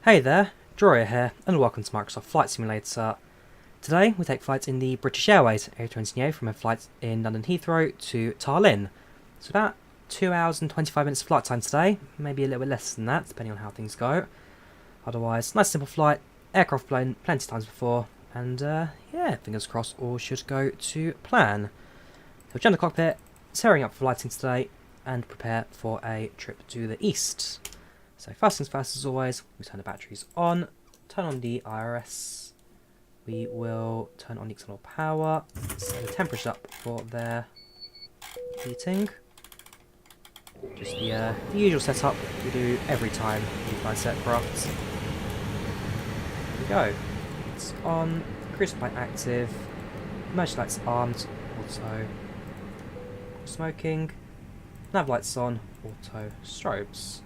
Hey there, Drawyah here, and welcome to Microsoft Flight Simulator. Today we take flight in the British Airways A320neo from a flight in London Heathrow to Tallinn. So about 2 hours and 25 minutes of flight time today, maybe a little bit less than that depending on how things go. Otherwise, nice simple flight, aircraft flown plenty of times before, and yeah, fingers crossed all should go to plan. So jump the cockpit, tearing up for flighting today, and prepare for a trip to the east. So first things first, as always, we turn the batteries on, turn on the IRS, we will turn on the external power, set the temperature up for their heating. Just the usual setup we do every time we fly aircraft. There we go. It's on, cruise light active, emergency lights armed, auto smoking, nav lights on, auto strobes.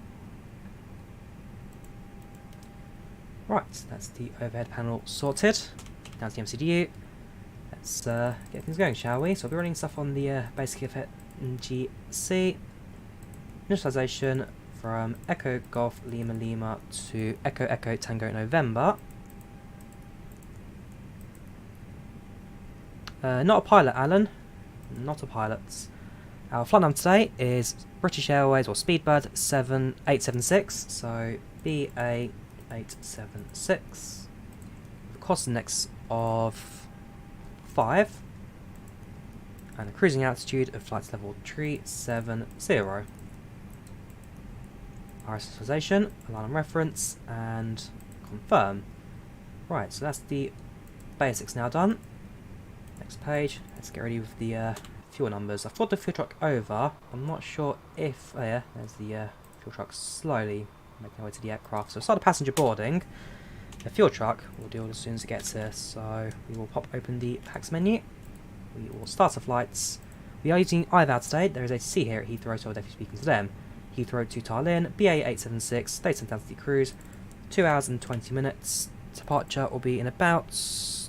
Right, that's the overhead panel sorted. Down to the MCDU. Let's get things going, shall we? So I'll be running stuff on the basic FNGC. Initialization from Echo Golf Lima Lima to Echo Echo Tango November. Not a pilot, Alan. Not a pilot. Our flight number today is British Airways or Speedbird 7876. So BA 876 with a cost index of 5 and a cruising altitude of flight level 370. RSSization, alarm reference, and confirm. Right, so that's the basics now done. Next page, let's get ready with the fuel numbers. I've got the fuel truck over. I'm not sure if yeah, there's the fuel truck slowly making our way to the aircraft. So start the passenger boarding. The fuel truck will deal as soon as it gets here. So we will pop open the PACX menu. We will start the flights. We are using IVAO today. There is ATC here at Heathrow, so I'll definitely speaking to them. Heathrow to Tallinn, BA 876, date and altitude cruise, 2 hours and 20 minutes. Departure will be in about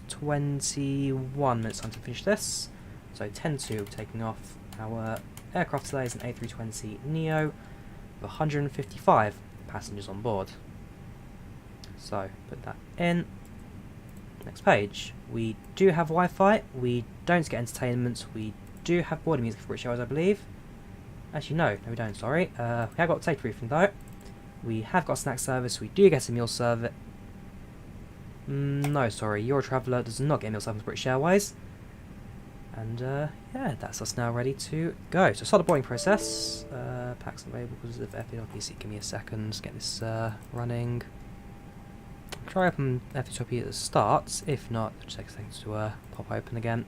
21 minutes time to finish this. So 10-2 taking off. Our aircraft today is an A320neo with 155 passengers on board. So put that in. Next page. We do have Wi-Fi. We don't get entertainment. We do have boarding music for British Airways, I believe. Actually, no, we don't. Sorry. We have got tape briefing though. We have got a snack service. We do get a meal service. No, sorry. Your Traveller does not get a meal service with British Airways. And yeah, that's us now ready to go. So start the boarding process. Packs available because of FLPC. Give me a second. Get this running. Try open FLPC at the start. If not, it just takes a second to pop open again.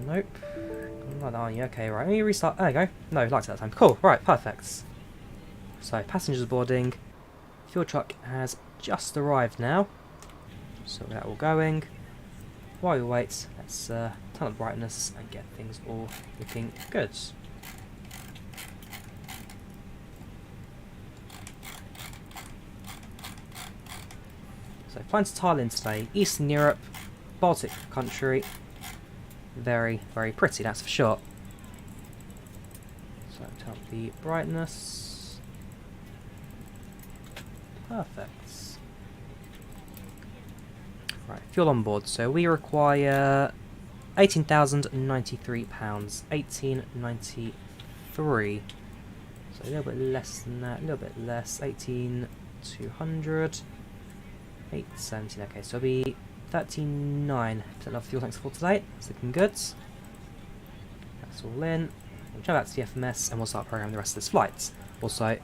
Nope. Like that, aren't you? Okay, right. Let me restart. There you go. No, liked it that time. Cool. Right, perfect. So passengers boarding. Fuel truck has just arrived now. So we're all going. While we wait, let's turn up the brightness and get things all looking good. So flying to Tallinn today, Eastern Europe, Baltic country. Very, very pretty, that's for sure. So turn up the brightness. Perfect. Right, fuel on board. So we require £18,093. 1893. So a little bit less than that. A little bit less. 18,200. 817. Okay, so it'll be 39% of fuel tanks full today. That's looking good. That's all in. We'll jump back to the FMS and we'll start programming the rest of this flight. Also,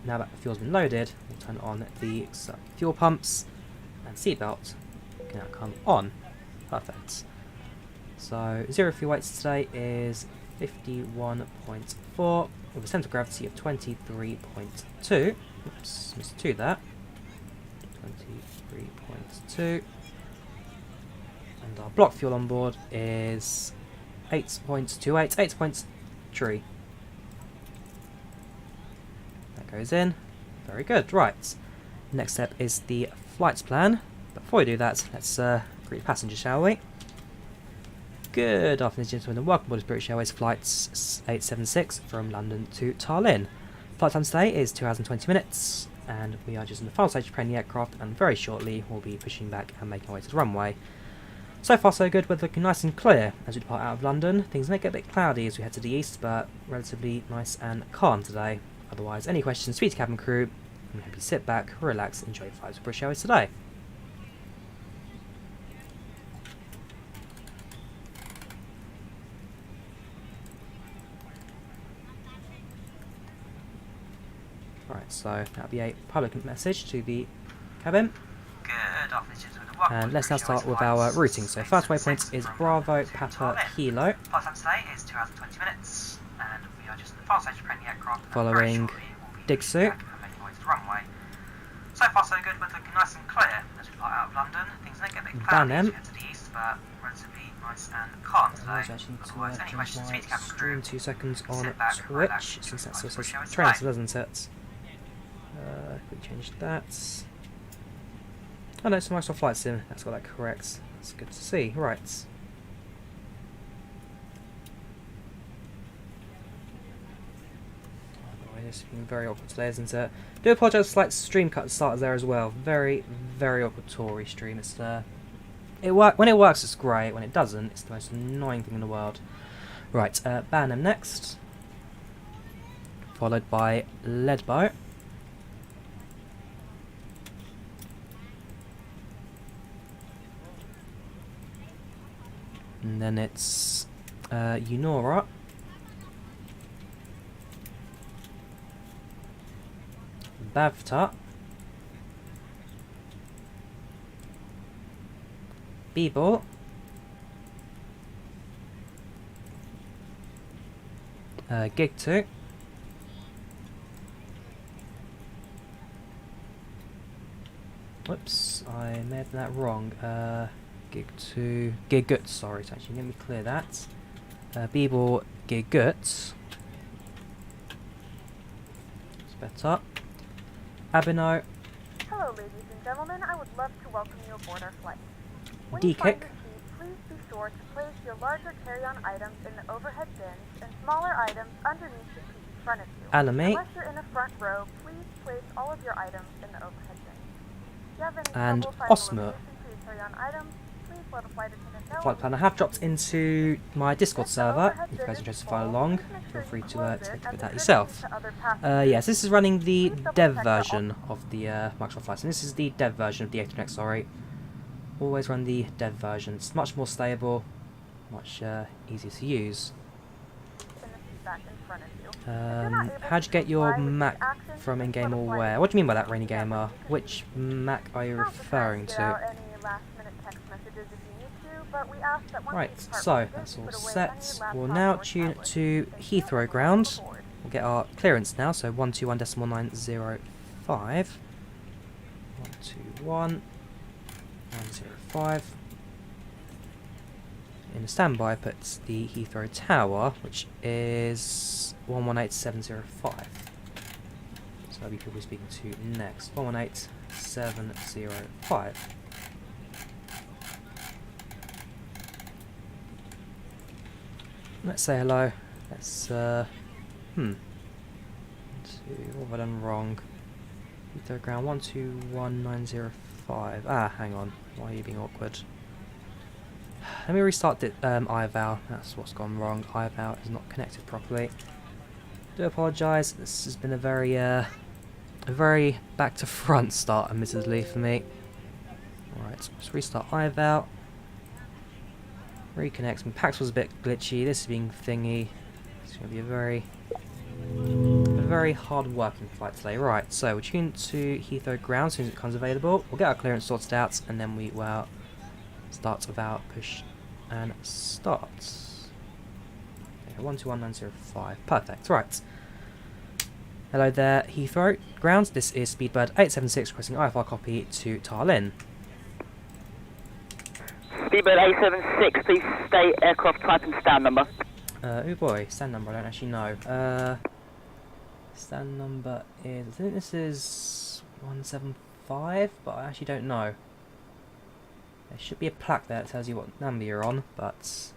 now that the fuel's been loaded, we'll turn on the fuel pumps and seatbelt. Now come on. Perfect. So zero fuel weights today is 51.4 with a centre of gravity of 23.2. Oops, missed 2 there. 23.2. And our block fuel on board is 8.28, 8.3. That goes in. Very good. Right. Next step is the flights plan. Before we do that, let's greet the passengers, shall we? Good afternoon, gentlemen, and welcome aboard British Airways Flight 876 from London to Tallinn. Flight time today is 2 hours and 20 minutes, and we are just in the final stage of preparing the aircraft, and very shortly we'll be pushing back and making our way to the runway. So far so good, we're looking nice and clear as we depart out of London. Things may get a bit cloudy as we head to the east, but relatively nice and calm today. Otherwise, any questions, speak to cabin crew, and hope you sit back, relax, enjoy flights with British Airways today. Right, so that'll be a public message to the cabin. And let's now start with our routing. So first waypoint is Bravo Papa Kilo. Following Digsu. So far so good, we're looking nice and clear as we fly out of London. Things may get a bit cloudy as we head to the east, but relatively nice and calm today. I actually Otherwise, any questions, speak to cabin crew. stream 2 seconds on Sit back, Twitch, relax, since that enjoy still says the show trains, today. doesn't it? We changed that. Oh no, it's a Microsoft Flight Sim. That's got that correct. That's good to see. Right. It's been very awkward today, isn't it? Do apologise for slight stream cut starters there as well. Very, very awkward Tory stream. It's when it works, it's great. When it doesn't, it's the most annoying thing in the world. Right, Banham next, followed by Leadboat. And then it's Eunora. Bavta. Beeble. Gig 2. Whoops, I may have done that wrong. Gig 2. Gigut, sorry, so actually let me clear that. Beeble Gigut. It's better. Abino. Hello, ladies and gentlemen. I would love to welcome you aboard our flight. When D you find kick. your seat, please be sure to place your larger carry-on items in the overhead bins and smaller items underneath the seat in front of you. Anime. Unless you're in the front row, please place all of your items in the overhead bins. If you have any And trouble finding Osmo. a location for your carry-on items, please let a flight attendant know. Flight plan I have dropped into my Discord If the server. overhead If you bin guys are is interested to follow full, along, please make feel sure free you to close take a it look as at a that courtesy yourself. to other passengers. Yes, this is running the Please double dev check that all- version of the Microsoft Flight Sim. This is the dev version of the A320nX, sorry. Always run the dev version. It's much more stable, much easier to use. in the seat back in front of you. If you're not able How'd to you get your comply with these Mac actions, from please in-game let a or flight where? What do you mean by that, Rainy Gamer? Which Mac are you Now's the time referring get to? out any last-minute text messages if you need to, but we ask that once Right, you depart so with this, that's all put away set. any We'll laptop now or tune tablet. to Thank you, Heathrow and welcome ground. aboard. We'll get our clearance now, so 121.905. 121.905. In the standby puts the Heathrow Tower, which is 118.705. So that'll be who we're speaking to next. 118.705. Let's say hello. Let's what have I done wrong? Heathrow ground 121.905. Ah, hang on. Why are you being awkward? Let me restart the IVAO. That's what's gone wrong. IVAO is not connected properly. Do apologise. This has been a very back to front start, admittedly, for me. Alright, so let's restart IVAO. Reconnect. My PACX was a bit glitchy. This is being thingy. It's going to be a very hard working flight today. Right, so we're tuned to Heathrow ground as soon as it comes available. We'll get our clearance sorted out and then we will start with our push and start. Okay, 121.905. Perfect. Right. Hello there, Heathrow ground. This is Speedbird 876 requesting IFR copy to Tallinn. Speedbird A76, please state aircraft type and stand number. Oh boy, stand number I don't actually know. Stand number is, I think this is 175, but I actually don't know. There should be a plaque there that tells you what number you're on, but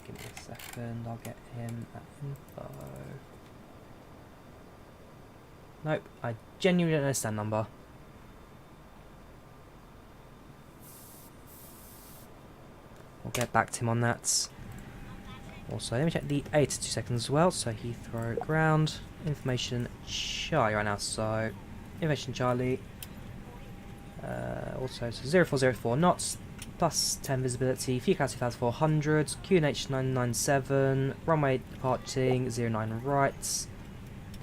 give me a second, I'll get him that info. Nope, I genuinely don't understand number. We'll get back to him on that. Also, let me check the 82 seconds as well. So Heathrow ground, information Charlie right now. So information Charlie. Also, so 0404 knots, plus 10 visibility, fuel capacity 2400, QNH 997, runway departing 09 right.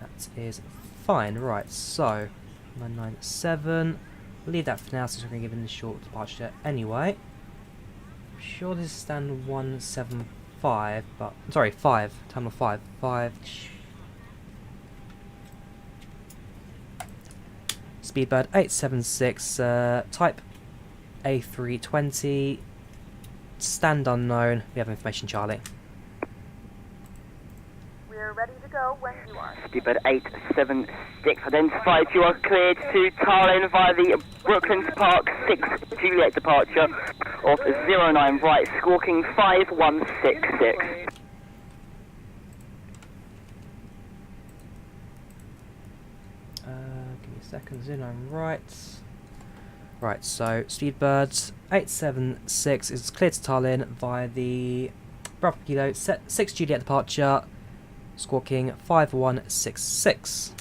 That is fine, right, so 997. Leave that for now since we're going to give it a short departure anyway. I'm sure this is stand 175, but sorry, 5, terminal 5, 5. Speedbird 876, type A320, stand unknown. We have information, Charlie. We're ready to go when you are. Speedbird 876 identified. You are cleared to Tallinn via the Brooklands Park 6 Juliet departure of 09 right, squawking 5166. Give me a second, 09 right. Right, so Speedbird 876 is cleared to Tallinn via the Bravo Kilo 6 Juliet departure, squawking 5166.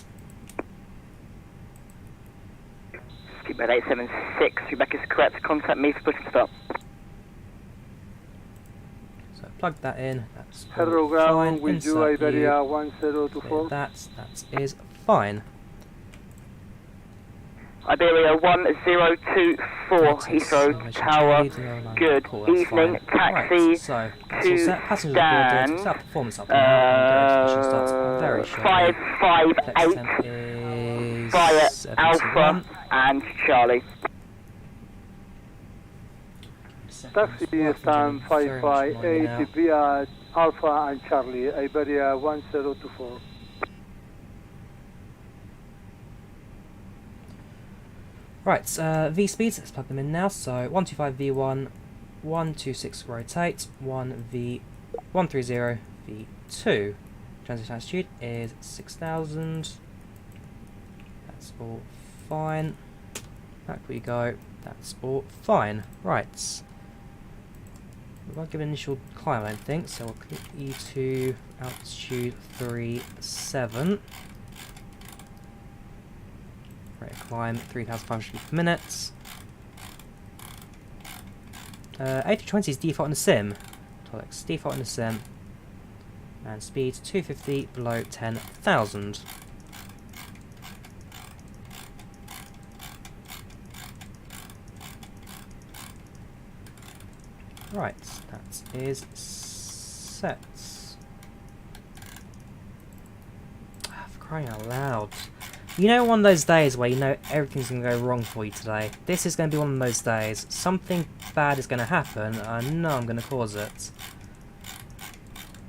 Speedbird 876, feedback is correct. Contact me for push to start. So plug that in. That's Hello all ground, fine. with you Insert Iberia you. 1024. That is fine. Iberia 1024, Heathrow Tower. Good evening, taxi Right, so that's all set. Passengers are boarded. Set performance up now. And starts very shortly. 558 is via 71. Alpha and Charlie. Taxi stand 558 via Alpha and Charlie, Iberia 1024. Right, V speeds, let's plug them in now. So 125 V1, 126 rotate, 130 V2. Transition altitude is 6,000. That's all fine. Back we go. That's all fine. Right. We won't give an initial climb, I don't think, so we'll click E2, altitude 37. Rate of climb 3,500 feet per minute. A320 is default in the sim. Tolex default in the sim. And speed 250 below 10,000. Right, that is set. For crying out loud. You know, one of those days where you know everything's going to go wrong for you today. This is going to be one of those days. Something bad is going to happen, and I know I'm going to cause it.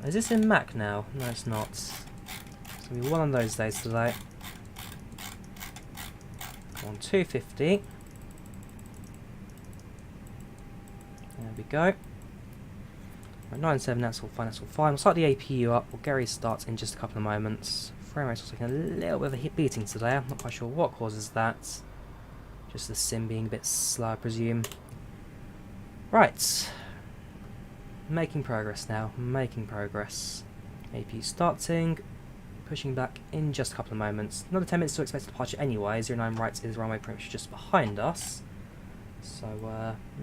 Is this in Mac now? No, it's not. It's going to be one of those days today. Come on, 250. There we go. Right, 97, that's all fine, that's all fine. We'll start the APU up. Well, Gary starts in just a couple of moments. Frame rate's taking a little bit of a hit beating today. I'm not quite sure what causes that. Just the sim being a bit slow, I presume. Right. Making progress now. Making progress. APU starting. Pushing back in just a couple of moments. Another 10 minutes to expected departure anyway. 09 right is runway pretty much just behind us. So,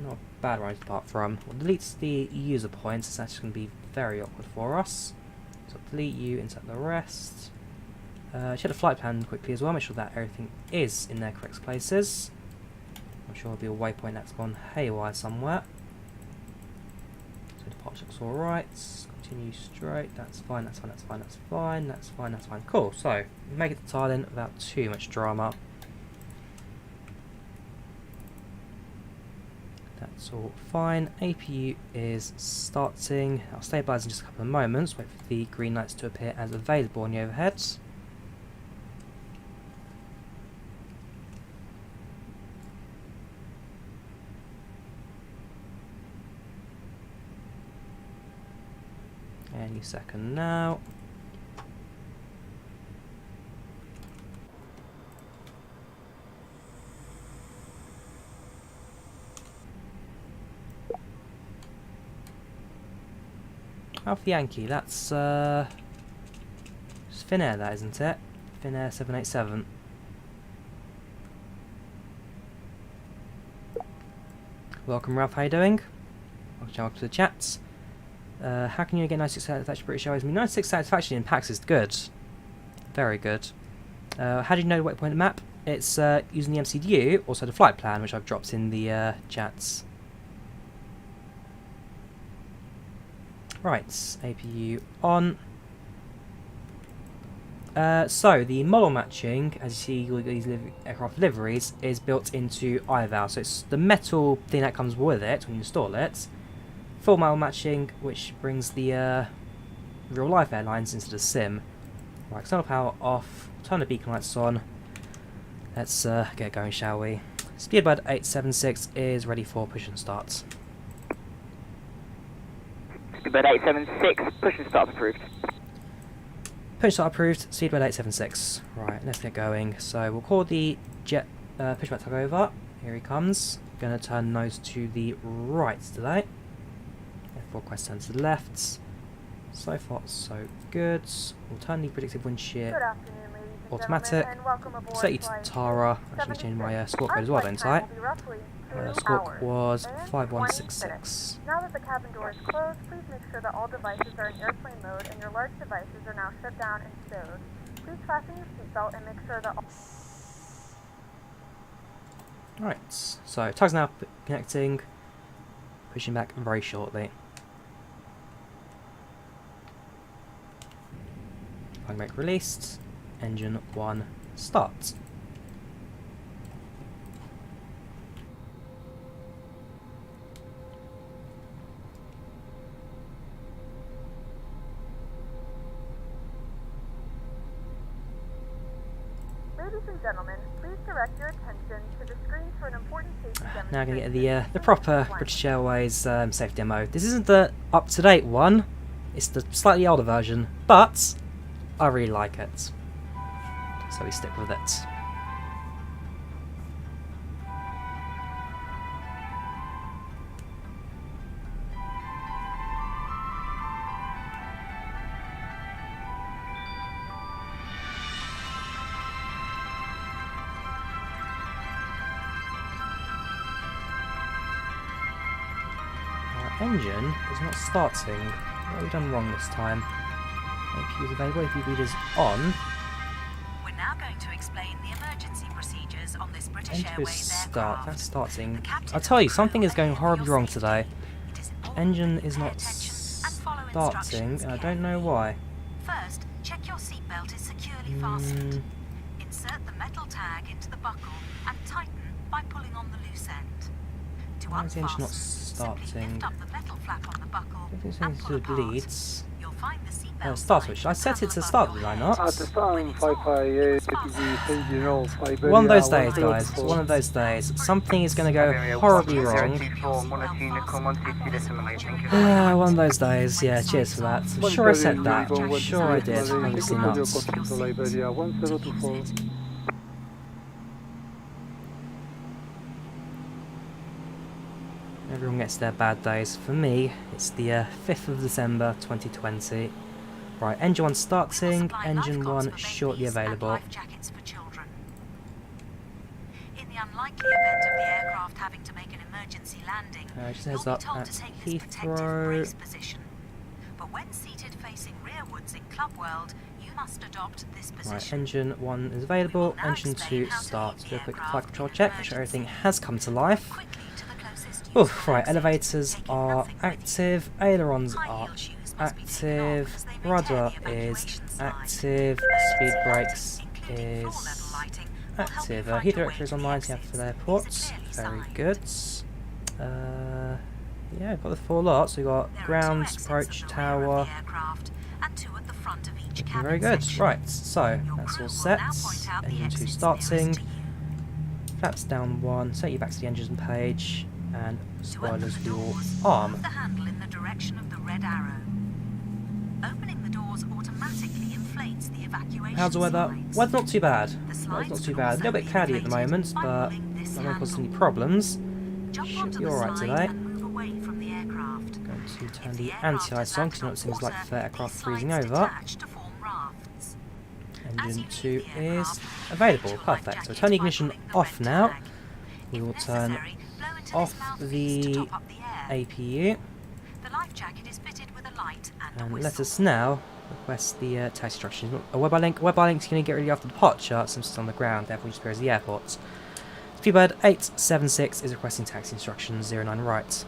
not a bad runway to depart from. We'll delete the user points. It's actually going to be very awkward for us. So, delete you, insert the rest. Check the flight plan quickly as well, make sure that everything is in their correct places. I'm sure there'll be a waypoint that's gone haywire somewhere. So departure looks alright. Continue straight, that's fine, that's fine, that's fine, that's fine, that's fine, that's fine. Cool, so make it to Thailand without too much drama. That's all fine. APU is starting. I'll stabilise in just a couple of moments, wait for the green lights to appear as available on the overheads. Any second now. Alpha Yankee, that's it's Finnair, that isn't it? Finnair 787. Welcome, Ralph. How you doing? Welcome to the chats. How can you get 96 satisfaction British Airways? I mean, 96 satisfaction in PACX is good. Very good. How do you know the waypoint map? It's using the MCDU, also the flight plan, which I've dropped in the chats. Right, APU on. So the model matching, as you see with these aircraft liveries, is built into IVAO. So it's the metal thing that comes with it when you install it. Full model matching, which brings the real life airlines into the sim. Right, external power off, turn the beacon lights on. Let's get going, shall we? Speedbird 876 is ready for push and start. Speedbird 876, push and start approved. Push start approved, Speedbird 876. Right, let's get going. So we'll call the jet pushback tug over. Here he comes. Gonna turn nose to the right today. F4 quest turn to the left. So far, so good. We'll turn the predictive wind shear Good afternoon, ladies and automatic. gentlemen, and welcome aboard Set you to flight Tara. Actually change my score code as well, don't I? Score was 5166. Now that the cabin door is closed, please make sure that all devices are in airplane mode and your large devices are now shut down and stowed. Please fasten your seatbelt and make sure that all... Right, so tug's now connecting. Pushing back very shortly. Flying brake released. Engine 1 start. Ladies and gentlemen, please direct your attention to the screen for an important safety demonstration. Now I'm going to get the proper British Airways safe demo. This isn't the up-to-date one, it's the slightly older version, but I really like it. So we stick with it. Engine is not starting. What have we done wrong this time? APU is available, APU reader's on. We're now going to explain the emergency procedures on this British Engine is Airways start. aircraft. That's starting. I'll tell you, something is going horribly wrong today. Engine is not starting, and I don't know why. First, check your seatbelt is securely fastened. Insert the metal tag into the buckle and tighten by pulling on the loose end. To Why is the engine not unfasten, simply starting? lift up the metal flap on the buckle If it's and anything pull to do apart. with bleeds. You'll find the seatbelt Start sign switch. I set it to above start, your did I head. not? At the time, 558, you know, Flyberia One of those days, guys. 134. One of those days. Something is going to go horribly wrong. One of those days. Yeah, cheers for that. I'm sure I said that. I'm sure I did. Obviously not. Flyberia 1024. Everyone gets their bad days. For me, it's the 5th of December 2020. Right, engine 1 starting, engine 1 shortly available. Life jackets for children. In the unlikely event of the aircraft having to make an emergency landing, Just you'll heads be up told at to take this protective Heathrow. brace position. But when seated facing rearwards in Club World, you must adopt this position. Right, engine 1 is available, engine 2 starts. Do a quick flight control check, make sure everything has come to life. Quickly to the closest Oh, useful right, exit, elevators taking are nothing with you. active, ailerons High are heel shoes must be taken off active, as they may rudder tear the is evacuation slide. active, speed brakes Including floor level is lighting, will help you active. find Heathrow your way directory is to the online, so you have exits. for the These airports. are clearly Very signed. good. Yeah, we've got the 4 lots. We've got There are 2 ground, exits approach, at the rear of tower. the aircraft and 2 at the front of each Looking cabin very good. section. Right, so Your that's crew all will set. now point out the Engine 2 exits starting. nearest to you. Flaps down 1. Set you back to the engine page. And To open spoilers the will doors, arm. move the handle in the direction of the red arrow. Opening the doors automatically inflates the evacuation How's the weather? slides. Weather's not too bad. The Weather's slides not too can bad. A also little bit be cloudy at the inflated moment, by but pulling this not going to cause any handle. problems. Jump Should onto be the alright slide today. and move away from the aircraft. Going to turn the anti-ice on, because you know it seems like the aircraft freezing over. Engine 2 is available, perfect. So turn the ignition off now. We will turn off the APU. And let us now request the taxi instructions. A WebEye link. WebEye link's going to get ready after departure, since it's on the ground, therefore just appears at the airport. FlyByWire A32NX is requesting taxi instructions 09 right.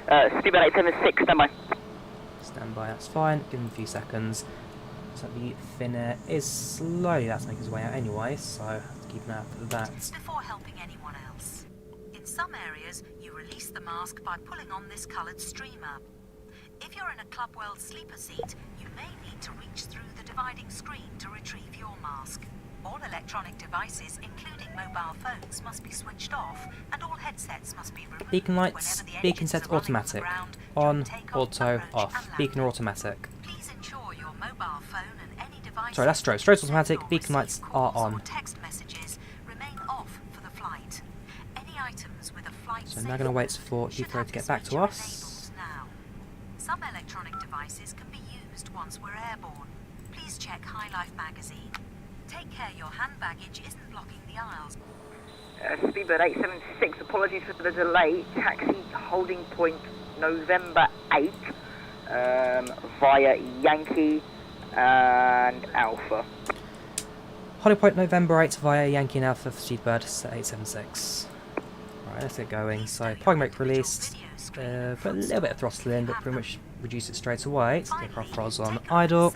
FlyByWire A320nX, stand by. Stand by, that's fine. Give him a few seconds. So the fin air is slowly that's making his way out anyway, so keep an eye out for that. Before helping anyone else. In some areas, you release the mask by pulling on this coloured streamer. If you're in a Club World sleeper seat, you may need to reach through the dividing screen to retrieve your mask. All electronic devices, including mobile phones, must be switched off, and all headsets must be removed. Beacon lights, beacon set automatic. On, auto, off. Beacon automatic. Please ensure your mobile phone and any device. Sorry, that's stroke. Stroke's automatic, beacon lights are on. Text messages remain off for the flight. Any items with a flight So I'm now going to wait for Heathrow to get back to us. Some electronic devices can be used once we're airborne. Please check High Life magazine. Take care your hand baggage isn't blocking the aisles. FlyByWire A766, apologies for the delay. Taxi holding point November 8 via Yankee and Alpha. Holding point November 8 via Yankee and Alpha for FlyByWire A766. Right, let's get going. So, parking brake released. Put a little bit of throttle in, but pretty much reduce it straight away. So the aircraft throttles on idle.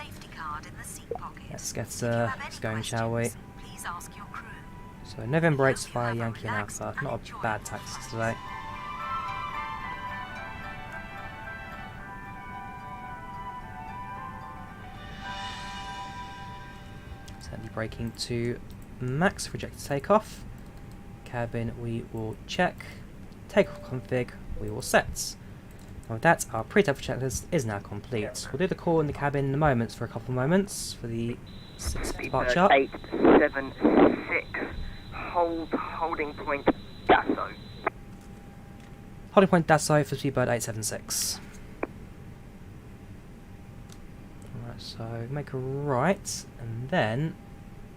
Let's get going, shall we? So November 8 via Yankee and Alpha. Not a bad taxi today. Certainly braking to max, reject takeoff. Cabin we will check. Takeoff config we will set. And with that, our pre-takeoff checklist is now complete. We'll do the call in the cabin in a moment for a couple of moments for the 6th departure. 876, holding point Dasso. Holding point Dasso for FlyByWire 876. Alright, so make a right, and then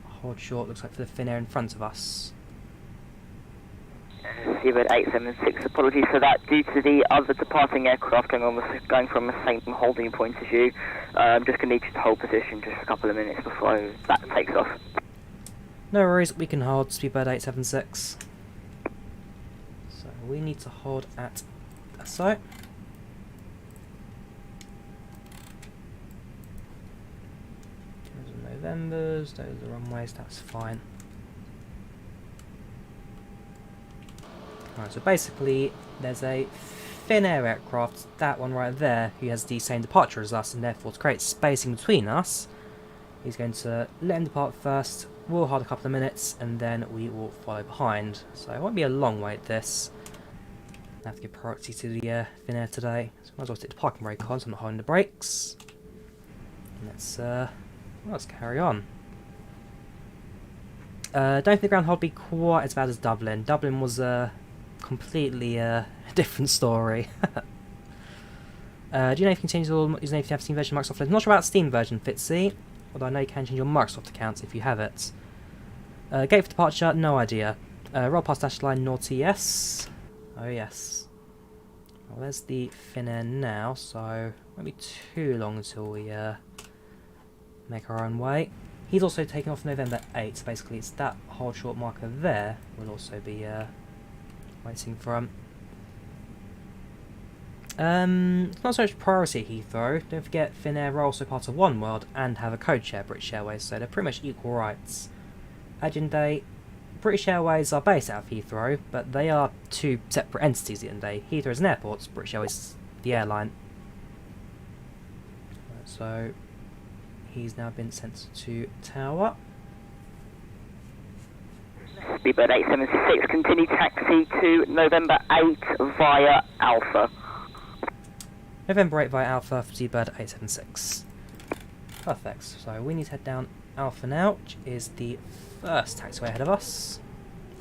hold short, looks like for the fin air in front of us. FlyByWire 876, apologies for that. Due to the other departing aircraft going from the same holding point as you, I'm just going to need you to hold position just a couple of minutes before that takes off. No worries, we can hold FlyByWire 876. So we need to hold at Dasso. Those are Novembers, those are runways, that's fine. Right, so basically, there's a Finnair aircraft, that one right there, who has the same departure as us, and therefore to create spacing between us, he's going to let him depart first, we'll hold a couple of minutes, and then we will follow behind. So it won't be a long wait, this. I have to give priority to the Finnair today, so might as well stick to parking brake on, so I'm not holding the brakes. And let's carry on. Don't think the ground hold will be quite as bad as Dublin. Dublin was completely different story. Do you know if you can change your username if you have Steam version Microsoft? I'm not sure about Steam version, Fitzy, although I know you can change your Microsoft accounts if you have it. Gate for departure, no idea. Roll past dash line, naughty, yes. Oh yes. Well, there's the Finnair now, so it won't be too long until we make our own way. He's also taken off November 8, so basically it's that hold short marker there will also be waiting for him. It's not so much priority at Heathrow. Don't forget Finnair are also part of One World and have a code share British Airways, so they're pretty much equal rights. Agent Day, British Airways are based out of Heathrow, but they are two separate entities at the end of the day. Heathrow is an airport, British Airways is the airline. So he's now been sent to Tower. FlyByWire 876, continue taxi to November 8 via Alpha. November 8 via Alpha for FlyByWire 876. Perfect, so we need to head down Alpha now, which is the first taxiway ahead of us.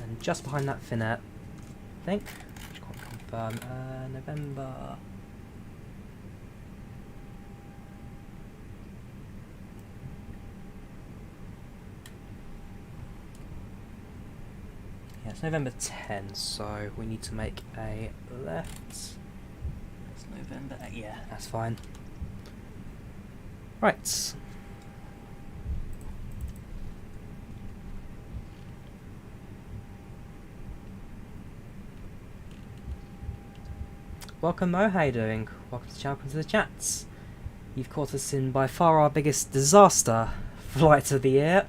And just behind that Finnair think. Just can't confirm. November. Yeah, it's November 10, so we need to make a left. It's November 8, yeah, that's fine. Right. Welcome Mo, how you doing? Welcome to the channel, welcome to the chats. You've caught us in by far our biggest disaster flight of the year.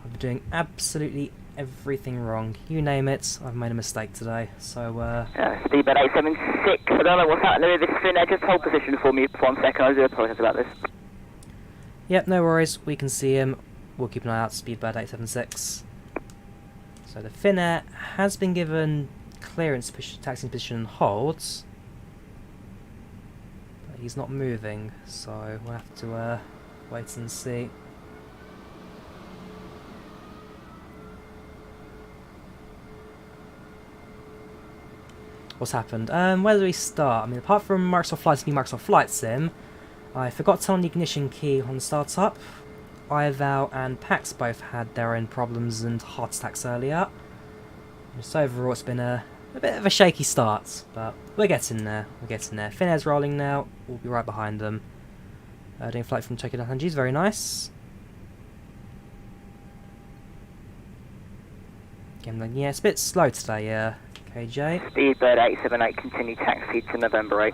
I've been doing absolutely everything wrong. You name it, I've made a mistake today. So, Speedbird 876, I don't know what's happening with this fin. Just hold position for me for 1 second. I do apologise about this. Yep, no worries, we can see him. We'll keep an eye out, Speedbird 876. So the Finnair has been given clearance, taxiing position and holds. But he's not moving, so we'll have to wait and see. What's happened? Where do we start? I mean, apart from Microsoft Flight Sim, Microsoft Flight Sim, I forgot to turn on the ignition key on startup. IVAO and PACX both had their own problems and heart attacks earlier. Just overall, it's been a bit of a shaky start, but we're getting there. We're getting there. Finnair's rolling now. We'll be right behind them. Doing flight from Tokyo to Hanji is very nice. Again, yeah, it's a bit slow today, yeah. KJ. Speedbird 878, continue taxi to November 8.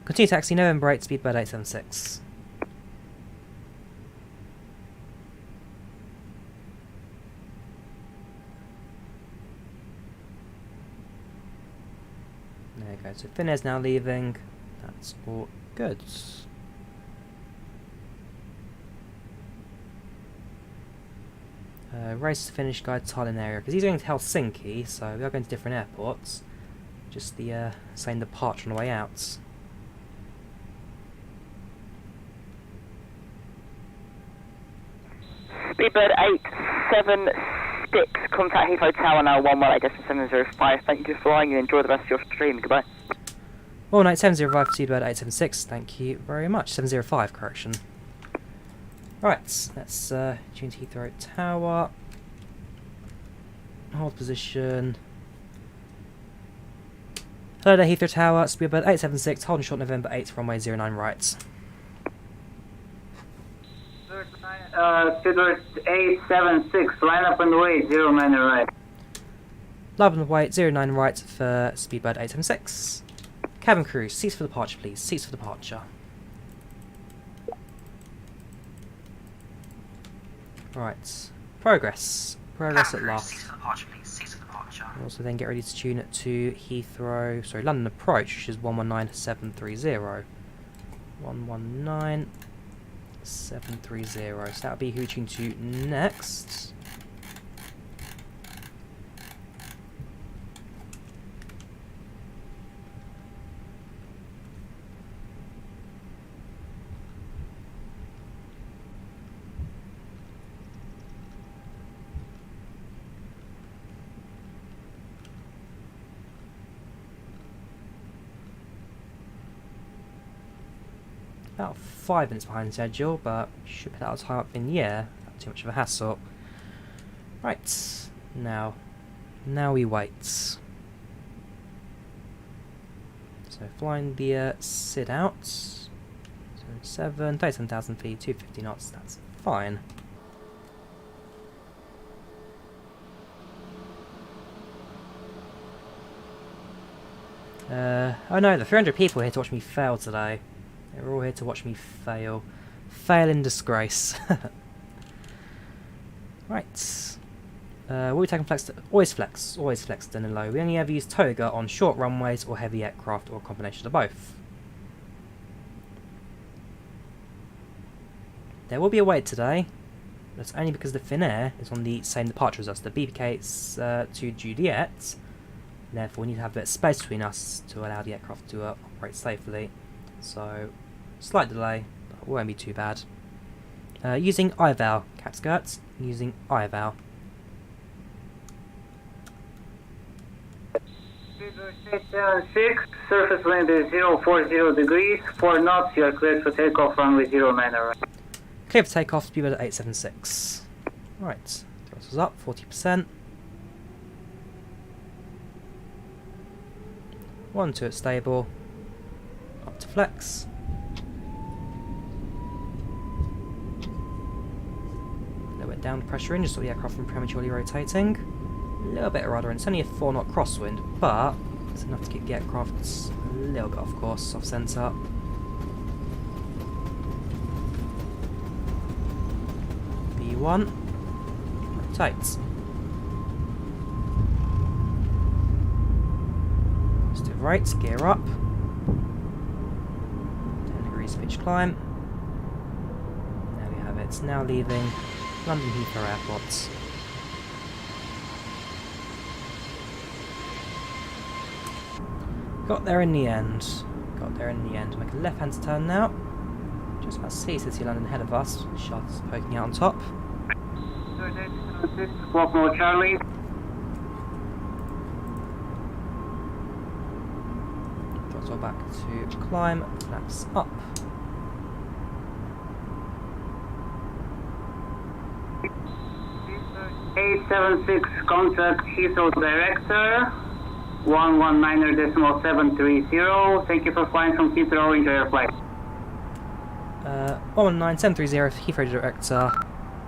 Continue taxi, November 8, Speedbird 876. There you go, so Finnair's now leaving. That's all good. Race to finish guide Tallinn area, because he's going to Helsinki, so we are going to different airports. Just the same departure on the way out. Speedbird 876, contact Heathrow Tower now 118.705. Thank you for flying and enjoy the rest of your stream. Goodbye. All night 705 Speedbird 876, thank you very much. 705, correction. Right, let's tune to Heathrow Tower. Hold position. Hello there, Heathrow Tower, Speedbird 876, holding short November 8, runway 09 right. Speedbird 876, line up and wait, 09 right. Line up and wait, 09 right for Speedbird 876. Cabin crew, seats for departure please, seats for departure. Right, progress at last. Cease for departure, please. Cease for departure. We'll also then get ready to tune it to Heathrow, sorry, London approach, which is 119730. 119730. So that'll be who we tune to next. About 5 minutes behind schedule, but should put out a time up in the air. Not too much of a hassle. Right, now we wait. So flying the SID out. 37,000 feet, 250 knots. That's fine. Oh no, the 300 people here to watch me fail today. They're all here to watch me fail. Fail in disgrace. Right. We'll be taking flex, always flex down and low. We only ever use toga on short runways or heavy aircraft or a combination of both. There will be a wait today. That's only because the Finnair is on the same departure as us. The BPK to Juliet. Therefore we need to have a bit of space between us to allow the aircraft to operate safely. So, slight delay, but it won't be too bad. Using IVAO, cat skirts, using IVAO. 876, surface wind is 040 degrees, 4 knots, you are cleared for takeoff, runway 09 right. Clear for takeoff, speed at 876. Right, throttles up, 40%. 1 to it's stable. Up to flex. A little bit down pressure in, just so the aircraft from prematurely rotating. A little bit of rudder, and it's only a 4 knot crosswind, but it's enough to keep the aircraft a little bit off course, off centre. B1, rotate. Positive right, gear up. 10 degrees pitch climb. There we have it, it's now leaving London Heathrow Airport. Got there in the end. Make a left-hand turn now. Just about to see City of London ahead of us. Shots poking out on top. Walk mode Charlie. Throttle back to climb. Flaps up. .876 contact Heathrow director. 119.730. Thank you for flying from Heathrow. Enjoy your flight. 119.730 Heathrow director.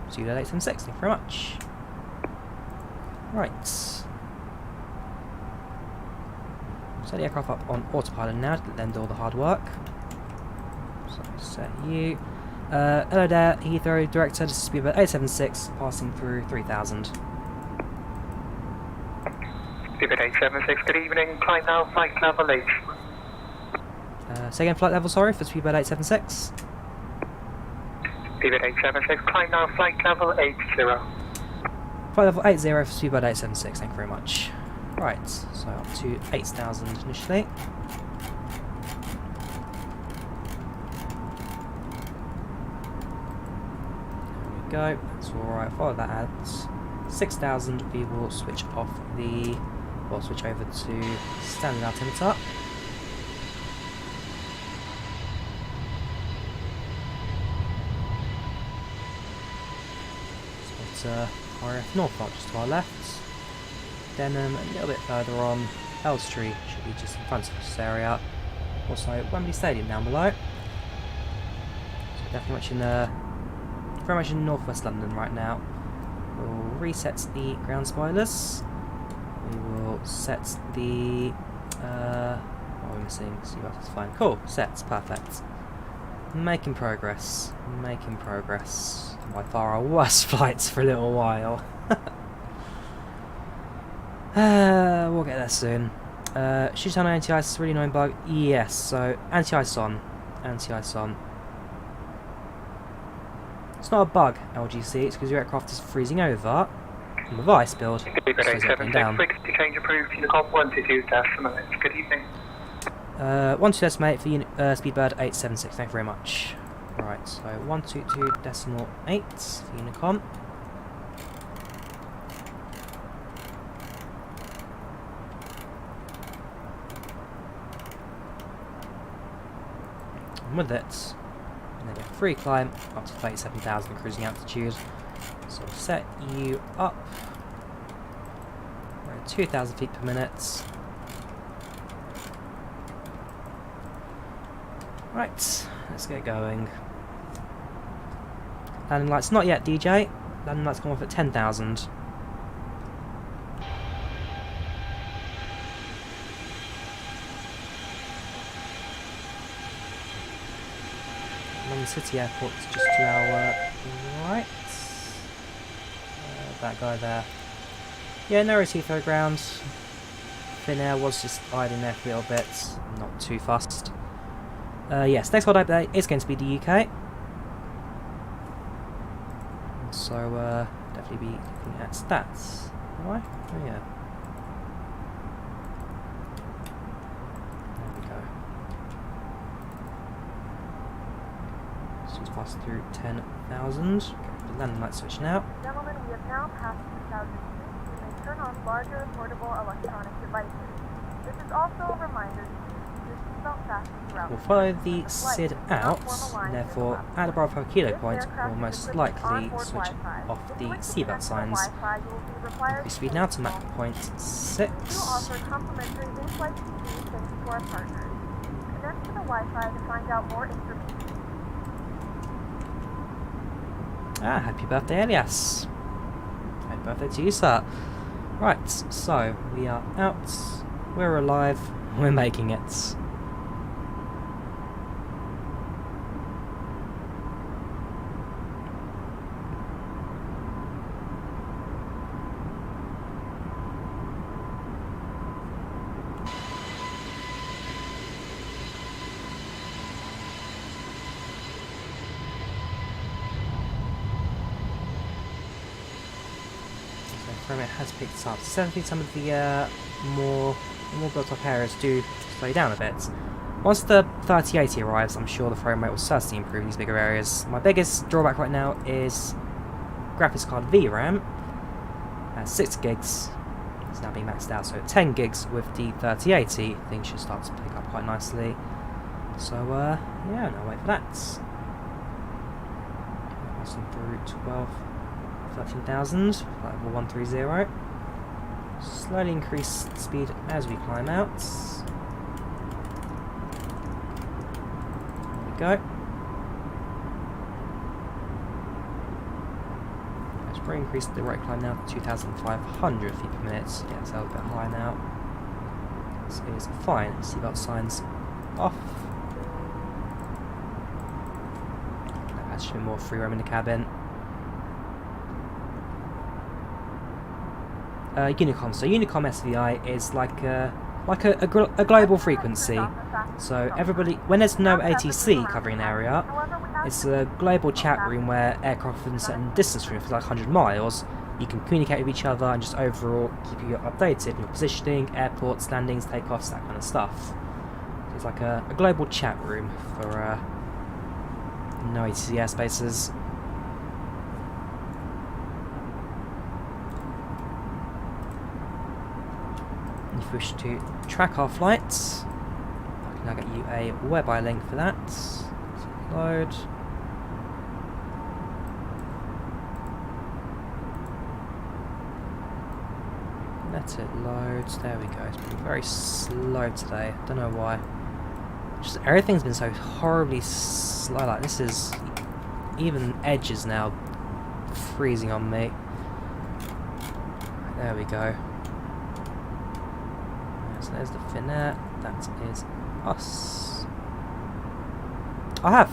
Studio 876. Thank you very much. Right. Set the aircraft up on autopilot now to let them do all the hard work. So set you. Hello there, Heathrow director. This is speed about 876, passing through 3000. Speedbird 876, good evening. Climb now, flight level 8. Say again, flight level, sorry, for speedbird 876. Speedbird 876, climb now, flight level 80. Flight level 80 for speedbird 876, thank you very much. Right, so up to 8000 initially. There we go, that's alright, follow that at 6000 we will switch off the... We'll switch over to standard altimeter. Spot RF Norfolk just to our left. Denham a little bit further on. Elstree should be just in front of this area. Also Wembley Stadium down below. So definitely very much in northwest London right now. We'll reset the ground spoilers. We will set the what are we missing? See what that's fine. Cool, sets, perfect. Making progress. By far our worst flights for a little while. We'll get there soon. Shutdown anti-ice is a really annoying bug. Yes, so anti-ice on. It's not a bug, LGC, it's because your aircraft is freezing over. On the Vice build, so it's going down. Frequency change approved, Unicom 122 decimate. Good evening. 122 decimate for Speedbird 876, thank you very much. Right, so 122.8 for Unicom. And with it, and then a free climb up to 37,000 cruising altitude. So we'll set you up. We're at 2,000 feet per minute. Right, let's get going. Landing lights not yet, DJ. Landing lights come off at 10,000. London City Airport is just to our right. That guy there. Yeah, no Heathrow ground. Thin Air was just idling there for a little bit. Not too fussed. Yes, next world update is going to be the UK. So, definitely be looking at stats. Am I? Oh yeah. There we go. So just pass through 10,000. The landing light switch now. Gentlemen, we have now passed 2,000 feet. You may turn on larger portable electronic devices. This is also a reminder to keep your seatbelt fastened throughout. We'll follow the SID out, and therefore at about 5 kilo point we'll most likely switch off the seatbelt signs. Increase speed now to Mach point 6. We do offer complimentary in-flight TV thanks to our partners. Connect to the Wi-Fi to find out more information. Ah, happy birthday, Elias. Happy birthday to you, sir. Right, so we are out, we're alive, we're making it. Frame rate has picked up. Certainly some of the more built up areas do slow down a bit. Once the 3080 arrives, I'm sure the frame rate will certainly improve in these bigger areas. My biggest drawback right now is graphics card VRAM. 6 gigs. It's now being maxed out, so 10 gigs with the 3080. Things should start to pick up quite nicely. So yeah, no wait for that. Passing through 13,000, level 130. Slowly increase speed as we climb out. There we go. Let's probably increase the rate climb now to 2,500 feet per minute. Yeah, it's a little bit high now. This is fine. Seatbelt signs off. That should be more free roam in the cabin. Unicom. So Unicom SVI is like a global frequency. So everybody, when there's no ATC covering an area, it's a global chat room where aircraft within a certain distance from you, for like 100 miles, you can communicate with each other and just overall keep you updated on your positioning, airports, landings, takeoffs, that kind of stuff. So it's like a global chat room for no ATC airspaces. If you wish to track our flights, I can now get you a WebI link for that. So load. Let it load. There we go. It's been very slow today. Don't know why. Just everything's been so horribly slow. Like this is even Edge is now freezing on me. There we go. So there's the Finnair, that is us. I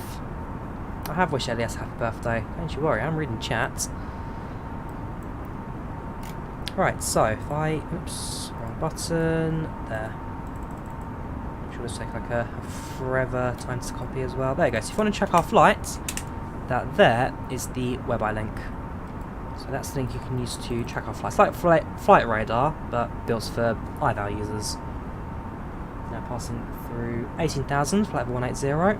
have wished Elias happy birthday, don't you worry, I'm reading chat. Right, so if I, oops, wrong button, there. Should just take like a forever time to copy as well. There you go, so if you want to check our flight, that there is the WebI link. So that's the link you can use to track our flights. It's like Flight Radar, but built for IVAO users. Now passing through 18,000, flight level 180.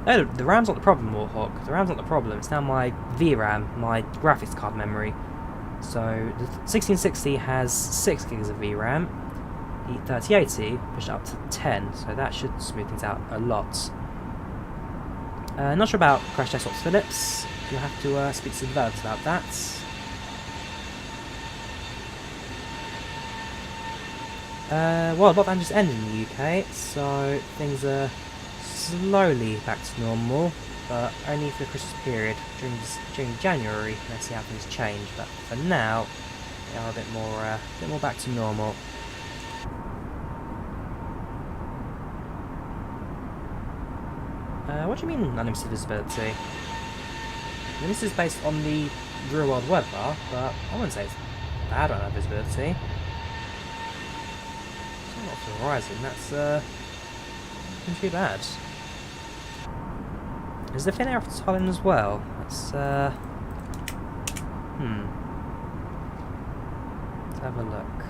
Oh, the RAM's not the problem, Warhawk. The RAM's not the problem. It's now my VRAM, my graphics card memory. So the 1660 has 6 gigs of VRAM. The 3080 pushed up to 10, so that should smooth things out a lot. Not sure about crash test ops Phillips. You'll have to speak to the developers about that. Well, the lockdown just ended in the UK, so things are slowly back to normal, but only for the Christmas period. During January, let's see how things change. But for now, they are a bit more back to normal. What do you mean unlimited visibility? I mean, this is based on the real world weather, but I wouldn't say it's bad on that visibility. It's not to the horizon, that's not too bad. Is the Finnair off to Tallinn as well? That's let's have a look.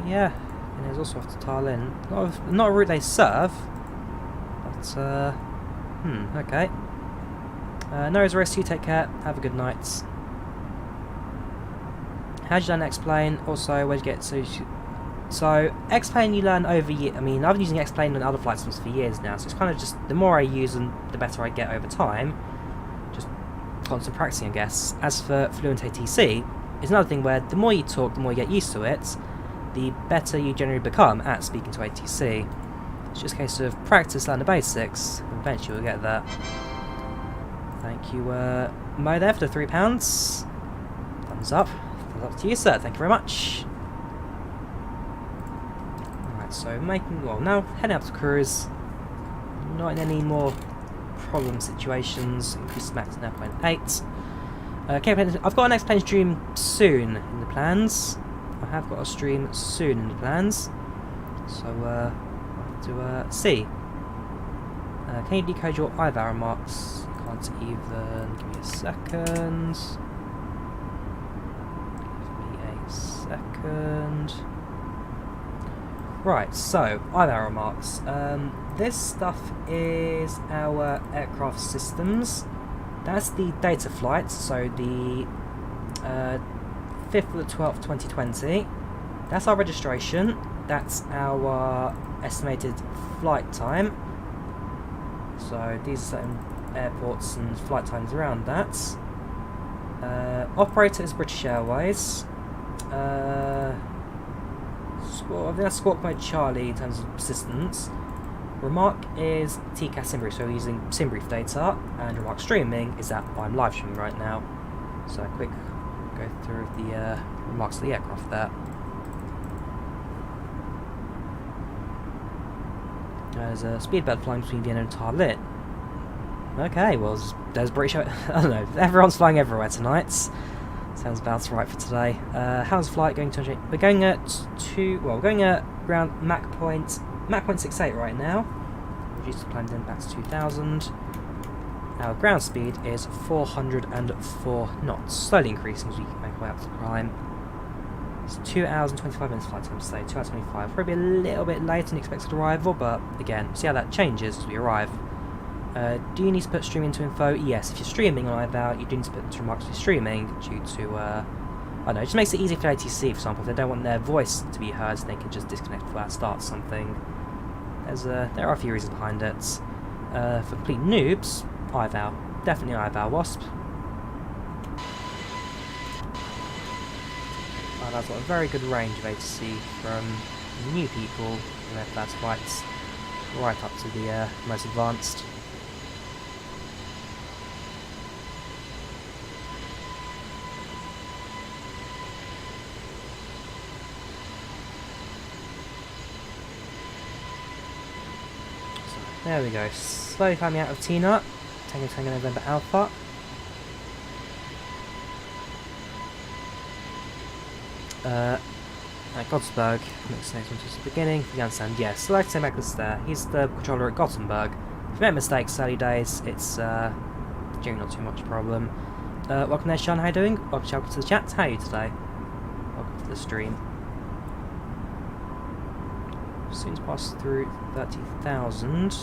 Yeah, Finnair's also off to Tallinn. Not a route they serve, but okay. No worries, rest you take care. Have a good night. how do you learn X-Plane? Also, where do you get so X-Plane you learn over year. I mean, I've been using X-Plane on other flight sims for years now, so it's kind of just the more I use and the better I get over time. Just constant practicing, I guess. As for Fluent ATC, it's another thing where the more you talk, the more you get used to it, the better you generally become at speaking to ATC. It's just a case of practice, learn the basics, and eventually you'll get there. Thank you, Mo, there for the £3. Thumbs up. Thumbs up to you, sir. Thank you very much. Alright, so now heading up to cruise. Not in any more problem situations. Increase the max to 9.8. Okay, I've got an X-Plane stream soon in the plans. I have got a stream soon in the plans. So, we'll have to see. Can you decode your IVAO remarks? Can't even. Give me a second. Right, so IVAO remarks. This stuff is our aircraft systems. That's the data flights, so the 5th of the 12th, 2020. That's our registration. That's our estimated flight time. So these are certain airports and flight times around that. Operator is British Airways. I think that's Squawk Mode Charlie in terms of persistence. Remark is TCAS SimBrief, so we're using SimBrief data, and Remark streaming is that I'm live streaming right now. So a quick go through the remarks of the aircraft there. There's a speedbird flying between Vienna and Tallinn. Okay, well, there's British. I don't know. Everyone's flying everywhere tonight. Sounds about right for today. How's the flight going to? We're going at we're going at ground Mach 0.68 right now. Reduce the planned impact to 2,000. Our ground speed is 404 knots, slowly increasing as we make our way up to the prime. It's 2 hours and 25 minutes flight time today. 2 hours 25. Probably a little bit later than expected arrival, but again, see how that changes as we arrive. Do you need to put streaming into info? Yes, if you're streaming on IVAO, you do need to put into remarks for streaming due to, I don't know, it just makes it easy for ATC, for example, if they don't want their voice to be heard, so they can just disconnect before that starts something. There are a few reasons behind it. For complete noobs, IVAO. Definitely IVAO Wasp. IVAO's got a very good range of ATC from new people in their first flights right up to the most advanced. There we go, slowly climbing out of Tina, Tango November Alpha. Gothenburg, next one to the beginning, if you understand, yes, so like I say, Magnus there, he's the controller at Gothenburg. If you make mistakes early days, it's generally not too much problem. Welcome there, Sean, how you doing? Welcome to the chat, how are you today? Welcome to the stream. Soon as pass through 30,000.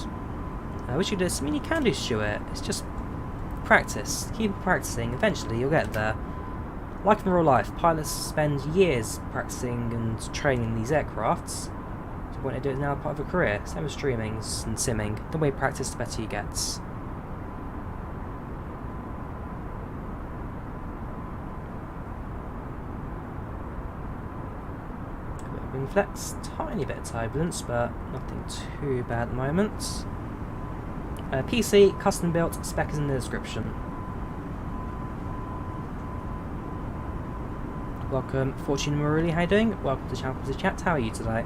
I wish you did. I mean, you can do Stuart. It's just practice. Keep practicing. Eventually, you'll get there. Like in real life, pilots spend years practicing and training these aircrafts. To the point they do it now, part of a career. Same with streaming and simming. The more you practice, the better you get. Flex, tiny bit of turbulence, but nothing too bad at the moment. PC, custom built, spec is in the description. Welcome, Fortune Maruli, how you doing? Welcome to the channel, to the chat, how are you today?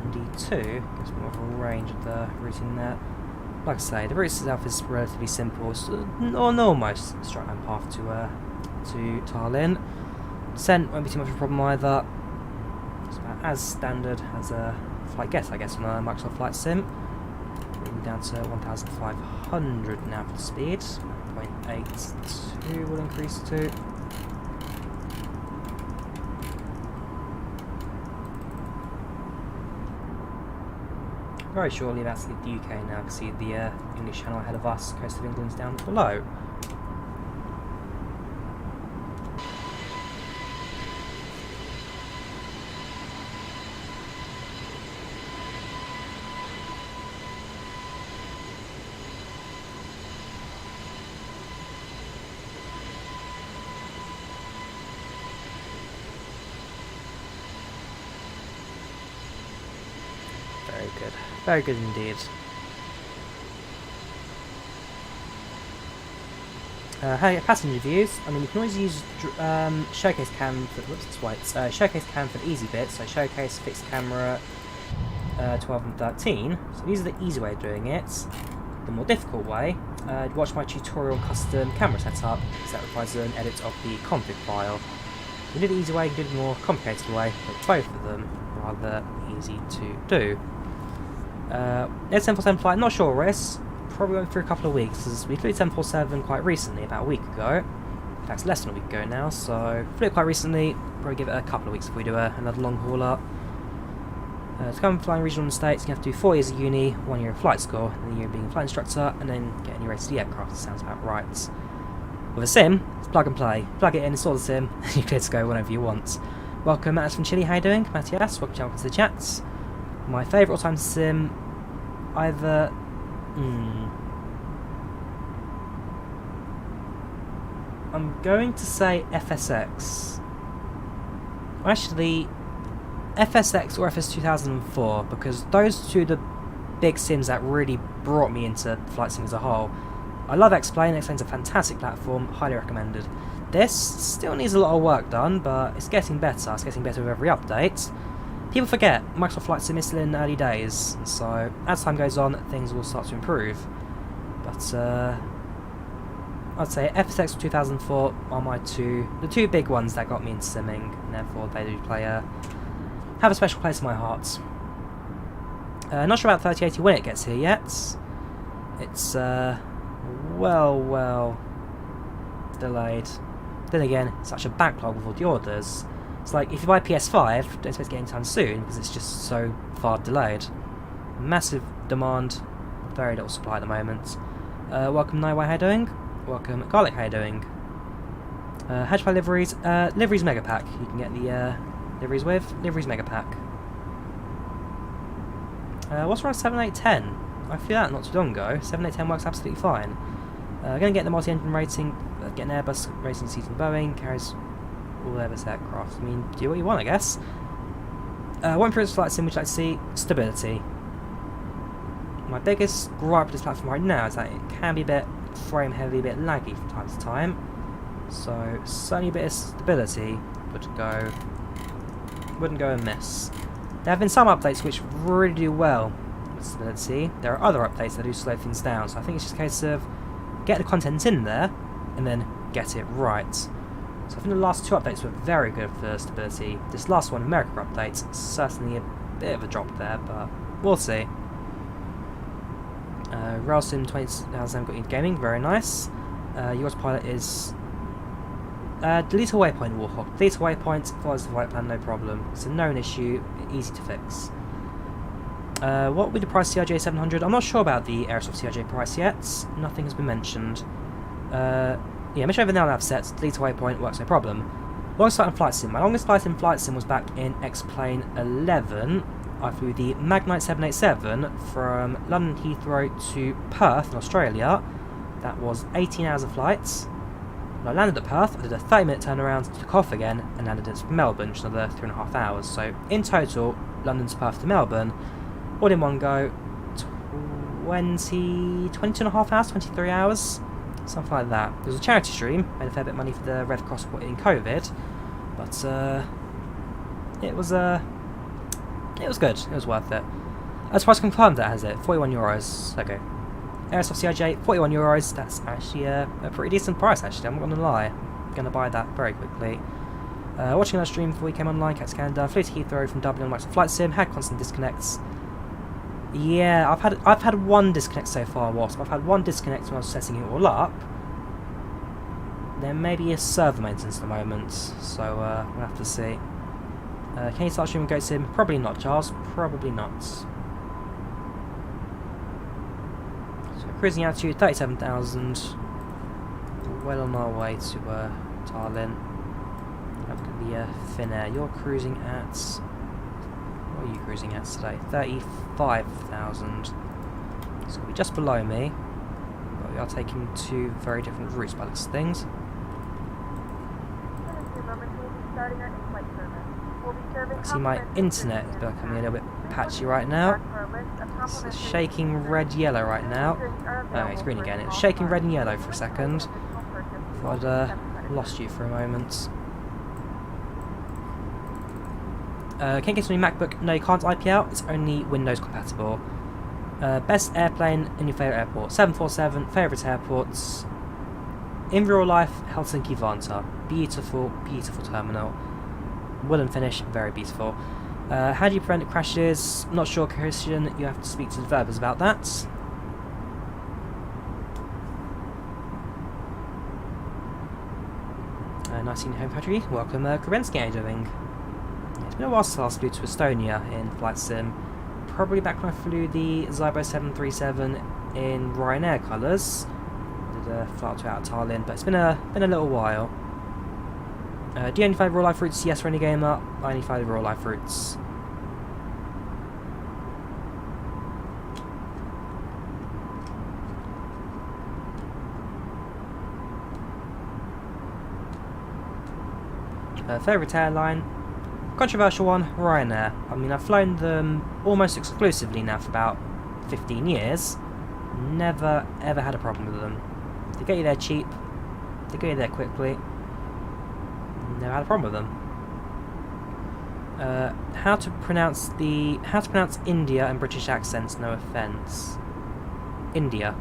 MD2 gives more of a range of the routing there. Like I say, the route itself is relatively simple, almost straight line path to Tallinn. Descent won't be too much of a problem either. It's about as standard as a flight gets, I guess, on a Microsoft Flight Sim. Bringing down to 1,500 now for the speed. 0.82 will increase to. very shortly about to leave the UK now. You can see the English Channel ahead of us, coast of England's down below. Very good. Very good indeed. Passenger views. I mean, you can always use showcase cam for showcase cam for the easy bit. So showcase, fixed camera, 12 and 13. So these are the easy way of doing it. The more difficult way, watch my tutorial custom camera setup, because that requires an edit of the config file. You can do the easy way, you can do the more complicated way, but both of them are rather easy to do. It's 747 flight, not sure Riss. Probably going through a couple of weeks, as we flew 747 quite recently, about a week ago. In fact, less than a week ago now, so flew it quite recently. Probably give it a couple of weeks if we do another long haul up. To come flying regional in the States, you have to do 4 years of uni, 1 year of flight school, and a year of being a flight instructor, and then getting your rated aircraft. Sounds about right. With a sim, it's plug and play. Plug it in, install the sim, and you're clear to go whenever you want. Welcome, Matt from Chile. How you doing? Matthias, welcome to the chat. My favourite all-time sim, either... I'm going to say FSX. Actually, FSX or FS 2004, because those two are the big sims that really brought me into flight sim as a whole. I love X-Plane. X-Plane's a fantastic platform, highly recommended. This still needs a lot of work done, but it's getting better. It's getting better with every update. People forget, Microsoft Flight Sim is still in early days, so as time goes on, things will start to improve. But I'd say FSX 2004 are the two big ones that got me into simming, and therefore they do have a special place in my heart. Not sure about 3080 when it gets here yet. It's well delayed. Then again, it's such a backlog with all the orders. It's like, if you buy PS5, don't expect to get anytime soon, because it's just so far delayed. Massive demand, very little supply at the moment. Welcome Naiwai, how you doing? Welcome Garlic, how you doing? How'd you buy Liveries? Liveries Mega Pack, you can get the Liveries with. Liveries Mega Pack. What's wrong with 7810? I flew that not too long ago. 7810 works absolutely fine. Going to get the multi-engine rating, get an Airbus racing seat in Boeing, carries all Airbus aircraft. I mean, do what you want, I guess. One previous flight sim which I see, stability. My biggest gripe with this platform right now is that it can be a bit frame heavy, a bit laggy from time to time. So certainly a bit of stability wouldn't go amiss. There have been some updates which really do well with stability. There are other updates that do slow things down, so I think it's just a case of get the content in there and then get it right. So I think the last two updates were very good for stability. This last one, America update, certainly a bit of a drop there, but we'll see. Railsim 2007 got into gaming, very nice. Your pilot is delete a waypoint, Warhawk. Delete a waypoint, follows the flight plan, no problem. It's a known issue, easy to fix. What would the price CRJ 700? I'm not sure about the Aerosoft CRJ price yet. Nothing has been mentioned. Yeah, make sure everything now I've set. Delete a waypoint, works no problem. Longest flight in Flight Sim. My longest flight in Flight Sim was back in X-Plane 11. I flew the Magnite 787 from London Heathrow to Perth in Australia. That was 18 hours of flight. When I landed at Perth, I did a 30-minute turnaround, took off again, and landed at Melbourne, just another 3.5 hours. So in total, London to Perth to Melbourne, all in one go, 22.5 hours, 23 hours, something like that. It was a charity stream, made a fair bit of money for the Red Cross in COVID, but it was good, it was worth it. As price confirmed that has it, €41. Okay. Aerosoft CRJ, €41, that's actually a pretty decent price actually, I'm not going to lie. I'm going to buy that very quickly. Watching that stream before we came online, Cats Canada, flew to Heathrow from Dublin on Microsoft Flight Sim, had constant disconnects. Yeah, I've had one disconnect so far, Wasp. I've had one disconnect when I was setting it all up. There may be a server maintenance at the moment, so we'll have to see. Can you start streaming Goat Sim? Probably not, Charles. Probably not. cruising altitude 37,000. Well on our way to Tallinn. Look at the thin air. You're cruising at... What are you cruising at today? 35,000. So we're just below me. But we are taking two very different routes by the looks of things. I see my internet is becoming a little bit patchy right now. It's shaking red-yellow right now. Oh, it's green again. It was shaking red and yellow for a second. Thought I'd lost you for a moment. Can't get to any MacBook? No, you can't IP out. It's only Windows compatible. Best airplane in your favourite airport? 747. Favourite airports? In real life, Helsinki Vantaa. Beautiful, beautiful terminal. Wooden finish, very beautiful. How do you prevent crashes? Not sure, Christian. You have to speak to the developers about that. Nice seeing you home country. Welcome, Krabensky. How are you doing? It's been a while since I last flew to Estonia in Flight Sim. Probably back when I flew the Zybo 737 in Ryanair colours. Did a flight out of Tallinn, but it's been a little while. Do you only fly real life routes? Yes, Renny Gamer. I only fly the real life routes. Favourite airline? Controversial one, Ryanair. I mean, I've flown them almost exclusively now for about 15 years. Never ever had a problem with them. They get you there cheap. They get you there quickly. Never had a problem with them. How to pronounce India in British accents? No offence. India.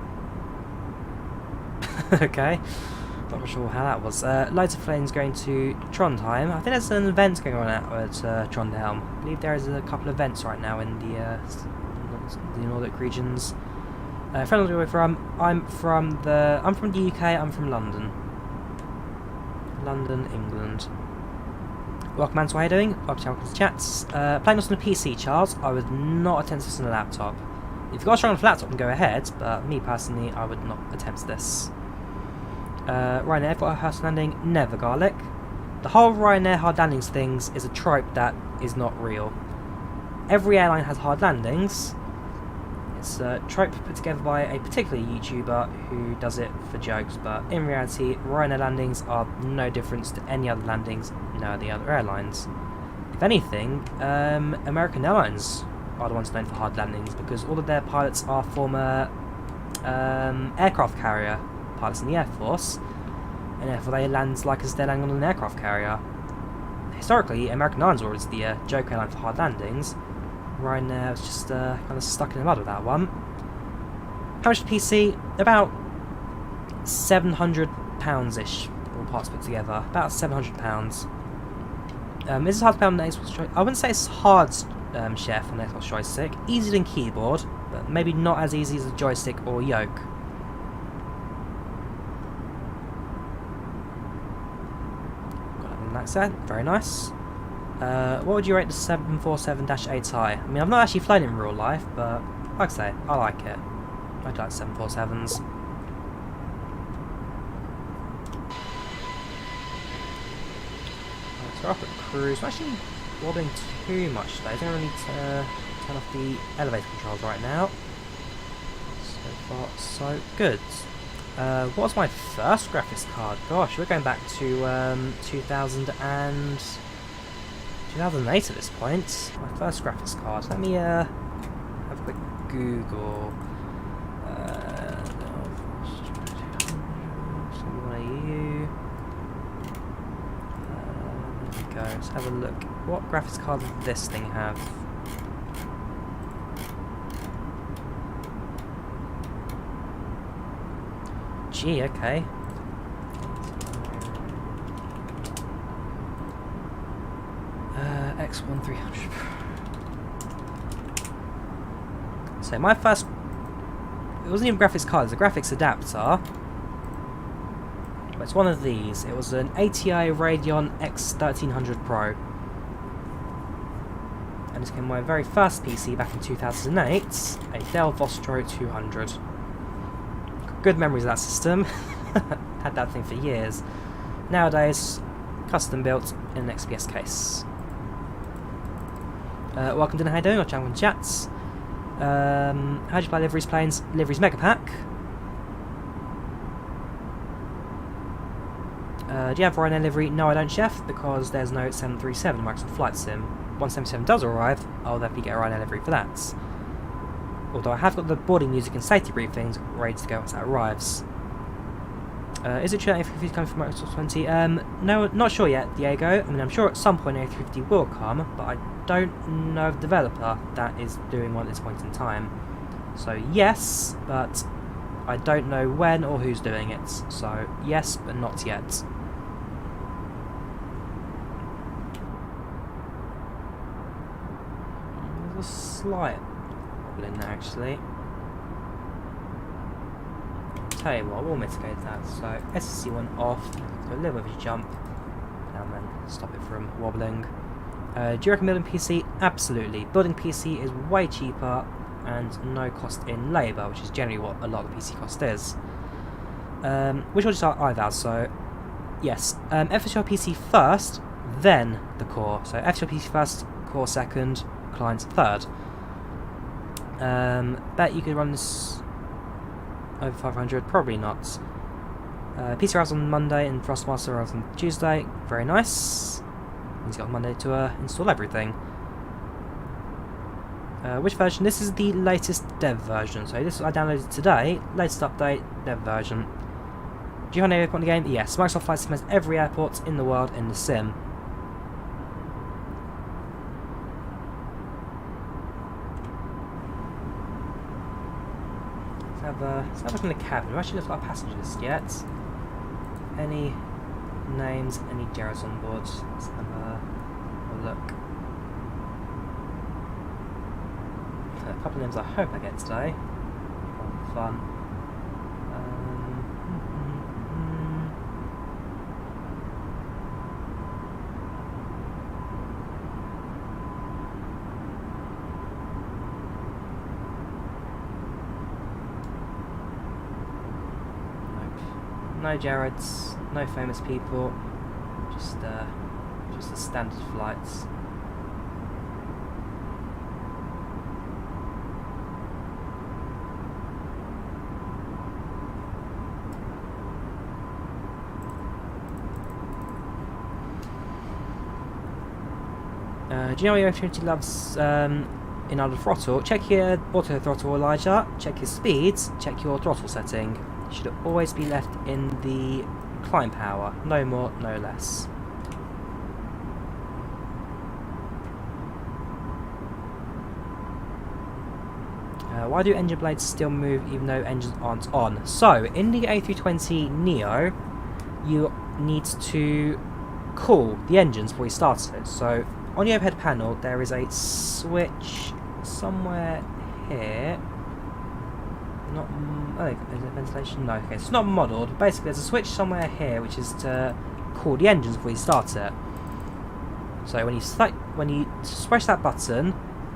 Okay. Not sure how that was. Loads of planes going to Trondheim. I think there's an event going on at Trondheim. I believe there is a couple of events right now in the Nordic regions. Friend, where from? I'm from the UK. I'm from London. London, England. Welcome, man. So how are you doing? Welcome to the chats. Playing this on a PC, Charles. I would not attempt this on a laptop. If you've got a strong laptop, then go ahead. But me personally, I would not attempt this. Ryanair, I've got a hard landing, never garlic. The whole Ryanair hard landings things is a trope that is not real. Every airline has hard landings. It's a trope put together by a particular YouTuber who does it for jokes, but in reality, Ryanair landings are no difference to any other landings in the other airlines. If anything, American Airlines are the ones known for hard landings because all of their pilots are former aircraft carrier pilots in the Air Force, and therefore they land like as they're landing on an aircraft carrier. Historically, American Airlines were always the joke airline for hard landings. Ryanair was just kind of stuck in the mud with that one. How much PC? About £700-ish, all parts put together. About £700. Is it hard to play on the Xbox joystick? I wouldn't say it's hard, Chef, on the Xbox joystick. Easier than keyboard, but maybe not as easy as a joystick or yoke. That's it. Very nice. What would you rate the 747-8i? I mean, I've not actually flown it in real life, but like I say, I like it. I like 747s. So we're up at cruise. I'm actually wobbling too much today. I don't really need to turn off the elevator controls right now. So far, so good. What was my first graphics card? Gosh, we're going back to 2008 at this point. My first graphics card. Let me have a quick Google. There we go. Let's have a look. What graphics card does this thing have? Gee, okay. X1300. So my first, it wasn't even graphics card, it was a graphics adapter. But it's one of these. It was an ATI Radeon X1300 Pro. And this came my very first PC back in 2008, a Dell Vostro 200. good memories of that system. Had that thing for years. Nowadays, custom built in an XPS case. Welcome to how you doing? I'll channel in chats. How do you play Liveries planes? Liveries Mega Pack. Do you have Ryanair livery? No, I don't, Chef, because there's no 737 Microsoft Flight Sim. Once 737 does arrive, I'll definitely get a Ryanair livery for that. Although I have got the boarding music and safety briefings ready to go once that arrives. Is it true that A350 is coming from Microsoft 20? No, not sure yet, Diego. I mean, I'm sure at some point A350 will come, but I don't know of a developer that is doing one at this point in time. So yes, but I don't know when or who's doing it. So yes, but not yet. There's a slight wobble in there actually. Tell you what, we'll mitigate that. So SC1 off, do a little bit of a jump, and then stop it from wobbling. Do you recommend building PC? Absolutely. Building PC is way cheaper and no cost in labour, which is generally what a lot of PC cost is. Which will just are IVAO, so yes. FSR PC first, then the core. So FSR PC first, core second, clients third. Bet you could run this over 500, probably not. PC arrives on Monday and Frostmaster arrives on Tuesday. Very nice. He's got Monday to install everything. Which version? This is the latest dev version. So this I downloaded today. Latest update, dev version. Do you have an airport in the game? Yes. Microsoft Flight Sim has every airport in the world in the sim. Let's have a look in the cabin. We've actually looked at our passengers yet. Any names, any Jared's on board? Let's have a look. A couple of names I hope I get today. Fun. No Jareds, no famous people, just the standard flights. Do you know what your opportunity loves in auto throttle? Check your auto throttle, Elijah. Check your speeds. Check your throttle setting. Should always be left in the climb power, no more, no less. Why do engine blades still move even though engines aren't on? So, in the A320neo, you need to cool the engines before you start it. So, on the overhead panel, there is a switch somewhere here. Not, oh, is it ventilation? No, okay, so it's not modelled. Basically, there's a switch somewhere here which is to cool the engines before you start it. So when you press that button,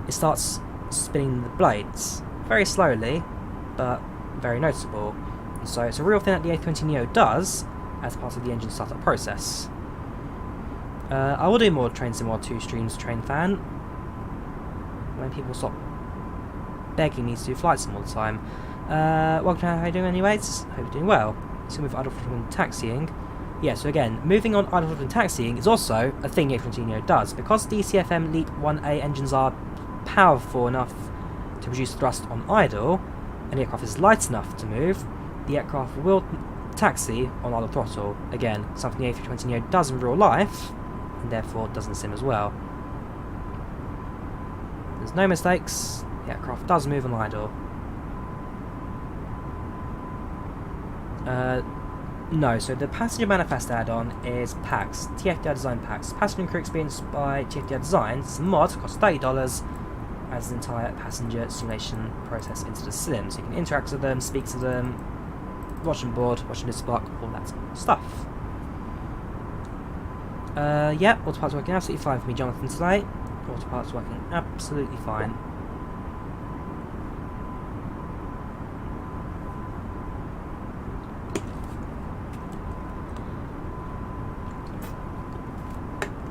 it starts spinning the blades very slowly, but very noticeable. So it's a real thing that the A320neo does as part of the engine startup process. I will do more Train Sim Mod 2 streams, Train Fan, when people stop begging me to do Flight Sim all the time. Welcome to how you doing anyways? Hope you're doing well. So with idle throttle and taxiing. Yeah, so again, moving on idle throttle and taxiing is also a thing the A320neo does. Because DCFM LEAP 1A engines are powerful enough to produce thrust on idle, and the aircraft is light enough to move, the aircraft will taxi on idle throttle. Again, something the A320neo does in real life, and therefore does in sim as well. There's no mistakes, the aircraft does move on idle. No, so the Passenger Manifest add-on is PACX, TFDi Design PACX. Passenger and Crew Experience by TFDi Design. It's a mod, costs $30, adds an entire passenger simulation process into the sim. So you can interact with them, speak to them, watch them board, watch them disembark, all that stuff. Yeah, autopilot's working absolutely fine for me, Jonathan, today. Autopilot's working absolutely fine.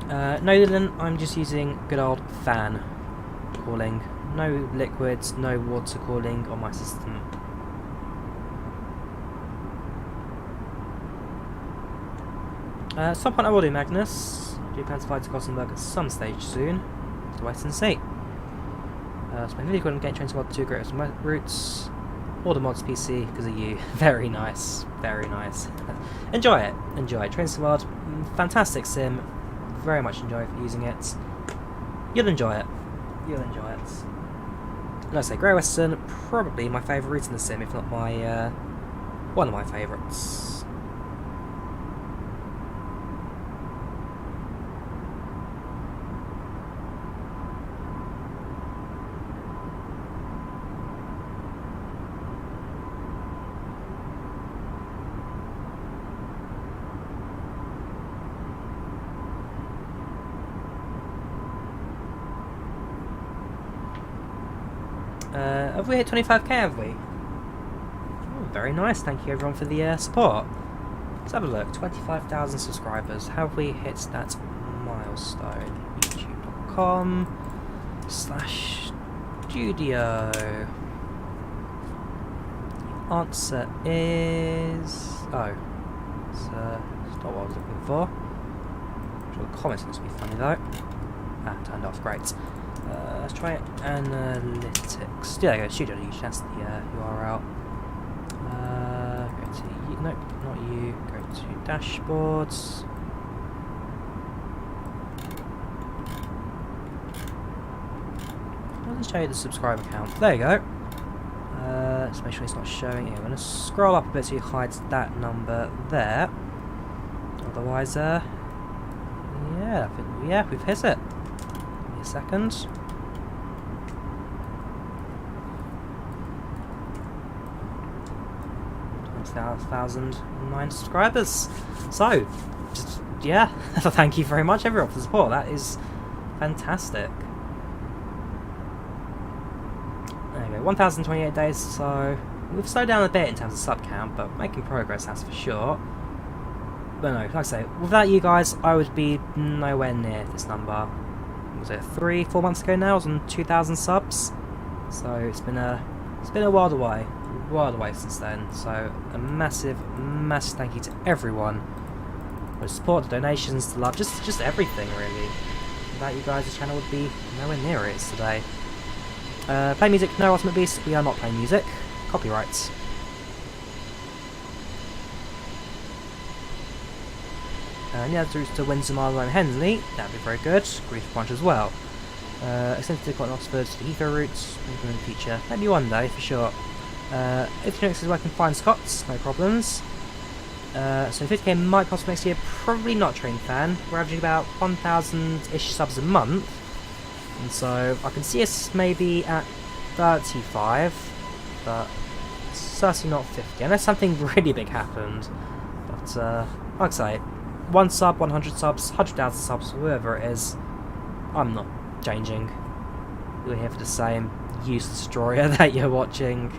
No, Dylan, I'm just using good old fan cooling. No liquids, no water cooling on my system. At some point I will do Magnus. I do plan to fly to Gothenburg at some stage soon. To wait and see. So my video couldn't get trained to mod 2 greatest routes. All the mods PC because of you. Very nice. Very nice. Enjoy it. Enjoy it. Train Squad, fantastic sim. Very much enjoy using it. You'll enjoy it. You'll enjoy it. Let's say Grey Western, probably my favourite route in the sim, if not my one of my favourites. Have we hit 25k, have we? Oh, very nice, thank you everyone for the support. Let's have a look, 25,000 subscribers. Have we hit that milestone? youtube.com/studio. The answer is... oh, it's not what I was looking for. I'm sure the comments must be funny though. Ah, turned off, great. Let's try analytics. Yeah, go Studio. That's the URL. Go to nope, not you. Go to dashboards. Let's show you the subscriber count. There you go. Let's make sure it's not showing here. I'm going to scroll up a bit so you hide that number there. Otherwise, yeah, we've hit it. Give me a second. 1,009 subscribers. So, just, yeah, thank you very much everyone for the support. That is fantastic. There you go, 1,028 days, so we've slowed down a bit in terms of sub count, but making progress, that's for sure. But no, like I say, without you guys, I would be nowhere near this number. Was it 3-4 months ago now? I was on 2,000 subs, so it's been a while away. Since then, so a massive thank you to everyone for the support, the donations, the love, just everything really. Without you guys, the channel would be nowhere near it is today. Play music, no Ultimate Beast, we are not playing music. Copyrights. Yeah, to Windsor, Marlow and Henley, that'd be very good. Grief Punch as well. Extended to Oxford to the Heathrow routes, in the future, maybe one day for sure. A320nX is working fine Scots, no problems. So 50k might cost next year, probably not Train Fan. We're averaging about 1,000-ish subs a month. And so I can see us maybe at 35, but certainly not 50, unless something really big happened. But like I say, 1 sub, 100 subs, 100,000 subs, whoever it is, I'm not changing. You're here for the same useless Drawyah that you're watching.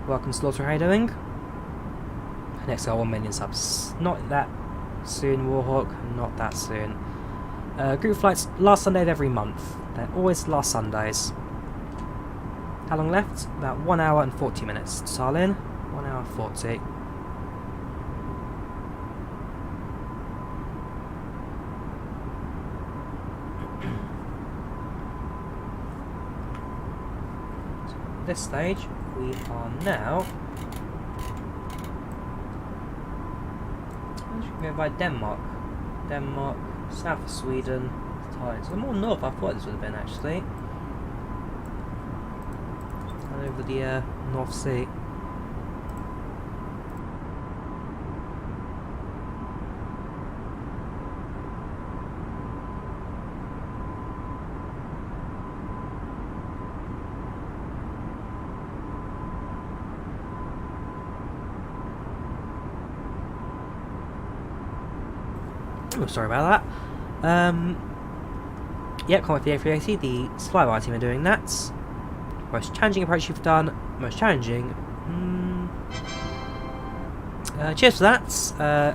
Welcome Slaughter, how you doing? Next got 1 million subs. Not that soon, Warhawk, not that soon. Group flights last Sunday of every month. They're always last Sundays. How long left? About 1 hour and 40 minutes. Tallinn, 1 hour 40. At this stage, we are now going by Denmark. Denmark, south of Sweden, Tallinn. So more north I thought this would have been actually. And over the North Sea. Oh, sorry about that. Yeah, can't wait for the A380. The FlyByWire team are doing that. Most challenging approach you've done. Most challenging. Cheers for that.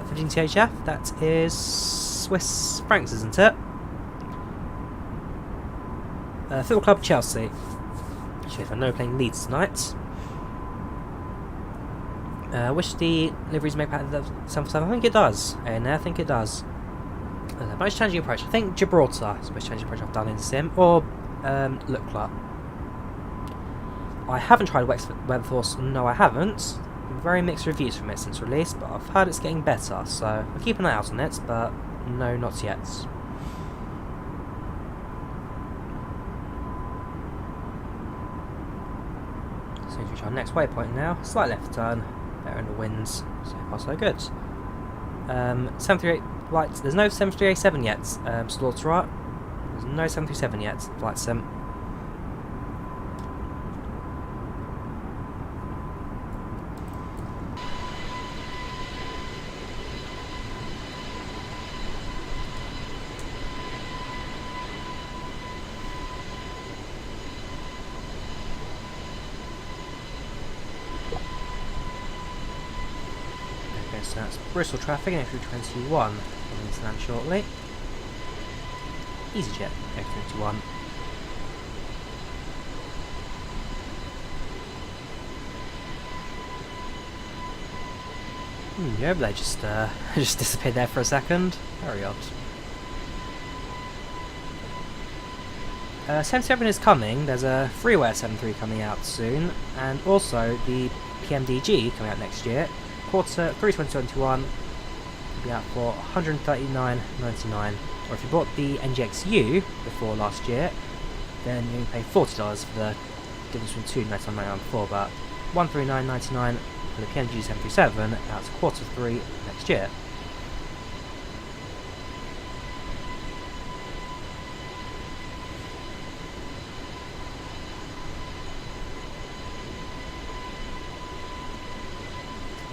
15 CHF. That is Swiss francs, isn't it? Football Club Chelsea. Cheers, I know playing Leeds tonight. Wish the liveries make part of the 747. I think it does. And I think it does. Most challenging approach. I think Gibraltar is the most challenging approach I've done in Sim. Or Lukla. I haven't tried Weather Force. No, I haven't. Very mixed reviews from it since release, but I've heard it's getting better, so I'll keep an eye out on it, but no, not yet. So we reach our next waypoint now. Slight left turn, better in the winds, so far so good. 738 flights. There's no 737 yet, Slaughter. There's no 737 yet, Flight Sim. So that's Bristol traffic and A321 coming into land shortly. EasyJet A321. Yeah, they just just disappeared there for a second. Very odd. 77 is coming. There's a freeware 73 coming out soon, and also the PMDG coming out next year. Quarter 32021 will be out for $139.99. Or if you bought the NGXU before last year, then you pay $40 for the difference between $299.99 before, but $139.99 for the PMDG 737 out to Q3 next year.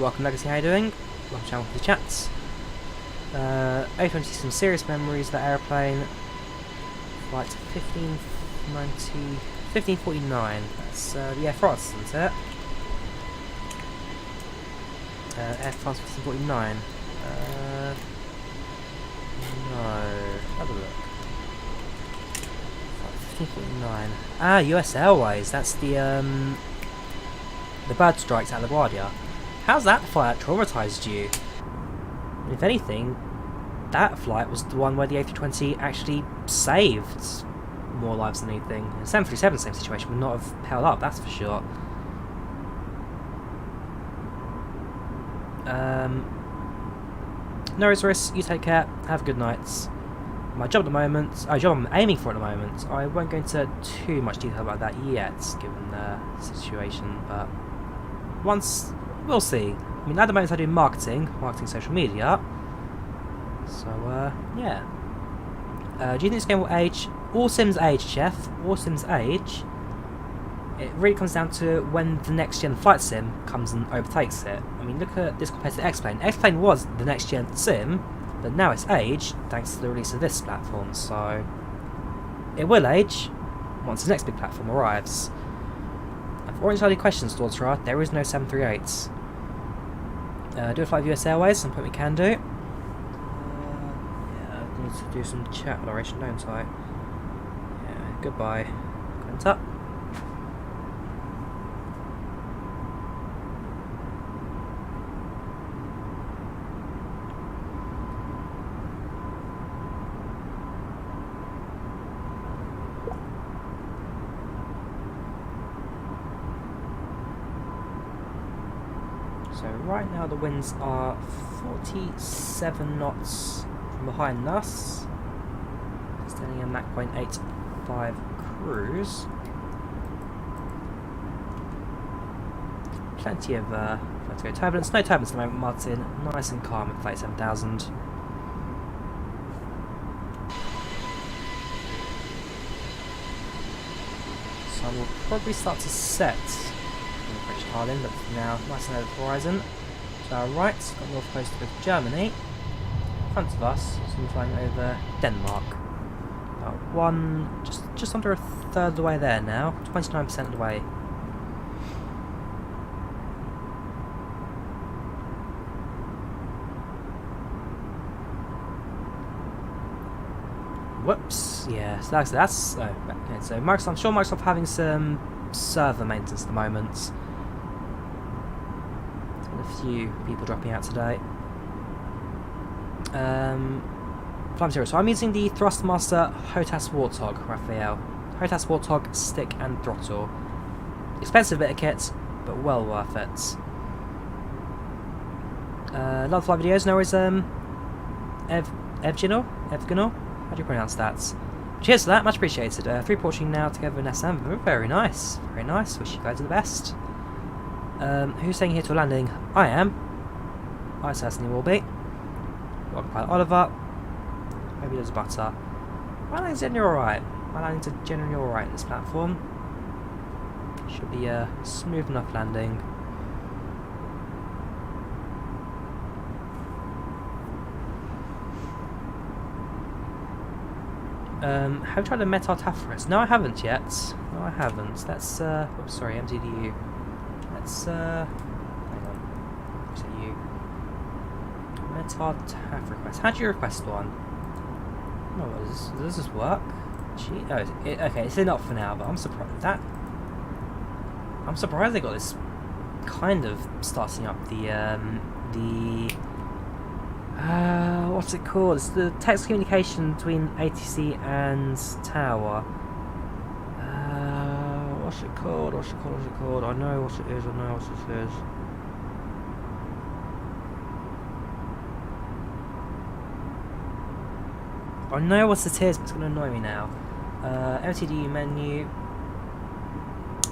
Welcome Legacy, how you doing? Welcome to the channel for the chats. A20, some serious memories of that aeroplane. Flight 1549, that's the Air France, isn't it? Air France 1549. No, have a look. 1549. Ah, US Airways, that's the bird strikes at LaGuardia. How's that flight traumatised you? If anything, that flight was the one where the A320 actually saved more lives than anything. The 737, same situation, would not have held up, that's for sure. No worries, you take care, have a good night. My job at the moment, job I'm aiming for at the moment, I won't go into too much detail about that yet, given the situation, but once, we'll see. I mean, at the moment I do marketing social media, so yeah. Do you think this game will age? All Sims age, Chef. All Sims age. It really comes down to when the next gen flight sim comes and overtakes it. I mean, look at this compared to X-Plane. X-Plane was the next gen sim, but now it's aged thanks to the release of this platform, so it will age once the next big platform arrives. I've already started questions, Daughter. There is no 738s. Do a flight of US Airways, some point we can do. Yeah, I need to do some chat moderation, don't I? Yeah, goodbye. Went up. So right now the winds are 47 knots from behind us. Standing a Mach 0.85 cruise. Plenty of to go turbulence. No turbulence at the moment, Martin. Nice and calm at 37,000. Sun will probably start to set. Tallinn, but for now, nice and over the horizon. To our right, got the north coast of Germany. In front of us, so we're flying over Denmark. About just under a third of the way there now, 29% of the way. Whoops. Yeah, so that's okay, so Microsoft, I'm sure Microsoft having some server maintenance at the moment. A few people dropping out today. So I'm using the Thrustmaster HOTAS Warthog, Raphael. HOTAS Warthog stick and throttle. Expensive bit of kit, but well worth it. Love fly videos. No worries. Evgenor? How do you pronounce that? Cheers for that, much appreciated. 3 watching now together in SM. Very nice, very nice. Wish you guys the best. Who's staying here till landing? I am. I certainly will be. Welcome, Pilot Oliver. Hope he does butter. My landing's generally alright. My landing's generally alright in this platform. Should be a smooth enough landing. Have you tried a Metartaphrus? No, I haven't yet. No, I haven't. That's, oh, sorry, MTDU. Let's, hang on. Is it you? Metartaph request. How do you request one? No, does this work? Gee, oh, okay, it's in up for now, but I'm surprised they got this kind of starting up what's it called? It's the text communication between ATC and Tower. What's it called? I know what it is. I know what it is, but it's going to annoy me now. LTD menu.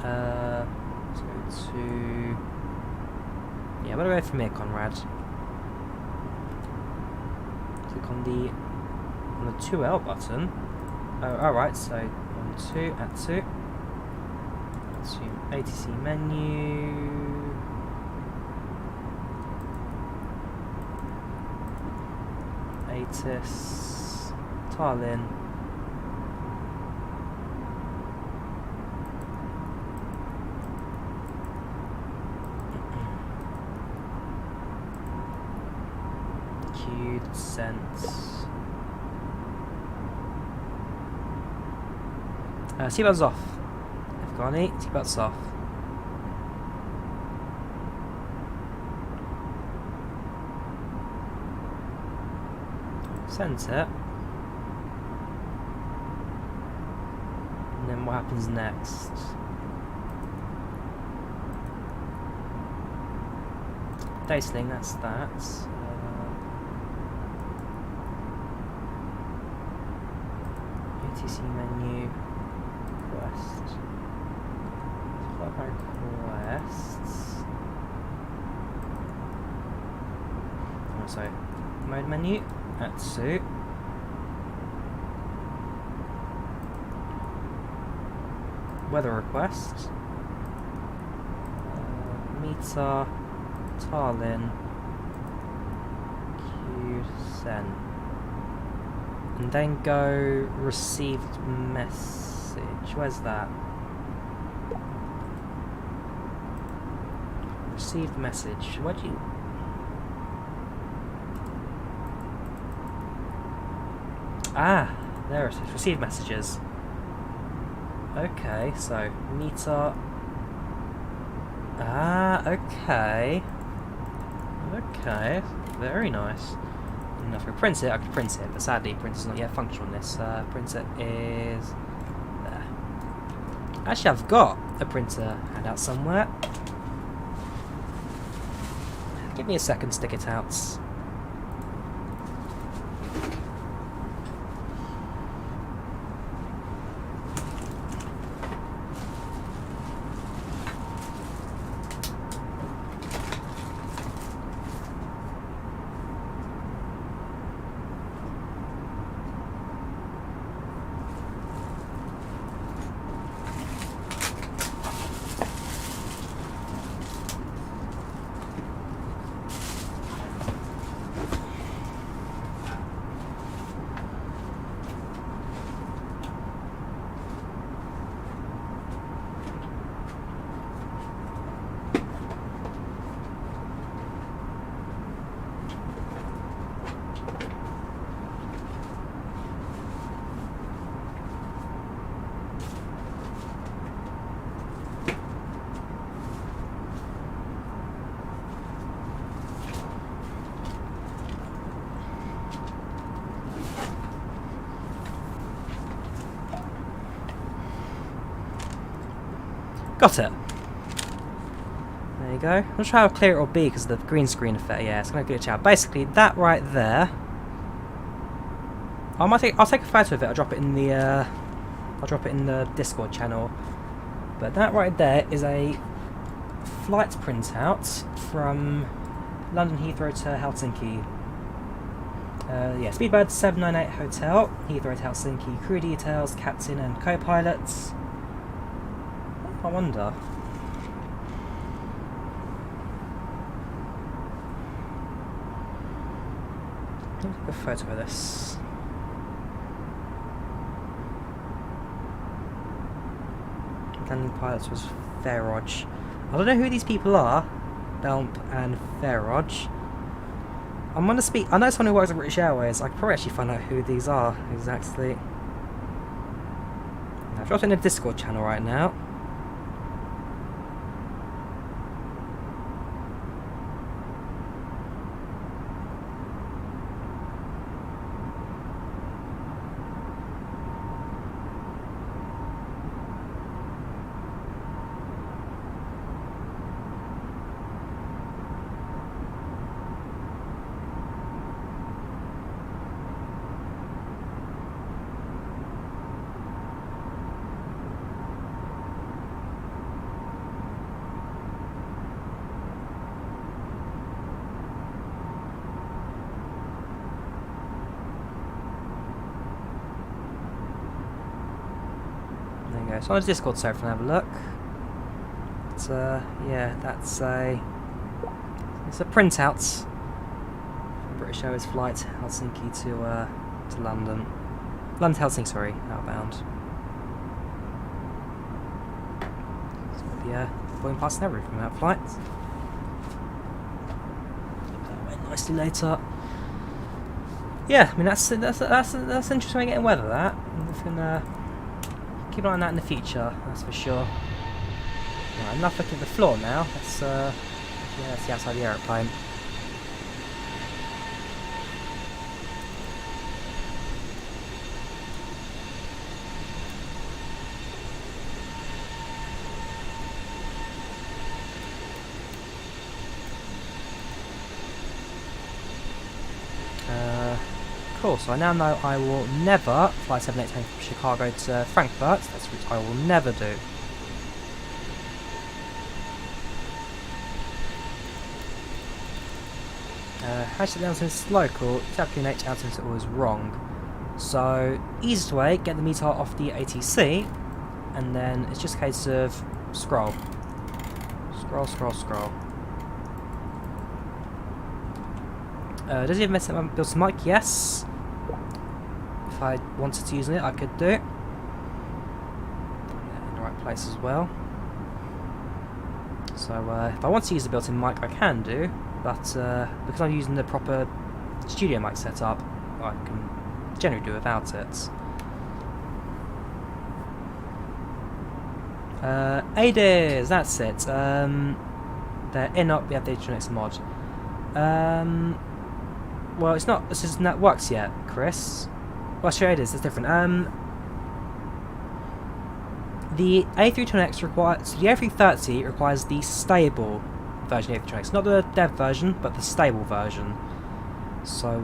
Let's go to... Yeah, where do I go from here, Conrad? Click on the 2L button. Oh, alright, so on 2 at 2. To ATC menu. ATIS Tallinn. Queued, sent. Seatbelts off. Afghani, seatbelts off. Sent it. And then what happens next? Daysling, that's that. ATC menu. Request. Requests. Also, mode menu. At suit. Weather request. Meter. Tallinn. Queued send. And then go received message. Where's that? Received message. Where do you... Ah, there it is. Received messages. Okay, so meter. Ah, okay. Okay, very nice. And if I print it, I could print it, but sadly, printer's not yet functional on this. Printer is there. Actually, I've got a printer handout somewhere. Give me a second, stick it out. Got it. There you go. I'm not sure how clear it will be because of the green screen effect. Yeah, it's going to glitch out. Basically, that right there. I'll take a photo of it. I'll drop it in the Discord channel. But that right there is a flight printout from London Heathrow to Helsinki. Yeah, Speedbird 798 Hotel, Heathrow to Helsinki, crew details, captain and co-pilots. I wonder. Let me take a photo of this. Landing pilots was Ferroj. I don't know who these people are. Belmp and Ferroj. I'm gonna speak. I know someone who works at British Airways. I could probably actually find out who these are exactly. I've dropped it in a Discord channel right now. So on the Discord server, and have a look. It's yeah, it's a printout from British Airways flight Helsinki to London. London to Helsinki, sorry, outbound. So yeah, going past every from that flight. That went nicely later. Yeah, I mean that's an interesting way of getting weather. That we can keep an eye on that in the future, that's for sure. Right, enough looking at the floor now. Let's yeah, let's see outside the aeroplane. Cool, so I now know I will never fly 787 from Chicago to Frankfurt. That's what I will never do. Hashtag altitude local, tapping H altitude was wrong. So, easiest way, get the METAR off the ATC, and then it's just a case of scroll. Scroll, scroll, scroll. Does he have built a mic? Yes. If I wanted to use it, I could do it. Yeah, in the right place as well. So if I want to use the built-in mic, I can do, but because I'm using the proper studio mic setup, I can generally do without it. ADIS, that's it. They're in up. We have the A320nX mod. Well, it's not. This isn't that works yet, Chris. Well, sure it is. It's different. The A320nX requires the A330 requires the stable version of the A320nX, not the dev version, but the stable version. So,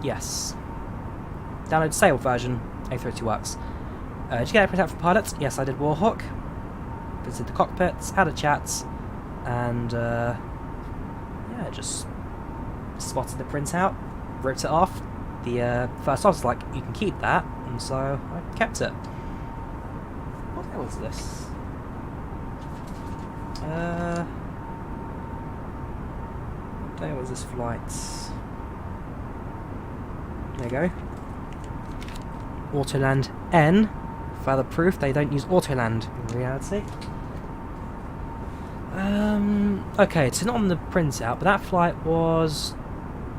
yes, download the stable version. A330 works. Did you get a printout for pilots? Yes, I did. Warhawk. Visited the cockpits, had a chat, and yeah, just spotted the printout, ripped it off. The first officer was like, you can keep that, and so I kept it. What the hell was this? What day was this flight? There you go. Autoland N. Further proof they don't use Autoland in reality. Okay, it's not on the printout, but that flight was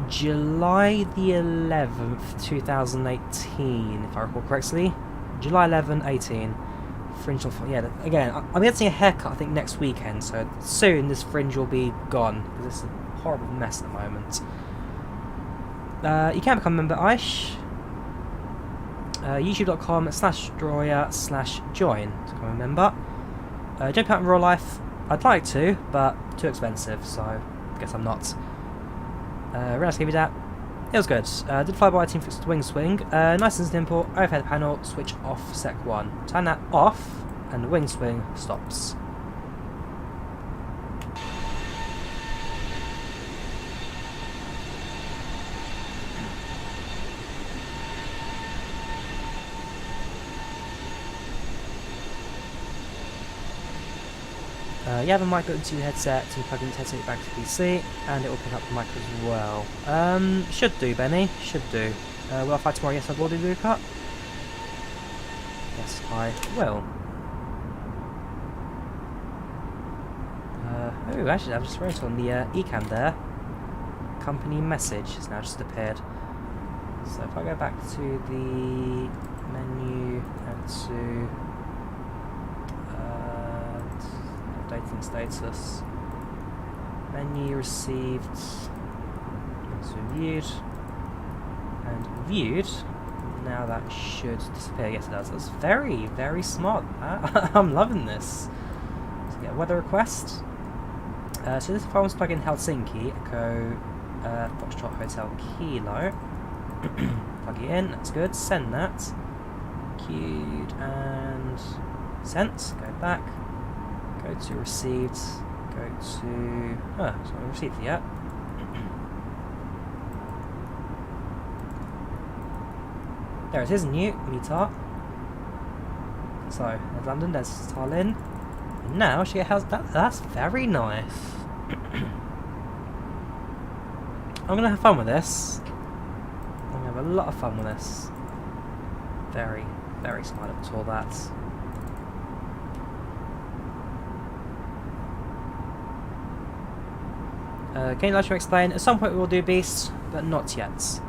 July the 11th, 2018, if I recall correctly. July 11, 18. Fringe on, yeah, again, I'm getting a haircut, I think, next weekend, so soon this fringe will be gone, because it's a horrible mess at the moment. You can become a member, Aish. youtube.com/Drawyah/join to become a member. Jump out in real life, I'd like to, but too expensive, so I guess I'm not. Really nice to give you that. It was good. Did flyby team fix the wing swing. Nice and simple. Overhead panel, switch off sec 1. Turn that off, and the wing swing stops. You have a mic into your headset, so you plug in the headset back to the PC, and it will pick up the mic as well. Should do, Benny. Should do. Will I fly tomorrow? Yes, I will do the cut. Yes, I will. Oh, actually, I've just wrote on the eCam there. Company message has now just appeared. So if I go back to the menu and to updating status, menu received, it's viewed, and viewed. Now that should disappear. Yes, it does. That's very, very smart. I'm loving this. So get a weather request. So this if I want to plug in Helsinki, Echo Foxtrot Hotel Kilo. Plug it in. That's good. Send that. Queued and sent. Go back. Go to received. Go to. It's not received yet. There it is, new meter. So there's London, there's Tallinn. And now she has that. That's very nice. I'm gonna have fun with this. I'm gonna have a lot of fun with this. Very, very smart at all that. Can you like to explain? At some point we will do Beast, but not yet.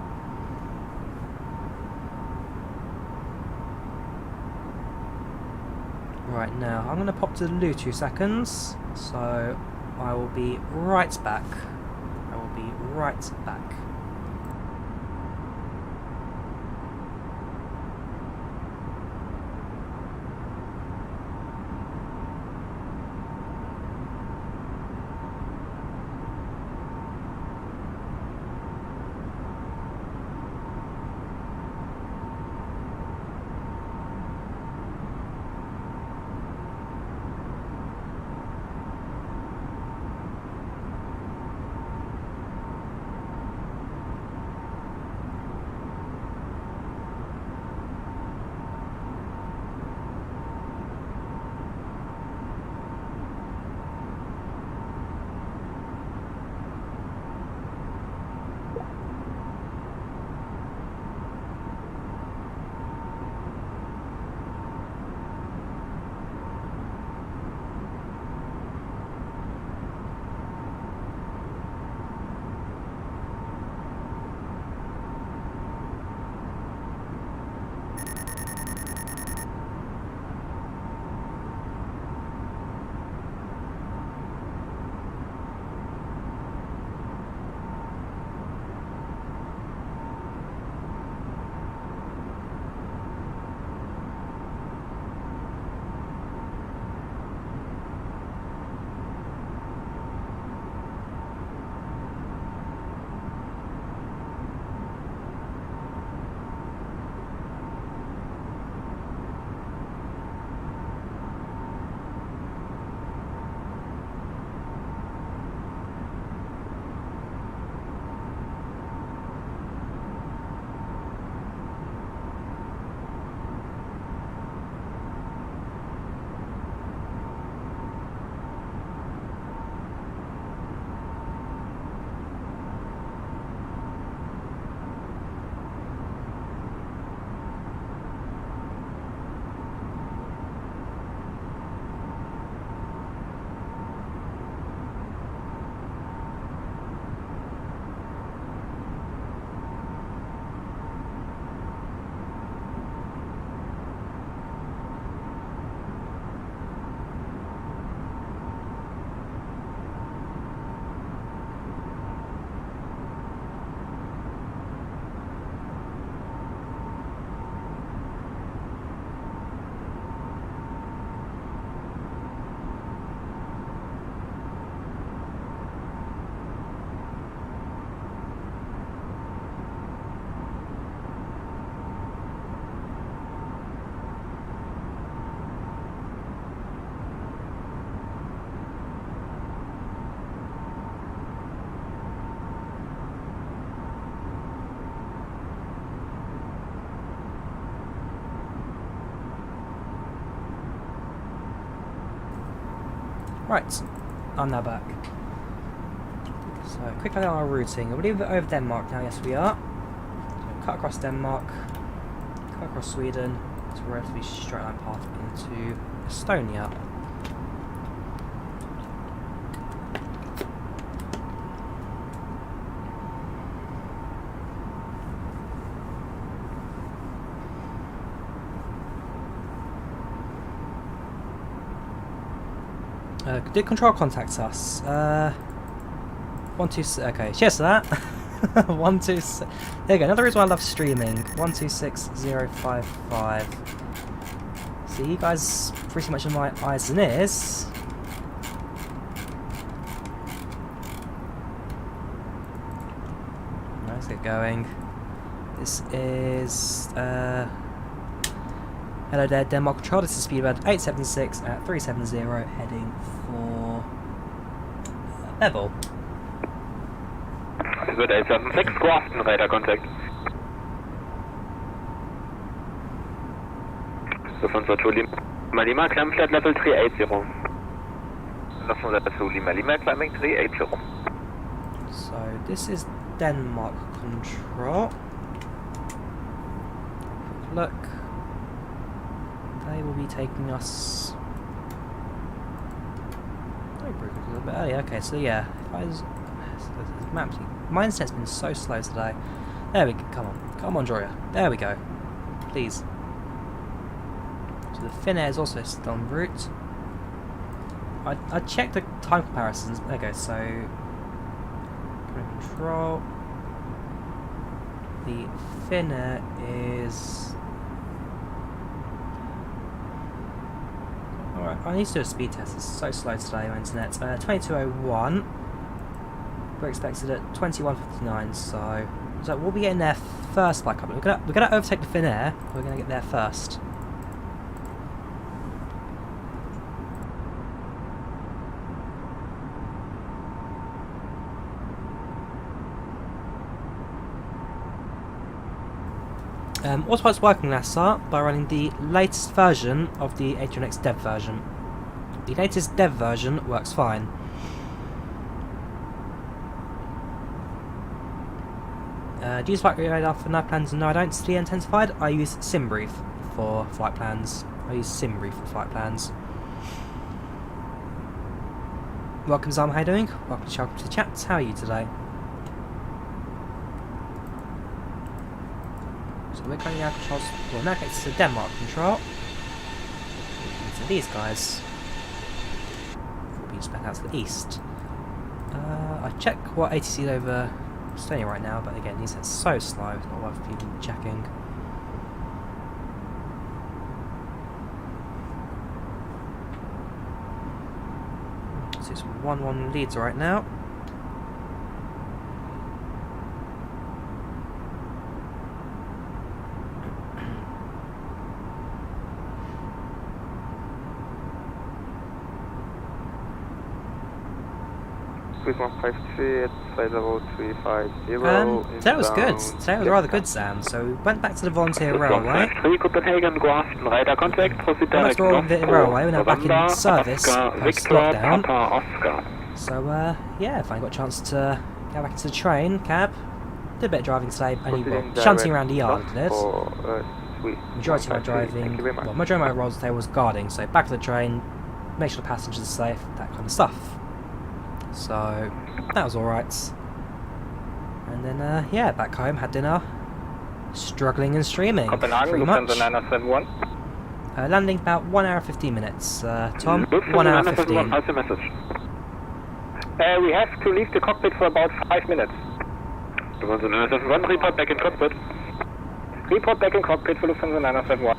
Right, now I'm going to pop to the loo 2 seconds, so I will be right back. I will be right back. Right, I'm now back. So, quick look at our routing. Are we over Denmark now? Yes, we are. So, cut across Denmark, cut across Sweden. It's a relatively straight line path into Estonia. Did Control contact us? 126. Okay, cheers to that. 126. There you go. Another reason why I love streaming. 126055. See, you guys pretty much in my eyes and ears. Let's get going. This is hello there, Denmark Control. This is speedbird 876 at 370, heading for Bevel. Good 876, Grafton, radar contact. Lufthansa 2 Lima, climb flight level 380. Lufthansa 2 Lima, climbing 380. So this is Denmark Control. Quick look. They will be taking us. Oh, broke a little bit earlier. Okay, so yeah, if I was, maps. My internet's been so slow today. There we go. Come on, Drawyah. There we go. Please. So the Finnair is also still en route. I checked the time comparisons. There we go. So control. The Finnair is. Alright, I need to do a speed test. It's so slow today, my internet. 2201. We're expected at 21:59, so we'll be getting there first by a couple. We're gonna overtake the Finnair. We're gonna get there first. Autopilot's working NASA by running the latest version of the A320nX dev version. The latest dev version works fine. Do you use flight radar for nav plans? No, I don't. See intensified. I use SimBrief for flight plans. Welcome, Zam. How are you doing? Welcome to the chat. How are you today? So we're currently now controls. Well, in that case, it's a Denmark control. So these guys will be just back out to the east. I check what ATC is over Estonia right now, but again, these are so slow, it's not worth even checking. So it's 1-1 leads right now. That was good. Today was rather good, Sam. So we went back to the volunteer railway. Almost all of the railway, we're now back in service post-lockdown. So yeah, if I got a chance to go back into the train, cab, did a bit of driving today, only shunting around the yard I did. Majority of my driving, well, majority of my roles today was guarding, so back to the train, make sure the passengers are safe, that kind of stuff. So that was alright. And then yeah, back home, had dinner, struggling and streaming pretty much. Landing about 1 hour 15 minutes. Tom, 1 hour 15. We have to leave the cockpit for about 5 minutes. Lufthansa 971, report back in cockpit. Report back in cockpit for Lufthansa 971.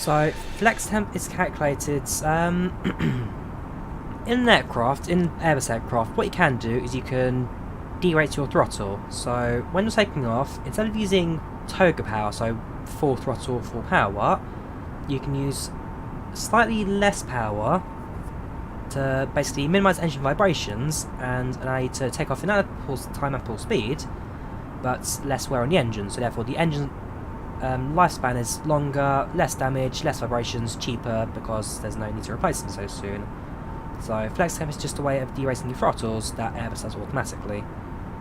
So flex temp is calculated in an aircraft, in Airbus aircraft. What you can do is you can derate your throttle. So when you're taking off, instead of using toga power, so full throttle, full power, you can use slightly less power to basically minimise engine vibrations and allow you to take off in time and full speed, but less wear on the engine. So therefore the engine lifespan is longer, less damage, less vibrations, cheaper because there's no need to replace them so soon. So flex temp is just a way of derating your throttles that Airbus does automatically.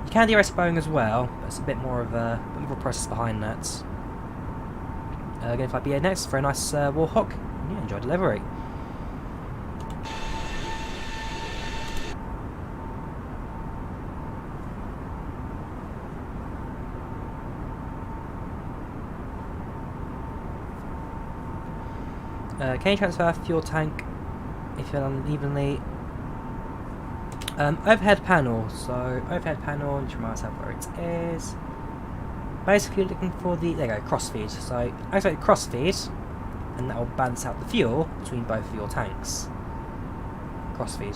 You can derate Boeing as well, but it's a bit more of a process behind that. Again, FlyByWire next, very nice Warhawk. Yeah, enjoy delivery. Can you transfer fuel tank if you're unevenly? Overhead panel. So overhead panel, just remind myself where it is. Basically looking for the, there you go, crossfeed. So activate crossfeed and that will balance out the fuel between both of your tanks. Crossfeed.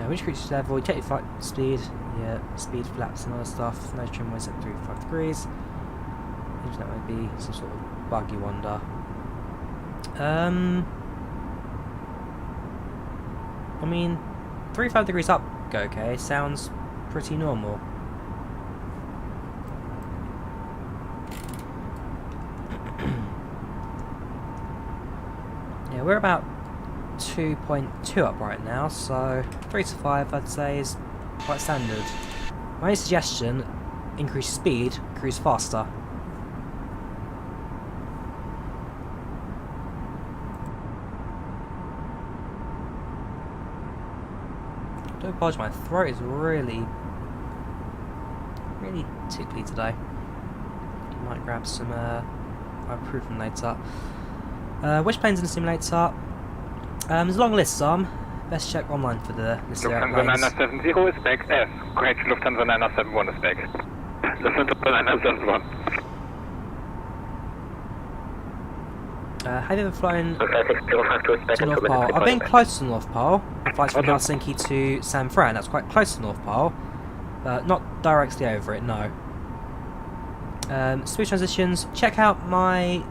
Which creature level, check your flight speed, yeah, speed flaps and other stuff. No trim weighs at 35 degrees. That might be some sort of bug you wonder. I mean, 35 degrees up, go okay, sounds pretty normal. Yeah, we're about 2.2 up right now, so 3 to 5 I'd say is quite standard. My only suggestion, increase speed, cruise faster. I do apologise, my throat is really tickly today. Might grab some ibuprofen later. Which planes in the simulator? There's a long list, some. Best check online for the list of airplanes. Lufthansa 970 is back. Yes, correct. Lufthansa 971 is back. Lufthansa 971. Have you ever flown to North Pole? I've been close to North Pole. Flights from Helsinki to San Fran. That's quite close to North Pole, but not directly over it. No. Speed transitions. Check out my.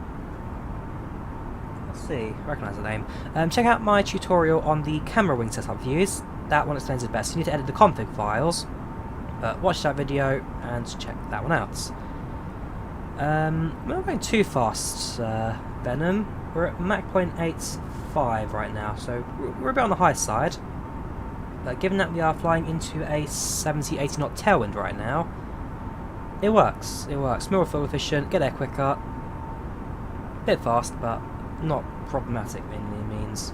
Let's see. Recognise the name. Check out my tutorial on the camera wing setup views. That one explains it best. You need to edit the config files, but watch that video and check that one out. We're not going too fast, Venom. We're at Mach 0.85 right now, so we're a bit on the high side. But given that we are flying into a 70-80 knot tailwind right now, it works. It works. More fuel efficient, get there quicker. Bit fast, but not problematic by any means.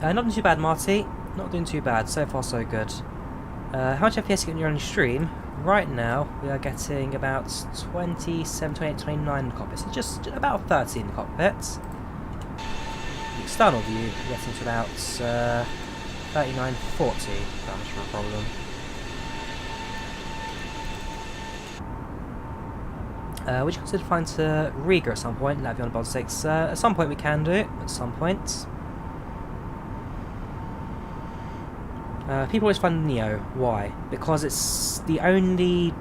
Not doing too bad, Marty. Not doing too bad. So far, so good. How much FPS are you getting on your stream? Right now, we are getting about 27, 28, 29 in the cockpit. So just about 30 in the cockpit. The external view, we're getting to about 39, 40. That much of a problem. Would you consider flying to Riga at some point? That'd be on Baltic 6. At some point we can do it. At some point. People always find the Neo. Why? Because it's the only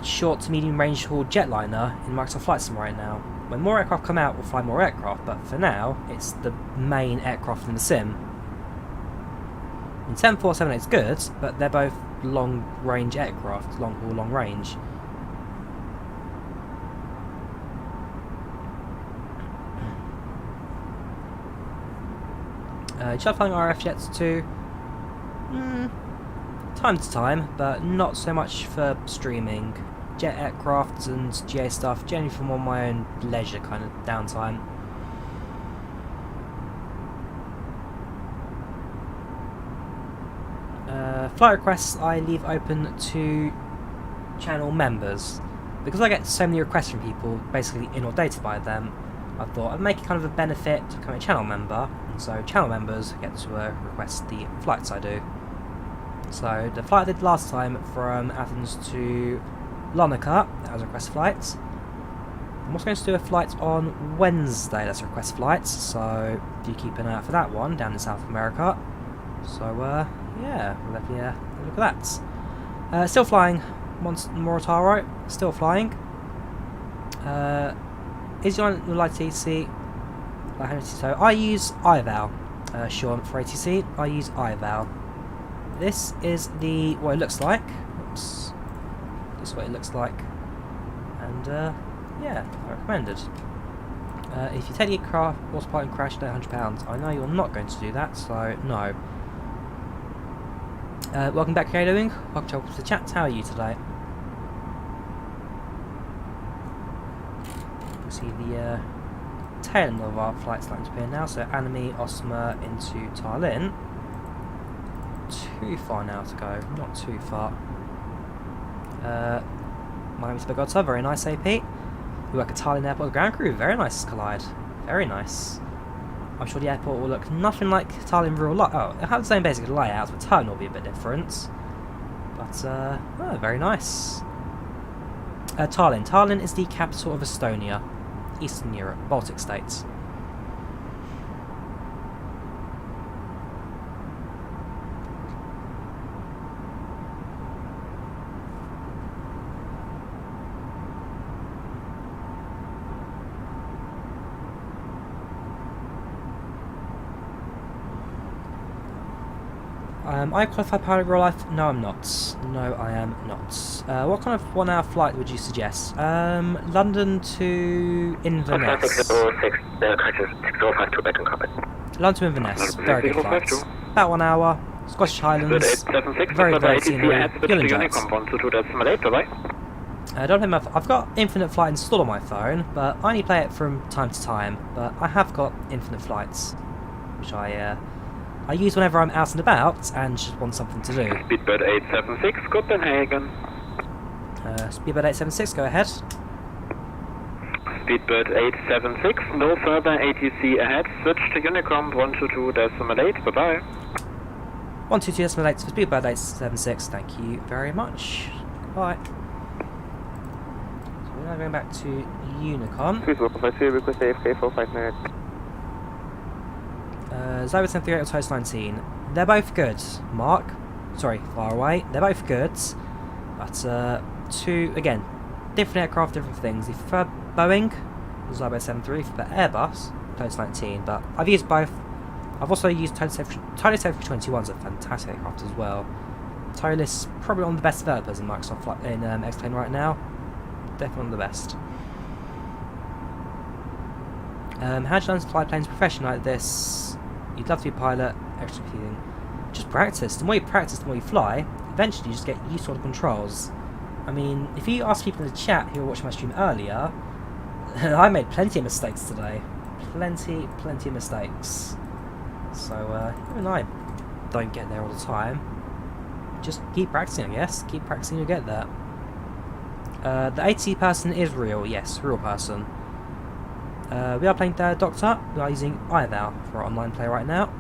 short to medium range haul jetliner in Microsoft Flight Sim right now. When more aircraft come out, we'll fly more aircraft, but for now, it's the main aircraft in the sim. And 7478 is good, but they're both long range aircraft, long haul, long range. Do you like flying RF jets too? Time to time, but not so much for streaming. Jet aircraft and GA stuff, generally for more my own leisure kind of downtime. Flight requests I leave open to channel members. Because I get so many requests from people, basically inundated by them, I thought I'd make it kind of a benefit to become a channel member. So channel members get to request the flights I do. So the flight I did last time from Athens to Larnaca, that was a request flight. I'm also going to do a flight on Wednesday, that's a request flight, so do keep an eye out for that one down in South America. So, yeah, we'll have a look at that. Still flying Moritaro, still flying. Is your light ATC? So I use IVAO, Sean, for ATC. I use IVAO. This is what it looks like. Oops. This is what it looks like. And yeah, I recommend it. If you take the aircraft, autopilot and crash, £100. I know you're not going to do that, so no. Welcome back, how are you doing? Welcome to the chat, how are you today? You can see the tail end of our flight starting to appear now, so Anime, Osma into Tallinn. Too far now to go, not too far. My name is Begota, very nice AP. We work at Tallinn Airport, ground crew, very nice Collide, very nice. I'm sure the airport will look nothing like Tallinn real life. Oh, it has the same basic layout, but Tallinn will be a bit different. But, oh, very nice. Tallinn. Tallinn is the capital of Estonia, Eastern Europe, Baltic states. I qualify pilot in real life? No, I'm not. No, I am not. What kind of 1 hour flight would you suggest? London to Inverness. London to Inverness, very good flight. About 1 hour. Scottish Highlands, very, very scenery. You'll enjoy it. I've got Infinite Flight installed on my phone, but I only play it from time to time. But I have got Infinite Flights, which I use whenever I'm out and about and just want something to do. Speedbird 876, Copenhagen. Speedbird 876, go ahead. Speedbird 876, no further ATC ahead. Switch to Unicom 122.8, bye-bye. 122.8 for Speedbird 876, thank you very much. Bye. So we're now going back to Unicom. Please welcome flight 2, request AFK for 5 minutes. Zyber 1038 or Toast 19. They're both good, Mark. Sorry, far away. They're both good, but two, again, different aircraft, different things. If you prefer Boeing, Zyber 73, if you prefer Airbus, Toast 19. But I've used both. I've also used Toast 21's a fantastic aircraft as well. Tolis probably one of the best developers in Microsoft in X-Plane right now. Definitely one of the best. How do you learn to fly planes professionally like this? You'd love to be a pilot, extra feeling. Just practice. The more you practice, the more you fly. Eventually, you just get used to all the controls. I mean, if you ask people in the chat who were watching my stream earlier, I made plenty of mistakes today. Plenty of mistakes. So, even I don't get there all the time. Just keep practicing, I guess. Keep practicing, you'll get there. The 80 person is real, yes, real person. We are playing Doctor. We are using IVAO for our online play right now.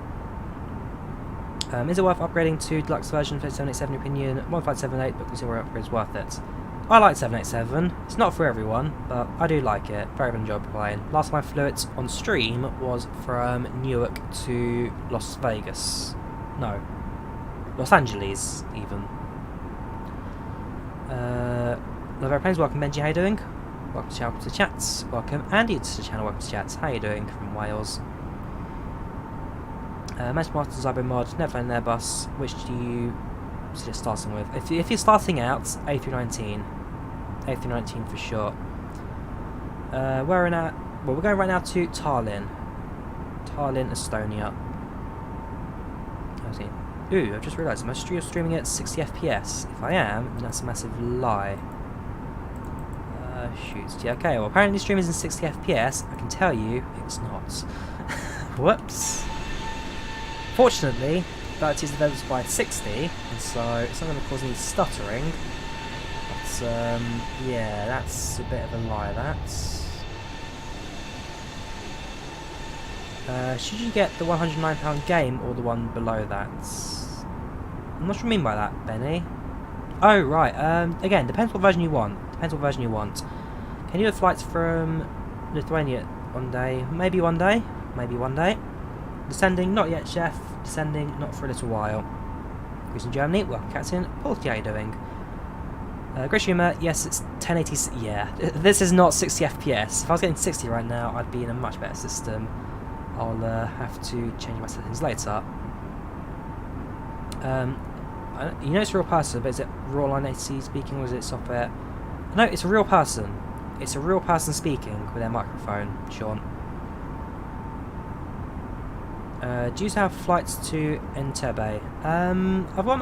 Is it worth upgrading to deluxe version for 787 opinion? Modified 788, but consumer upgrade is worth it. I like 787. It's not for everyone, but I do like it. Very enjoyable playing. Last time I flew it on stream was from Newark to Las Vegas. No, Los Angeles even. Love airplanes. Welcome, Benji. How you doing? Welcome to the chats. Welcome Andy to the channel. Welcome to chats. How you doing from Wales? Most Masters Zyber mod. Never flown an Airbus. Which do you suggest starting with? If you're starting out, A319. A319 for sure. Where in at? Well, we're going right now to Tallinn. Tallinn, Estonia. Ooh, I've just realised. Am I streaming at 60 FPS? If I am, then that's a massive lie. Shoots. Yeah, okay, well apparently the stream is in 60 FPS. I can tell you, it's not. Whoops. Fortunately, that is developed by 60, and so it's not going to cause any stuttering. But, yeah, that's a bit of a lie, that. Should you get the £109 game or the one below that? I'm not sure what I mean by that, Benny. Oh, right. Again, depends what version you want. Depends what version you want. Can you do flights from Lithuania one day? Maybe one day. Maybe one day. Descending, not yet, chef. Descending, not for a little while. Cruising Germany, welcome Captain. Porky, how you doing? Great streamer, yes, it's 1080. Yeah, this is not 60 FPS. If I was getting 60 right now, I'd be in a much better system. I'll have to change my settings later. You know it's a real person, but is it raw line AC speaking or is it software? No, it's a real person. It's a real person speaking with their microphone, Sean. Do you have flights to Entebbe? I've got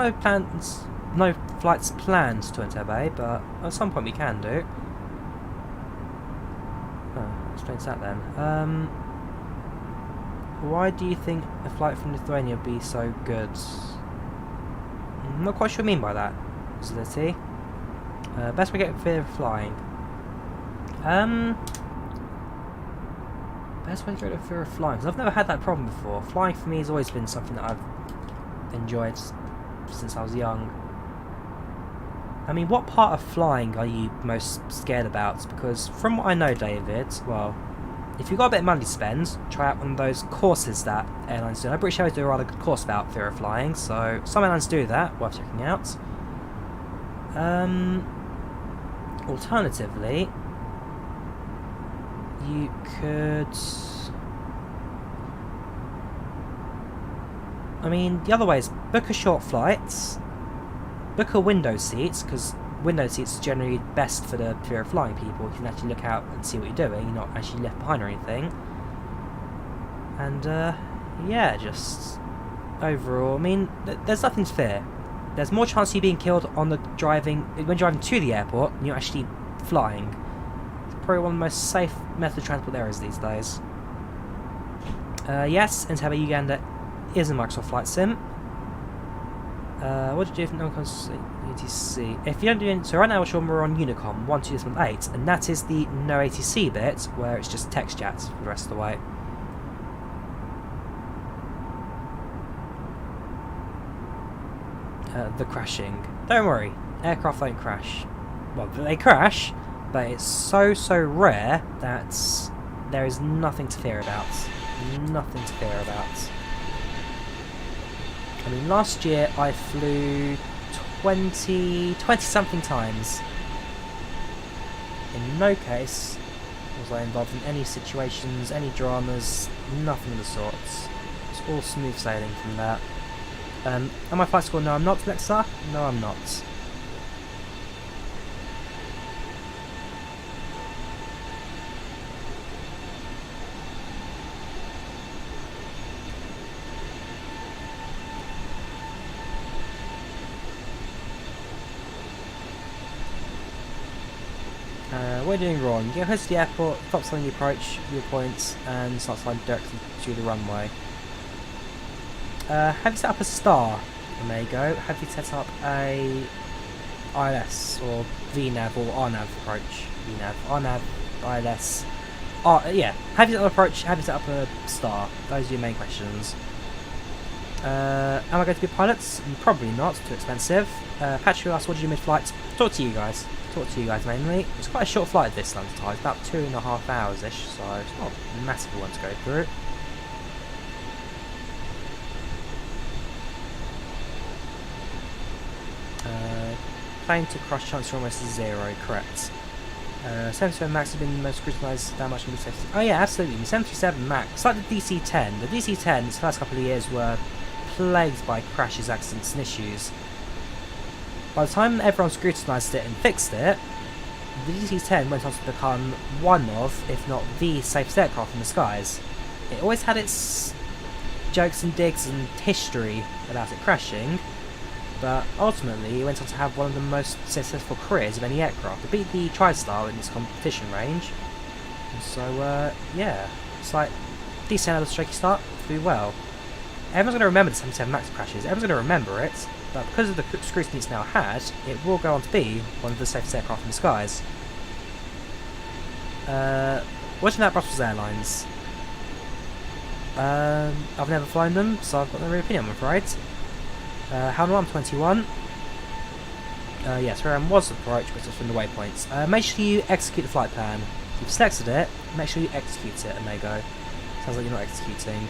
no flights planned to Entebbe, but at some point we can do. Oh, explains that then. Why do you think a flight from Lithuania would be so good? I'm not quite sure what you mean by that. Facility. Best way to get fear of flying. Best way to get fear of flying. Because I've never had that problem before. Flying for me has always been something that I've enjoyed since I was young. I mean, what part of flying are you most scared about? Because from what I know, David, well, if you've got a bit of money to spend, try out one of those courses that airlines do. I know British Airways do a rather good course about fear of flying, so some airlines do that, worth checking out. Alternatively, you could... I mean, the other way is book a short flight, book a window seat, because window seats are generally best for the fear of flying people. You can actually look out and see what you're doing, you're not actually left behind or anything. And, yeah, just overall, I mean, there's nothing to fear. There's more chance of you being killed on the when driving to the airport than you're actually flying. It's probably one of the most safe method of transport there is these days. Yes, Entebbe, Uganda is a Microsoft Flight Sim. What did you do if no one comes to ATC? If you don't do it, so right now we're on Unicom 1.2.8, and that is the no ATC bit, where it's just text chats for the rest of the way. The crashing. Don't worry, aircraft don't crash. Well, they crash, but it's so rare that there is nothing to fear about. Nothing to fear about. I mean, last year I flew 20 something times. In no case was I involved in any situations, any dramas, nothing of the sorts. It's all smooth sailing from that. Am I flight school? No, I'm not, Alexa. No, I'm not. What are you doing wrong? You get close to the airport, stop slowing the approach, your points, and start sliding directly to the runway. Have you set up a star? And there you go. Have you set up a ILS or VNAV or RNAV approach? VNAV, RNAV, ILS. Yeah. Have you set up an approach? Have you set up a star? Those are your main questions. Am I going to be pilots? Probably not. Too expensive. Patrick asked, what did you do mid-flight? Talk to you guys. Mainly. It's quite a short flight this time. It's about 2.5 hours-ish, so it's not a massive one to go through. Plane to crash chance are almost zero, correct. 737 MAX has been the most scrutinised that much in the safety. Oh yeah, absolutely. The 737 MAX, it's like the DC-10. The DC-10, its first couple of years were plagued by crashes, accidents and issues. By the time everyone scrutinised it and fixed it, the DC-10 went on to become one of, if not the safest aircraft in the skies. It always had its jokes and digs and history about it crashing, but ultimately it went on to have one of the most successful careers of any aircraft. It beat the TriStar in its competition range, and so yeah, it's like decent out of a shaky start, do well. Everyone's going to remember the 737 MAX crashes, everyone's going to remember it, but because of the scrutiny it's now had, it will go on to be one of the safest aircraft in the skies. Watching that Brussels Airlines. I've never flown them, so I've got no real opinion, I'm afraid. How old am I? I'm 21. Yes, where was approach, but it's from the waypoints. Make sure you execute the flight plan. If you've selected it, make sure you execute it, and there you go. Sounds like you're not executing.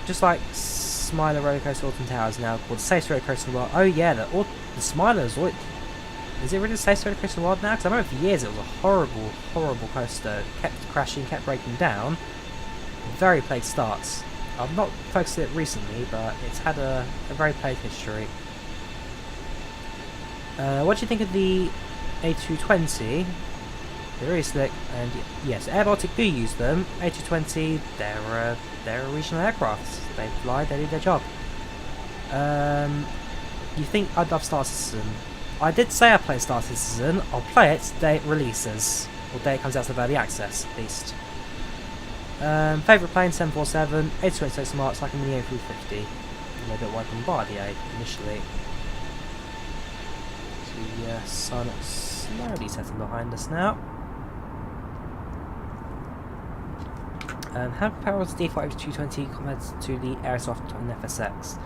Just like Smiler Roller Coaster Alton Tower is now called the safest roller coaster in the world. Oh yeah, the Smiler's... Is it really the safest roller coaster in the world now? Because I remember for years it was a horrible, horrible coaster. Kept crashing, kept breaking down. Very plagued starts. I've not focused on it recently, but it's had a very plagued history. What do you think of the A320? They're really slick, and yes, Air Baltic do use them. A320, they're a regional aircraft. They fly, they do their job. You think I'd love Star Citizen? I did say I play Star Citizen. I'll play it the day it releases, or the day it comes out to early access, at least. Favourite plane, 747. A320 so smart, it's like a mini A350. A little bit wide from Bombardier initially. So yeah, sun slowly setting behind us now. How comparable the default A320 compared to the Airsoft on FSX?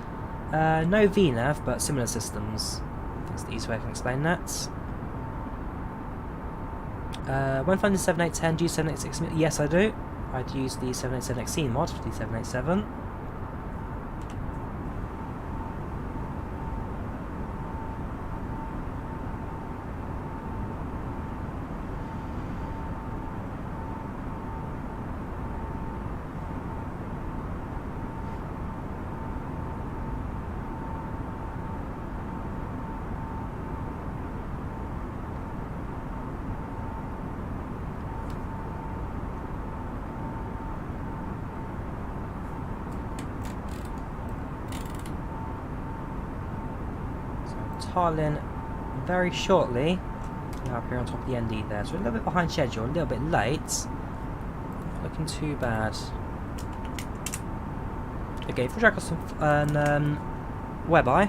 No VNAV, but similar systems. That's the easy way I can explain that. When finding the 7810, do you use 786? Yes, I do. I'd use the 787XC mod for the 787. Tallinn very shortly. Now up here on top of the ND there, so we're a little bit behind schedule, a little bit late. Not looking too bad. Okay, for track and WebEye,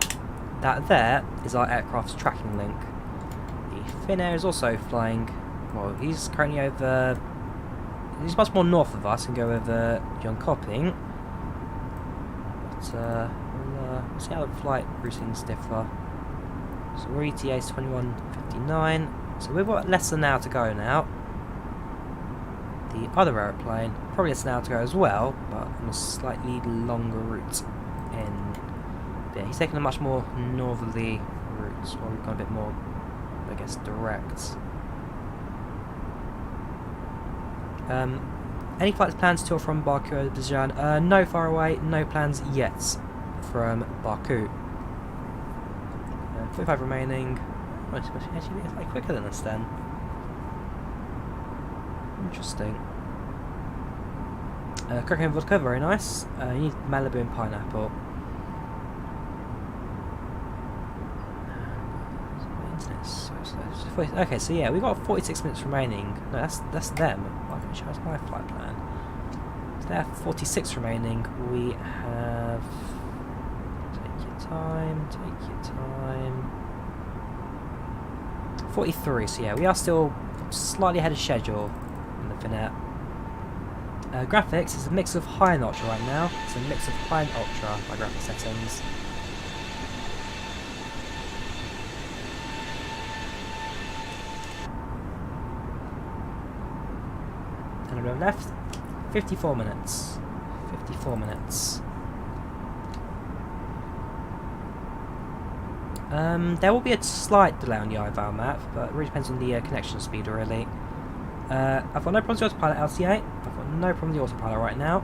that there is our aircraft's tracking link. The Finnair is also flying. Well, he's currently over. He's much more north of us and go over Jönköping. But we'll see how the flight routings differ. So we're ETA is 21:59, so we've got less than an hour to go now. The other aeroplane, probably less than an hour to go as well, but on a slightly longer route. And yeah, he's taking a much more northerly route, while we've gone a bit more, I guess, direct. Any flights plans to or from Baku or Azerbaijan? No, far away, no plans yet from Baku. 45 remaining. Oh, it's actually like quicker than us then. Interesting. Cocaine vodka, very nice. You need Malibu and pineapple. Internet's so slow. Okay, so yeah, we've got 46 minutes remaining. No, that's them. I can show us my flight plan. So they have 46 remaining. We have. Take your time. 43, so yeah, we are still slightly ahead of schedule in the Finnair. Graphics is a mix of high and ultra right now. It's a mix of high and ultra by graphic settings. And we have left 54 minutes. 54 minutes. There will be a slight delay on the IVAO map, but it really depends on the connection speed, really. I've got no problem with the autopilot LCA. I've got no problem with the autopilot right now.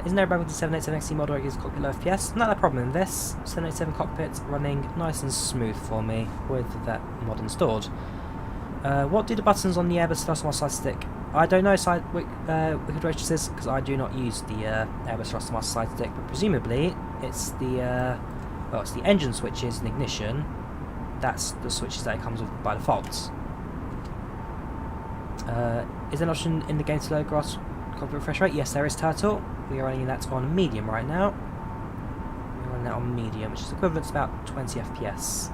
Isn't there a bug with the 787XC model where it gives cockpit low FPS? Not that problem in this. 787 cockpit running nice and smooth for me with that mod installed. What do the buttons on the Airbus thrust side stick? I don't know Wicked Registers, because I do not use the Airbus thrust side stick, but presumably it's the well, it's the engine switches and ignition. That's the switches that it comes with by default. Is there an option in the game to load grass cockpit refresh rate? Yes, there is, Turtle. We are running that on medium right now. We're running that on medium, which is equivalent to about 20 FPS.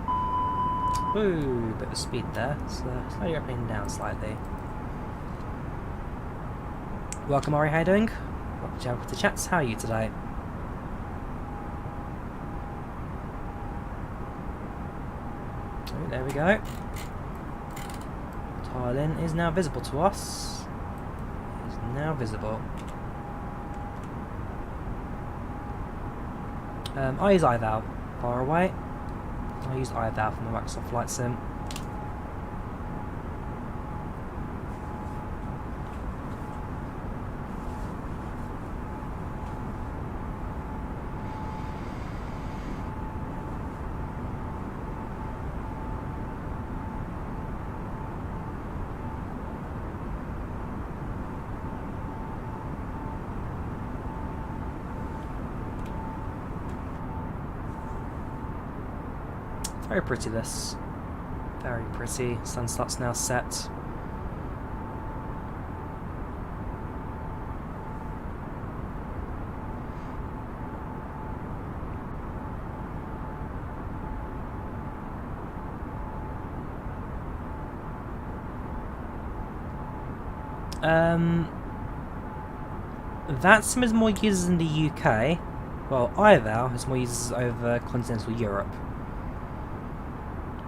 Ooh, bit of speed there. So slow your airplane down slightly. Welcome, Ari. How you doing? Welcome to Chats. How are you today? There we go. Tallinn is now visible to us. It is now visible. I use IVAO. Far away. I use IVAO from the Microsoft Flight Sim. Very pretty this. Very pretty. Sun starts now set. That sim has more users in the UK. Well, IVAO has more users over continental Europe.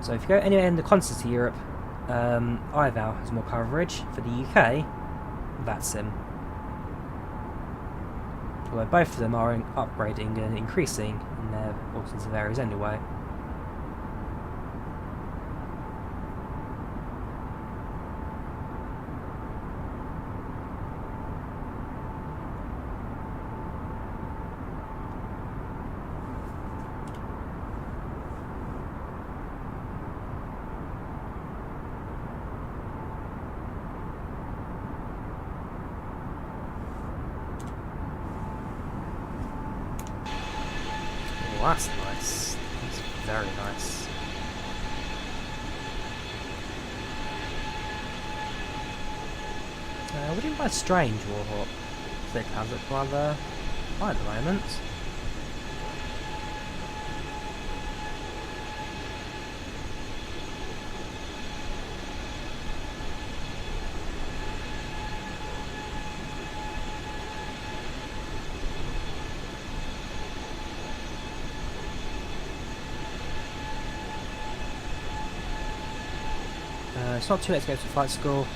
So if you go anywhere in the continent of Europe, IVAO has more coverage. For the UK, that sim. Although both of them are upgrading and increasing in their alternative areas anyway. Oh, that's nice. That's very nice. What do you mean by strange, Warhawk? Thick has it rather high at the moment. It's not too late to go to flight school.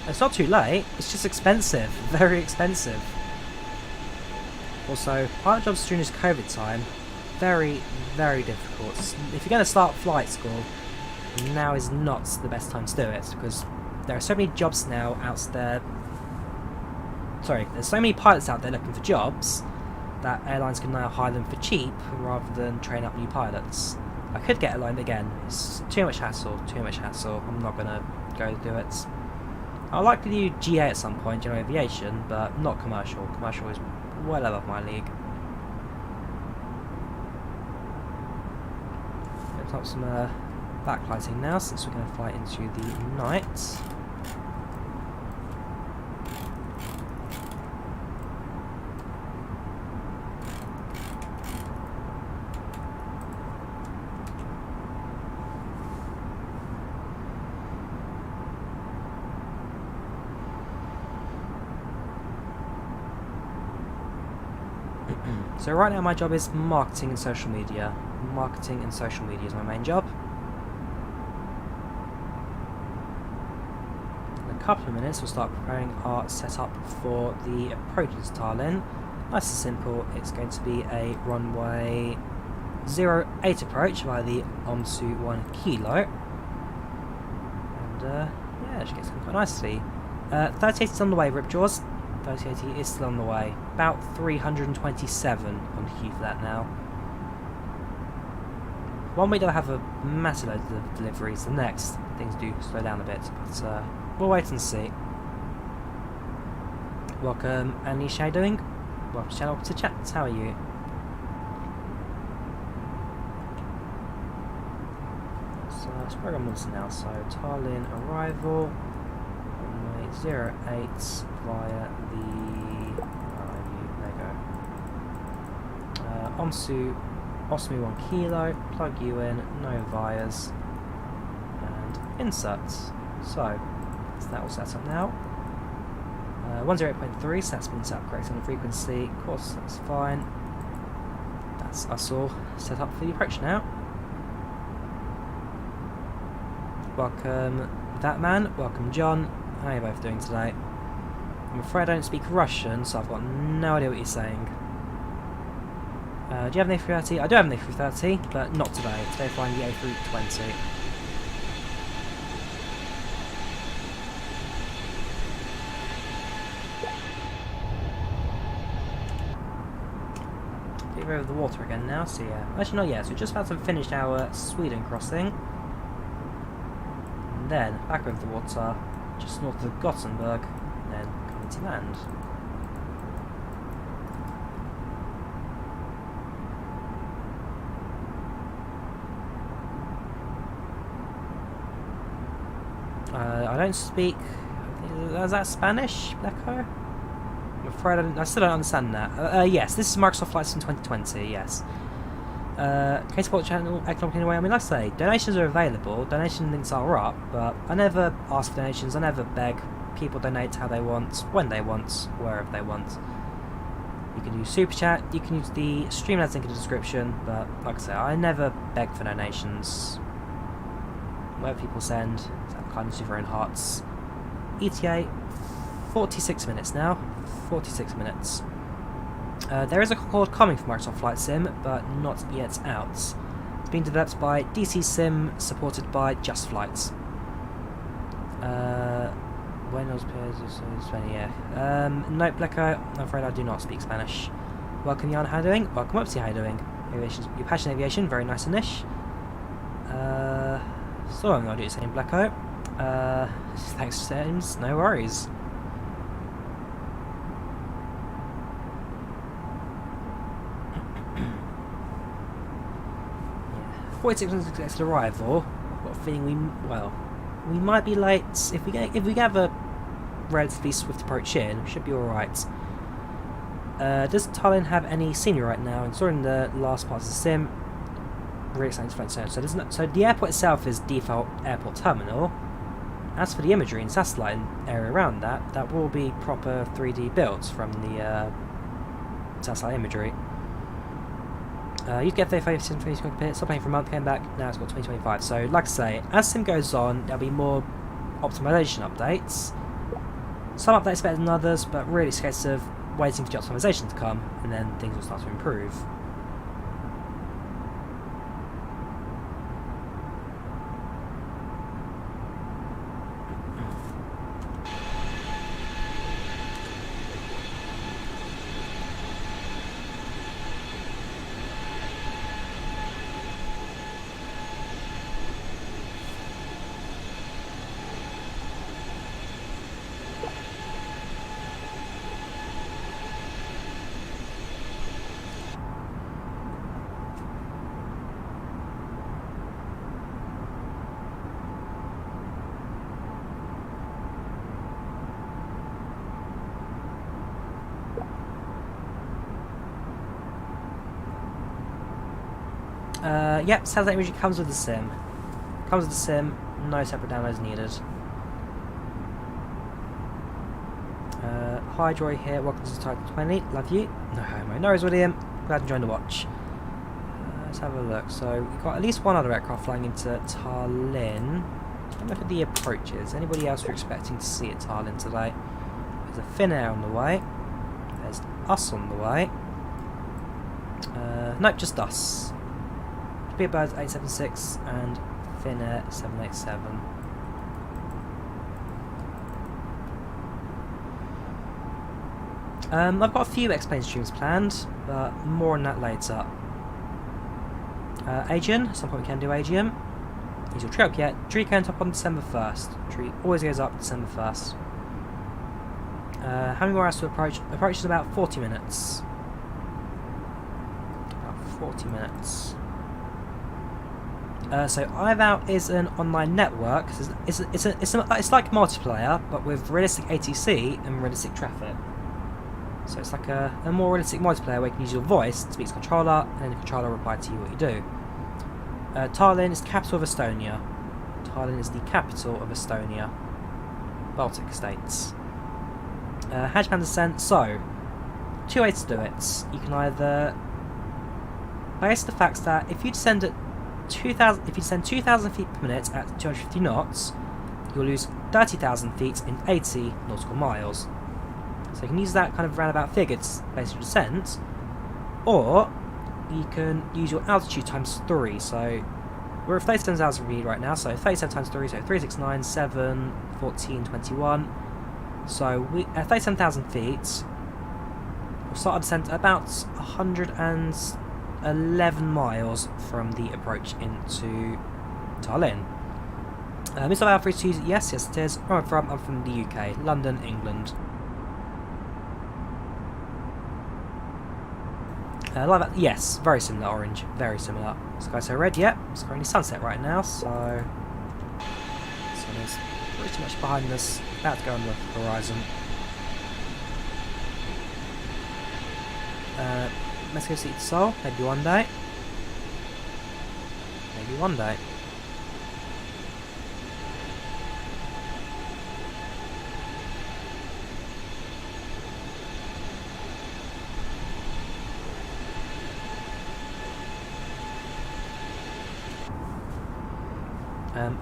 It's not too late, it's just expensive. Very expensive. Also, pilot jobs during this COVID time, very, very difficult. If you're going to start flight school, now is not the best time to do it, because there are so many jobs now out there. Sorry, there's so many pilots out there looking for jobs that airlines can now hire them for cheap rather than train up new pilots. I could get a loan, but again, it's too much hassle, I'm not going to go do it. I'd like to do GA at some point, general aviation, but not commercial. Commercial is well above my league. Let's have some backlighting now, since we're going to fly into the night. So right now my job is marketing and social media. Marketing and social media is my main job. In a couple of minutes we'll start preparing our setup for the approach to Tallinn. Nice and simple, it's going to be a runway 08 approach via the OMSU 1 kilo. And yeah, it should get going quite nicely. 38 is on the way, Ripjaws. 3080 is still on the way. About 327 on the queue for that now. One week they'll have a massive load of deliveries, the next things do slow down a bit, but we'll wait and see. Welcome, Anish, how you doing? Welcome to the channel, to chat, how are you? So let's program this now, so Tallinn arrival, runway 08 via the, there you go, OMSU 1 kilo, plug you in, no wires, and insert. So, that will set up now. 108.3, so that's been set up correctly on the frequency, of course that's fine. That's us all set up for the approach now. welcome that man, welcome John. How are you both doing today? I'm afraid I don't speak Russian, so I've got no idea what you're saying. Do you have an A330? I do have an A330, but not today. Today flying the A320. Get over the water again now, so yeah. Actually not yet, so we're just about to finish our Sweden crossing. And then back over the water, just north of Gothenburg, and then coming to land. I don't speak. Is that Spanish, Bleco? I'm afraid I still don't understand that. Yes, this is Microsoft Flight Sim 2020. Yes. K Support Channel Economic Anyway. I mean, like I say, donations are available. Donation links are up, but I never ask for donations. I never beg. People donate how they want, when they want, wherever they want. You can use Super Chat. You can use the Streamlabs link in the description. But like I say, I never beg for donations. Whatever people send, kindness of your own hearts. ETA, 46 minutes now. 46 minutes. There is a code coming from Microsoft Flight Sim, but not yet out. It's being developed by DC Sim, supported by Just Flight. Buenos Aires, yeah. Nope, Bleco, I'm afraid I do not speak Spanish. Welcome, Jan, how are you doing? Welcome, Upsy, how are you doing? Your passion aviation, very nice and niche. So I'm going to do the same, Bleco. Thanks, James, no worries. Yeah. 46 minutes to arrival. I've got a feeling we might be late. If we have a relatively swift approach in, we should be alright. Does Tallinn have any scenery right now? And during the last part of the sim, really exciting to flight zone. So the airport itself is default airport terminal. As for the imagery and satellite area around that, that will be proper 3D built from the satellite imagery. You get 35 sim 20 Cockpit, stopped playing for a month, came back, now it's got 2025. So like I say, as sim goes on, there'll be more optimization updates. Some updates better than others, but really it's a case of waiting for the optimization to come, and then things will start to improve. Yep, satellite imagery comes with the sim. Comes with the sim, no separate downloads needed. Hi, Drawyah here, welcome to Title 20, love you. No homo, no worries, William, glad you joined the watch. Let's have a look. So, we've got at least one other aircraft flying into Tallinn. Let's look at the approaches. Anybody else we're expecting to see at Tallinn today? There's a Finnair on the way. There's us on the way. Nope, just us. Airbus 876 and Finnair 787. I've got a few X-Plane streams planned, but more on that later. Aegean, at some point we can do Aegean. Is your tree up yet? Tree can't up on December 1st. Tree always goes up December 1st. How many more hours to approach? Approach is about 40 minutes. About 40 minutes. So IVAO is an online network. It's like multiplayer, but with realistic ATC and realistic traffic. So it's like a more realistic multiplayer where you can use your voice to speak to the controller, and then the controller will reply to you what you do. Tallinn is the capital of Estonia. Tallinn is the capital of Estonia. Baltic states. How do you plan to send? So, two ways to do it. You can either... I guess the fact's that if you'd send it 2,000. If you descend 2,000 feet per minute at 250 knots, you'll lose 30,000 feet in 80 nautical miles. So you can use that kind of roundabout figure to base your descent, or you can use your altitude times 3. So we're at 37,000 feet right now, so 37 times 3, so 3, 6, 9, 7, 14, 21. So we at 37,000 feet, we'll start our descent about 111 miles from the approach into Tallinn. Is that A320? Yes, it is. Where I'm from the UK, London, England. Yes, very similar orange, very similar. Sky so red, yep. It's currently sunset right now, so sun is pretty much behind us, about to go on the horizon. Let's go see Seoul, maybe one day. Maybe one day.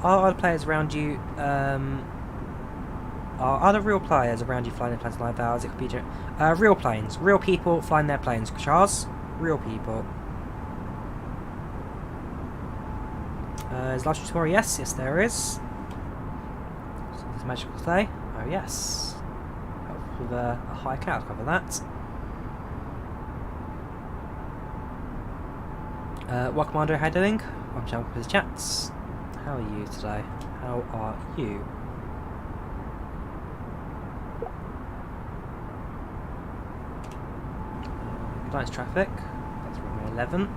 Are other players around you, are other real players around you flying their planes live hours? It could be real planes, real people flying their planes. Charles, real people. Is live stream tomorrow? Yes, yes there is. So it's a magical day. Oh yes. With a high cloud cover that. Welcome, Andre. How are you doing? I'm jumping with the chats. How are you today? How are you? Nice traffic. That's runway 11.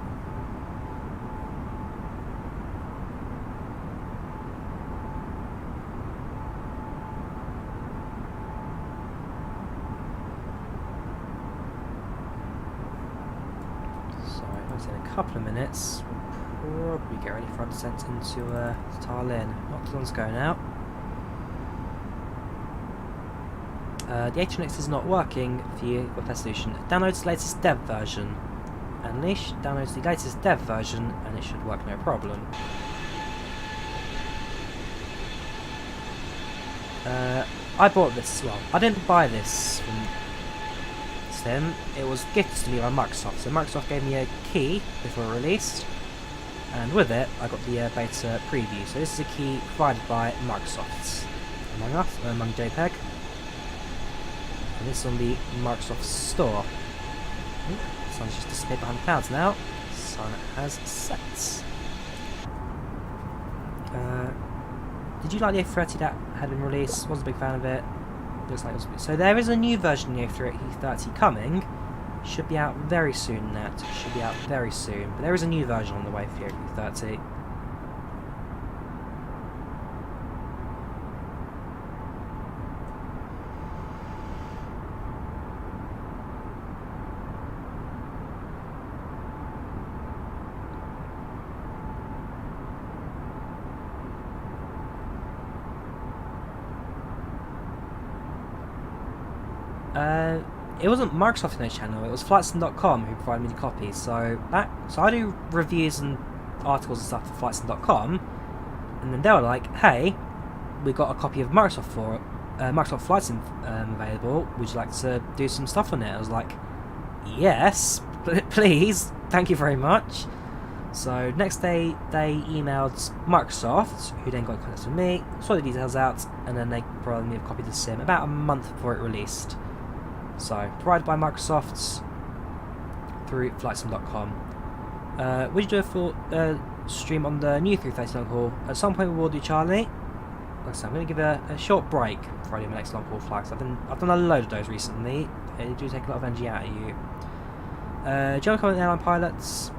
So, in a couple of minutes, we'll probably get ready for our descent into Tallinn. Not too long to go now. The A32NX is not working for you with that solution. Download the latest dev version. Unleash, download the latest dev version and it should work no problem. I bought this as well. I didn't buy this from Steam. It was gifted to me by Microsoft. So Microsoft gave me a key before it released. And with it, I got the beta preview. So this is a key provided by Microsoft, among JPEG. And this is on the Microsoft Store. The sun's just disappeared behind the clouds now. The sun has set. Did you like the A30 that had been released? Wasn't a big fan of it. Looks like it was. So there is a new version of the A30 coming. Should be out very soon, Nat. Should be out very soon. But there is a new version on the way for the A30. It wasn't Microsoft in their channel, it was flightsim.com who provided me the copies. So I do reviews and articles and stuff for flightsim.com, and then they were like, "Hey, we got a copy of Microsoft Flight Sim available. Would you like to do some stuff on it?" I was like, "Yes, please, thank you very much." So next day they emailed Microsoft, who then got in contact with me, sorted the details out, and then they provided me a copy of the sim about a month before it released. So, provided by Microsoft through flightsim.com. Would you do a full stream on the new 330 long haul? At some point we will do, Charlie. Like I said, I'm going to give a short break before I do my next long haul flights. I've done a load of those recently. They do take a lot of energy out of you. Do you want to come with airline pilots?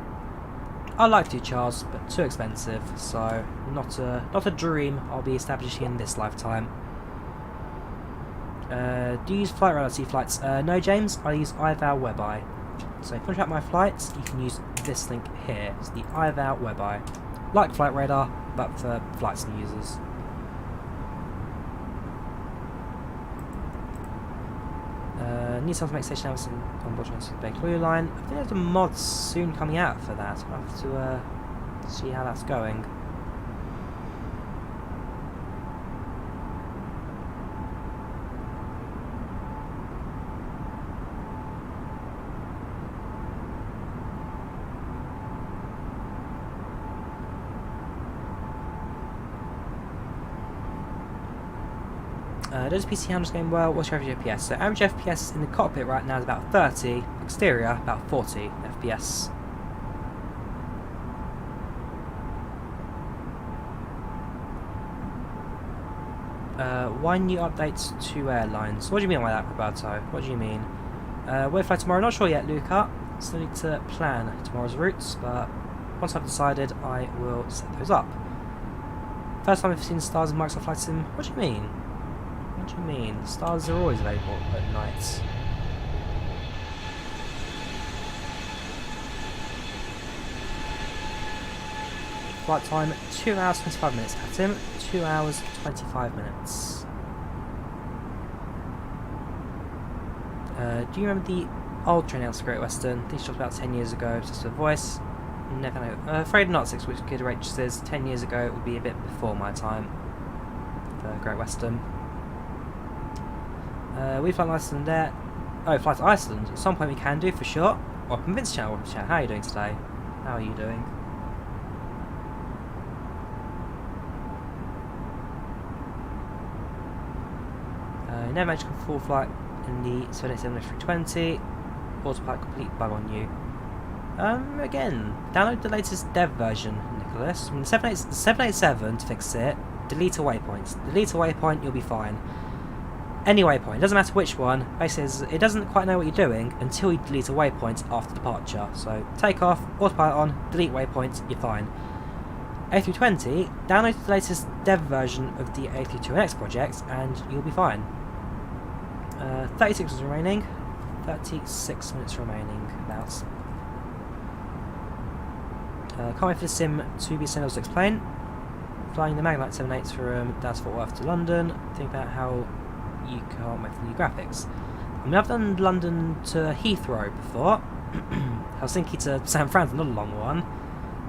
I'd like to, Charles, but too expensive. So, not a dream I'll be establishing in this lifetime. Do you use Flight Radar to see flights? No, James, I use IVAO WebEye. So if you want to track my flights, you can use this link here. It's the IVAO WebEye. Like Flight Radar, but for flight sim users. Need something to make station hours on board the Blue Line. I think there's a mod soon coming out for that. I'll have to See how that's going. Does PC handles going well? What's your average FPS? So average FPS in the cockpit right now is about 30, exterior about 40 FPS. Why new updates to airlines? What do you mean by that, Roberto? What do you mean? Where to fly tomorrow? Not sure yet, Luca. Still need to plan tomorrow's routes, but once I've decided, I will set those up. First time I've seen stars in Microsoft Flight Sim. What do you mean? What do you mean? Stars are always available at night. Flight time 2 hours 25 minutes. At him, 2 hours 25 minutes. Do you remember the old train announced Great Western? These shops about 10 years ago. Just a voice. Never know. Afraid not. 6 weeks good rate says 10 years ago. It would be a bit before my time for Great Western. We fly to Iceland there. Oh, fly to Iceland. At some point we can do for sure. Or convince channel. Chat. How are you doing today? How are you doing? Never managed to full flight in the 787-320. Autopilot complete bug on you. Again, download the latest dev version, Nicholas. I mean, 787 to fix it. Delete a waypoint. Delete a waypoint, you'll be fine. Any waypoint, doesn't matter which one. Basically, it doesn't quite know what you're doing until you delete a waypoint after departure. So, take off, autopilot on, delete waypoint, you're fine. A320, download the latest dev version of the A32NX project, and you'll be fine. 36 minutes remaining. 36 minutes remaining, about. Can't wait for the sim to be sent to explain. Flying the Magnite 78 from down to Fort Worth to London. Think about how you can't wait for the new graphics. I mean, I've done London to Heathrow before. Helsinki to San Fran, another long one.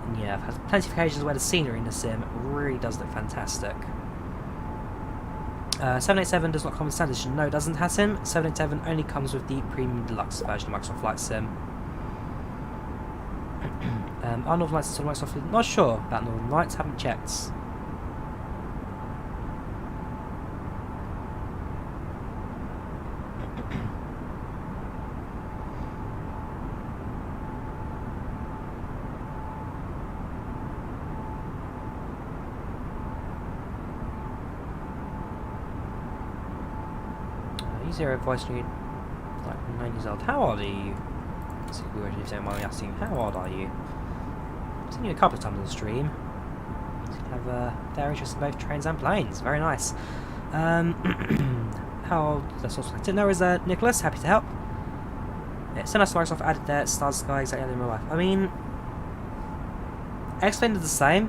And yeah, I've had plenty of occasions where the scenery in the sim really does look fantastic. 787 does not come with standard edition. No, it doesn't, Hassim. 787 only comes with the premium deluxe version of Microsoft Flight Sim. Are Northern Lights on Microsoft? Not sure about Northern Lights, haven't checked. Zero voice need like 9 years old. How old are you? If you don't mind me asking, how old are you? I've seen you a couple of times on the stream. You have their interest in both trains and planes. Very nice. How old? That's also I didn't know is Nicholas. Happy to help. Yeah, so nice Microsoft added their Star Sky exactly in real life. I mean, X-Plane does the same.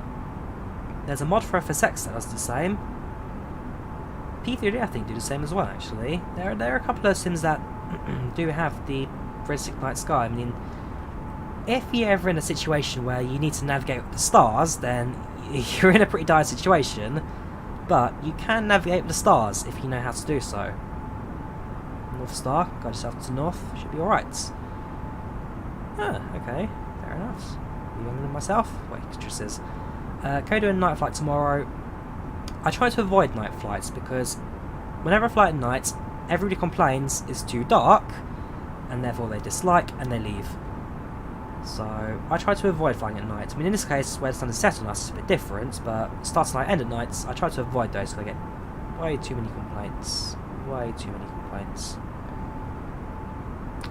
There's a mod for FSX that does the same. P3D I think do the same as well actually. There are a couple of sims that do have the realistic night sky. I mean, if you're ever in a situation where you need to navigate with the stars, then you're in a pretty dire situation, but you can navigate with the stars if you know how to do so. North Star, guide yourself to the north, should be alright. Ah, okay, fair enough. You're younger than myself? Wait, just says. Can we do a night flight tomorrow? I try to avoid night flights because whenever I fly at night, everybody complains it's too dark, and therefore they dislike and they leave. So I try to avoid flying at night. I mean, in this case, where the sun is set on us, it's a bit different, but start at night, end at night, I try to avoid those because I get way too many complaints. Way too many complaints.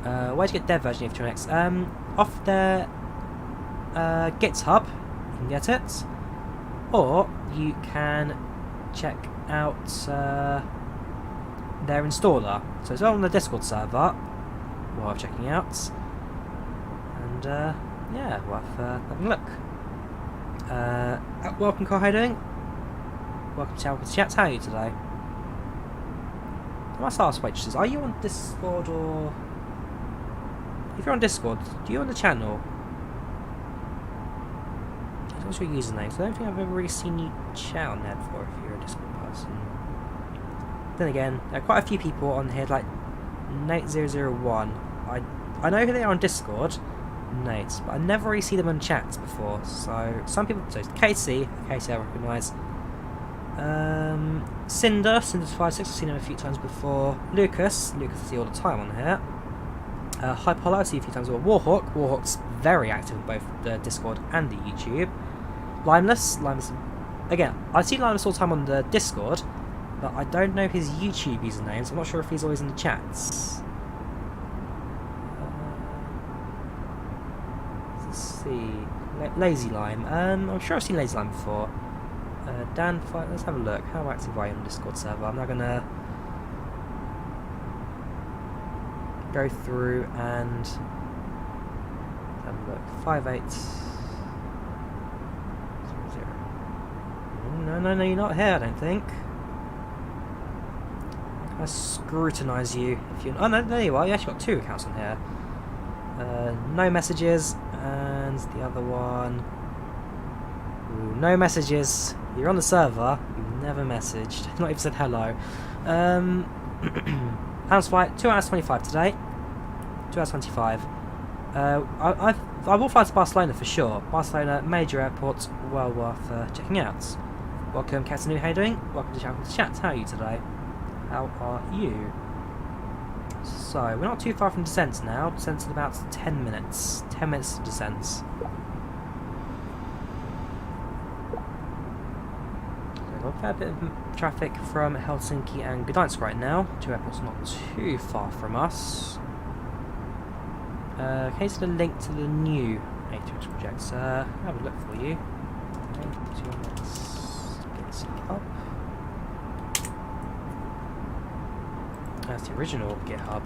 Where'd you get dev version of F2NX? Off their GitHub, you can get it, or you can check out their installer. So it's on the Discord server, worth checking out. And yeah, worth having a look. Welcome, Carl, how are you doing? Welcome to chat. How are you today? I must ask waitresses, are you on Discord or... If you're on Discord, do you on the channel? What's your username? So I don't think I've ever really seen you chat on there before if you're a Discord person. Then again, there are quite a few people on here, like Nate001. I know who they are on Discord, Nate, but I never really see them on chats before. So some people, so Casey I recognise. Cinder's56, I've seen him a few times before. Lucas I see all the time on here. Hypolo, I see a few times before. Warhawk's very active in both the Discord and the YouTube. Limeless, again, I see Limeless all the time on the Discord, but I don't know his YouTube username, so I'm not sure if he's always in the chats. Let's see. Lazy Lime. I'm sure I've seen Lazy Lime before. Dan, let's have a look. How active are you on the Discord server? I'm now gonna go through and have a look. 5800. No, you're not here, I don't think. I scrutinise you if you. Oh no, there you are. You actually got 2 accounts on here. No messages, and the other one. Ooh, no messages. You're on the server. You've never messaged. Not even said hello. House flight 2 hours 25 today. 2 hours 25. I will fly to Barcelona for sure. Barcelona, major airport, well worth checking out. Welcome, Captain. How are you doing? Welcome to chat. How are you today? How are you? So we're not too far from descent now. Descent's in about 10 minutes. 10 minutes to descent. A fair bit of traffic from Helsinki and Gdańsk right now. 2 airports not too far from us. Okay, so the link to the new A320 project. Have a look for you. Let's get up. That's the original GitHub.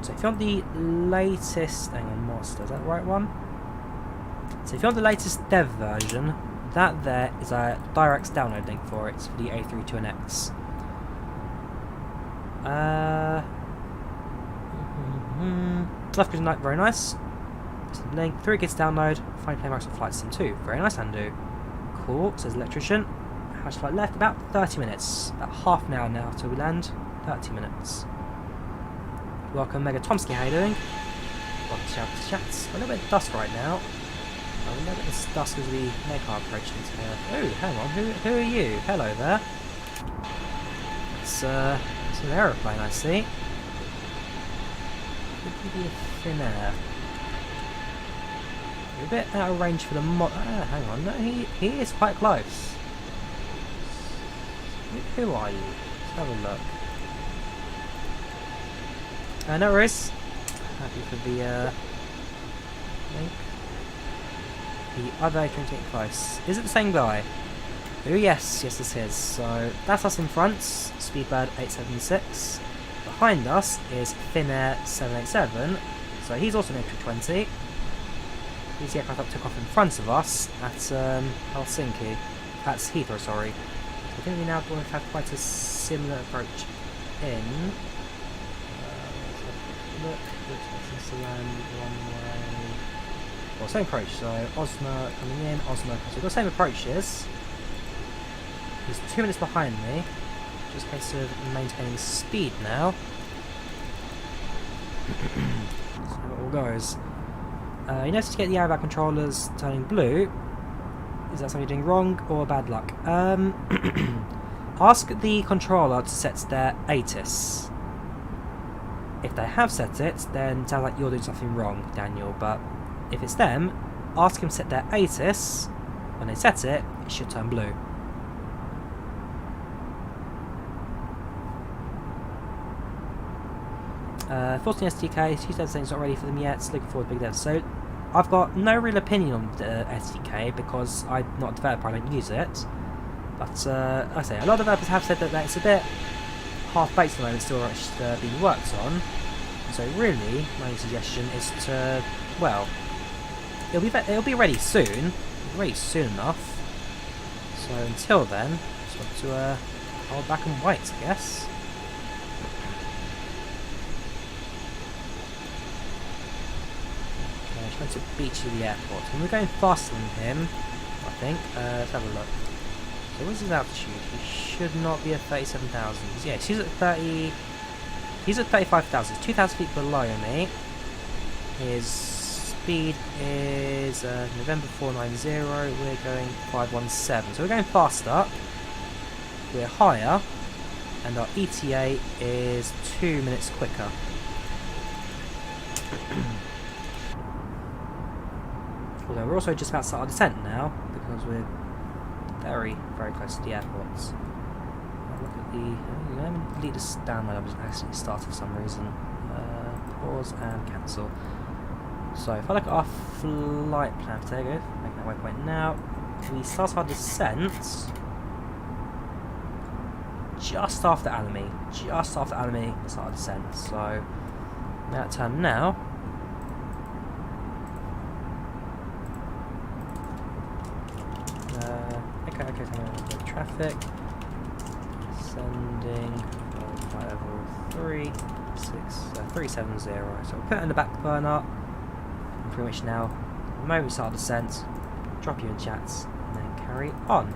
So if you want the latest, hang on, Master, is that the right one? So if you want the latest dev version, that there is a direct download link for it, for the A32NX. Left good night, very nice. So the link, 3 gigs download, find play Microsoft Flight Sim 2, very nice, Andu. Cool, says electrician. How much flight left? About 30 minutes. About half an hour now till we land. 30 minutes. Welcome, Mega Tomsky, how you doing? Welcome to chats. A little bit of dust right now. A little bit of dust as we make our approach into here. Oh, hang on, who are you? Hello there. It's an aeroplane, I see. Could you be a thin air? You're a bit out of range for the hang on, no, he is quite close. Who are you? Let's have a look. No worries. Happy for the link. The other A320 close. Is it the same guy? Oh yes, this is. So that's us in front, Speedbird 876. Behind us is Finnair 787. So he's also an A320. He's the aircraft that took off in front of us at Helsinki. That's Heathrow, sorry. So I think we now both have quite a similar approach in. Look, looks to land one way. Well, same approach, so Osmo coming in, Osmo. So we've got the same approaches. He's 2 minutes behind me. Just a case of maintaining speed now. So how it all goes. You notice to get the airbag controllers turning blue. Is that something you're doing wrong or bad luck? Ask the controller to set their ATIS. If they have set it, then it sounds like you're doing something wrong, Daniel. But if it's them, ask them to set their ATIS. When they set it, it should turn blue. Forcing SDK, she said it's not ready for them yet, looking forward to big devs. So I've got no real opinion on the SDK because I'm not a developer, I don't use it. But like I say, a lot of developers have said that it's a bit half-baked at the moment, still being worked on. So really, my suggestion is to, well, it'll be ready soon, enough. So until then, just want to hold back and wait, I guess. Okay, trying to beat to the airport. And we're going faster than him, I think. Let's have a look. So what's his altitude? He should not be at 37,000. Yeah, he's at 30. He's at 35,000. He's 2,000 feet below me. His speed is November 490. We're going 517. So we're going faster. We're higher, and our ETA is 2 minutes quicker. Although we're also just about to start our descent now because we're very, very close to the airports. Look at the. Let me lead us down there. I was actually started for some reason. Pause and cancel. So if I look at our flight plan for Takeoff, making that waypoint now, we start our descent just after Alamy. Just after Alamy, we start our descent. So now turn now. Okay, the traffic. Sending flight level 370. So we'll put it in the back burner. And pretty much now, the moment we start our descent, drop you in chats, and then carry on.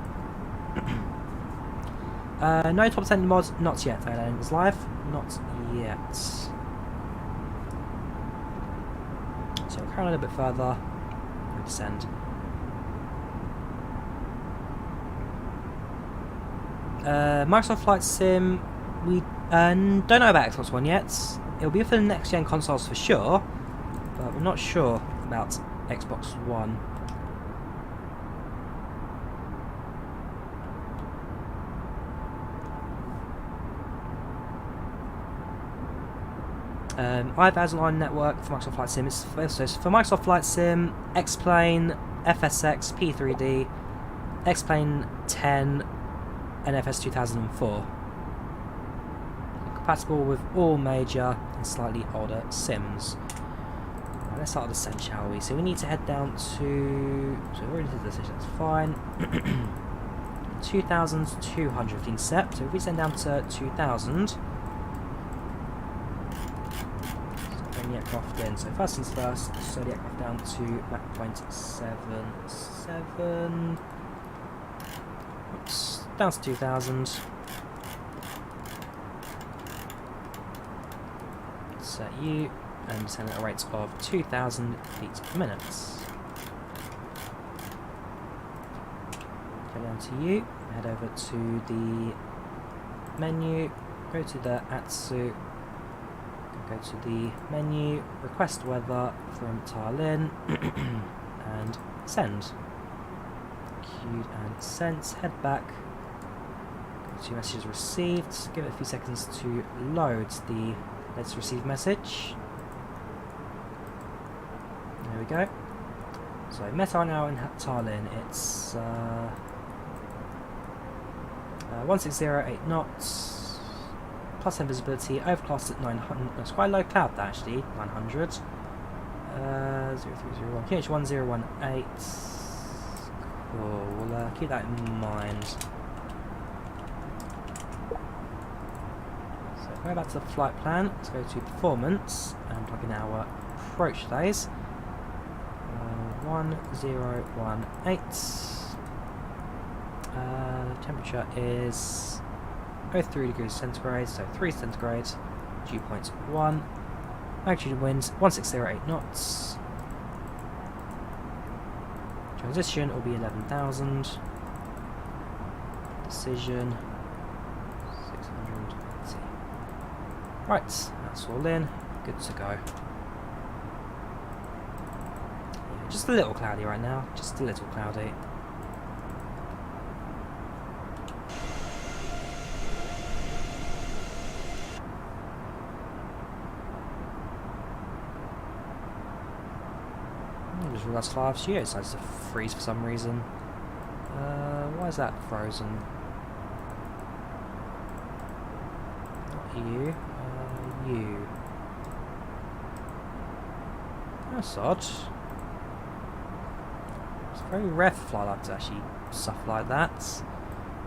No top 10 mods, not yet. It's live, not yet. So we'll carry on a little bit further and descend. Microsoft Flight Sim, we don't know about Xbox One yet. It'll be for the next gen consoles for sure, but we're not sure about Xbox One. IVAO's online network for Microsoft Flight Sim is for Microsoft Flight Sim, X-Plane, FSX, P3D, X-Plane 10, NFS 2004. Compatible with all major and slightly older sims. Right, let's start the descent, shall we? So we need to head down to. So we already did this, that's fine. 2,215 steps. So if we send down to 2,000. Bring the aircraft in. So first things first, slow the aircraft down to Mach 0.77. Oops. Down to 2,000. Set you and descend at a rate of 2,000 feet per minute. Go down to you, head over to the menu, go to the ATSU, go to the menu, request weather from Tallinn, and send. Queued and sent, head back. Two messages received. Give it a few seconds to load the latest received message. There we go. So Meta now in Tallinn. It's 1608 knots, plus 10 visibility, overcast at 900. It's quite a low cloud that actually. 900. 0301. QH1018. Cool. We'll keep that in mind. Go back to the flight plan, let's go to performance and plug in our approach days. 1018. Temperature is 03 degrees centigrade, so 3 centigrade, dew point 1. Magnitude of winds 1608 knots. Transition will be 11,000. Decision 680. Right, that's all in, good to go. Yeah, just a little cloudy right now, just a little cloudy. I just realised FlyLive Studio decides to freeze for some reason. Why is that frozen? Not you. You. That's odd. It's very rare for FlyLive to actually stuff like that.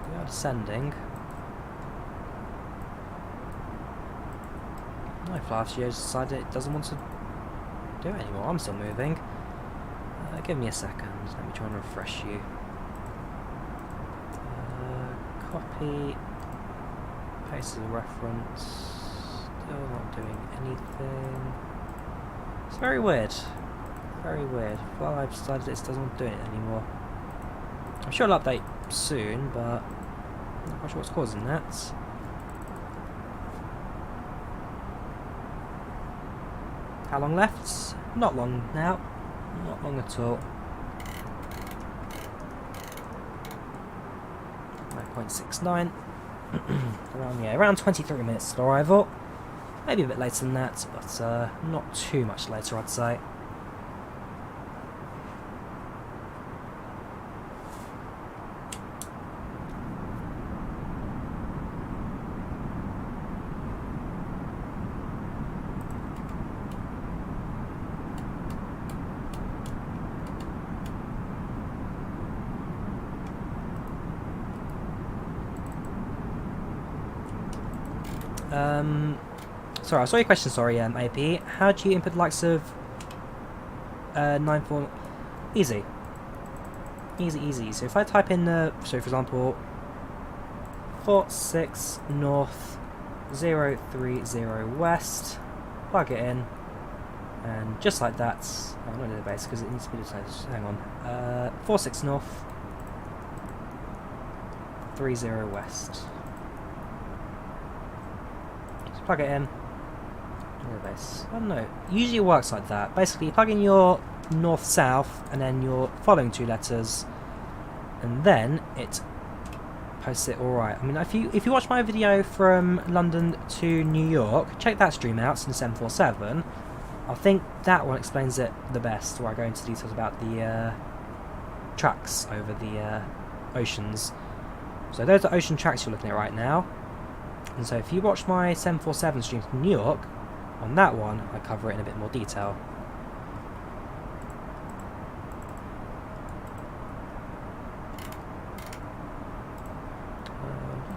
We are descending. No, FlyLive Studio decided it doesn't want to do it anymore. I'm still moving. Give me a second. Let me try and refresh you. Copy. Paste as a reference. Still not doing anything. It's very weird. Very weird. FlyLive decided it doesn't want to do it anymore. I'm sure it'll update soon, but I'm not quite sure what's causing that. How long left? Not long now. Not long at all. 9.69. around 23 minutes to arrival. Maybe a bit later than that, but not too much later, I'd say. Sorry, I saw your question, sorry, AP. How do you input the likes of 94? Easy. Easy. So if I type in so for example 46 north 030 west, plug it in, and just like that, I'm not in the base because it needs to be decided. Hang on. 46 north 30 west. Just plug it in. Base. I don't know. Usually it works like that. Basically, you plug in your north-south and then your following two letters, and then it posts it all right. I mean, if you watch my video from London to New York, check that stream out. It's in 747. I think that one explains it the best, where I go into details about the tracks over the oceans. So those are ocean tracks you're looking at right now. And so if you watch my 747 stream from New York, on that one, I cover it in a bit more detail.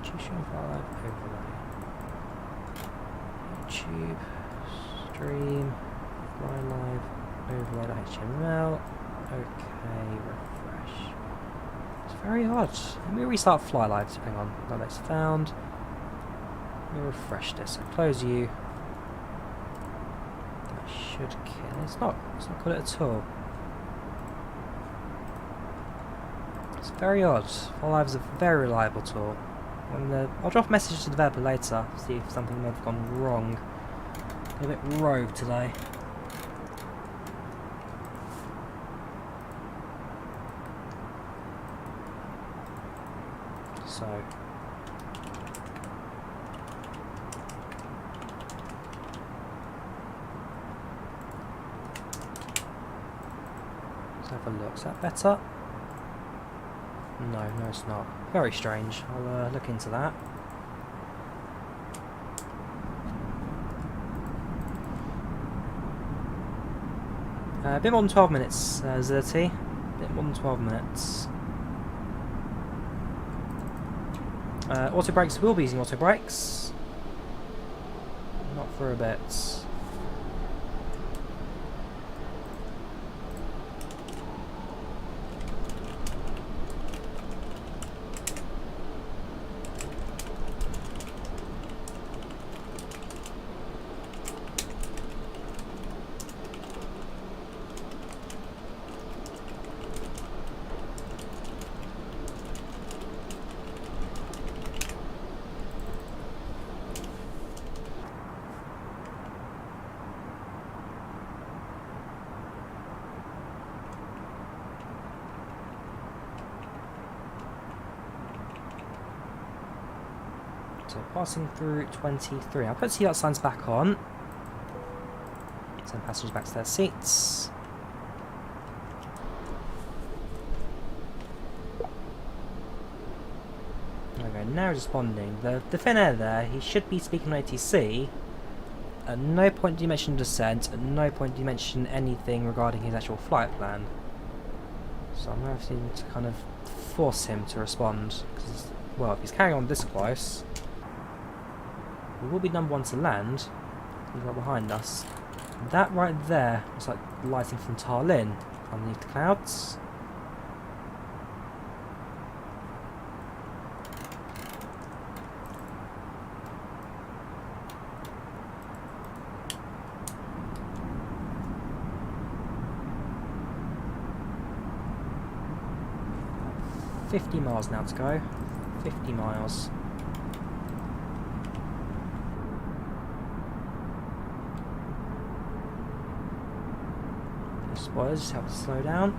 YouTube stream FlyLive overlay. YouTube stream FlyLive overlay HTML. Okay, refresh. It's very odd. Let me restart FlyLive. Hang on, that's found. Let me refresh this. So close you. Should kill. It's not good at all. It's very odd. FlyLive is a very reliable tool. I'll drop a message to the developer later, see if something may have gone wrong. A bit rogue today. So. Have a look. Is that better? No, it's not. Very strange. I'll look into that. A bit more than 12 minutes, Zerty. A bit more than 12 minutes. Auto brakes will be using auto brakes. Not for a bit. So passing through 23. I'll put seatbelt signs back on. Send passengers back to their seats. Okay, now responding. The Fin Air there, he should be speaking on ATC. At no point did he mention descent, at no point did he mention anything regarding his actual flight plan. So I'm going to have to kind of force him to respond. Because, well, if he's carrying on this close, we will be number one to land. He's right behind us. That right there is like lighting from Tallinn underneath the clouds. $50 miles now to go. 50 miles. The spoilers just have to slow down.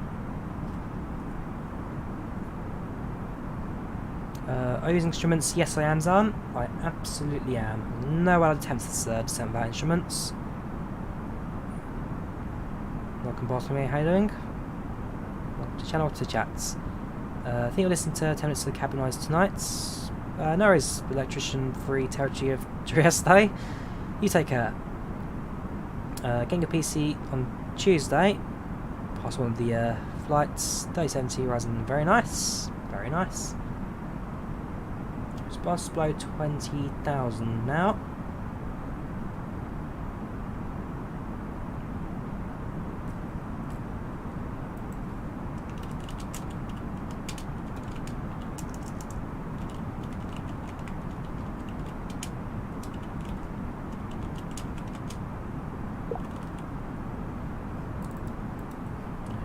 Are you using instruments? Yes, I am, Zan. I absolutely am. No other attempts to descend without instruments. Welcome, Bartholomew. How you doing? Welcome to channel to chats. I think you'll listen to 10 minutes of the cabin noise tonight. No worries, electrician free territory of Drawyah. You take care. Getting a PC on Tuesday. Past one of the flights. 3070 Ryzen, very nice. Very nice. It's supposed to blow 20,000 now.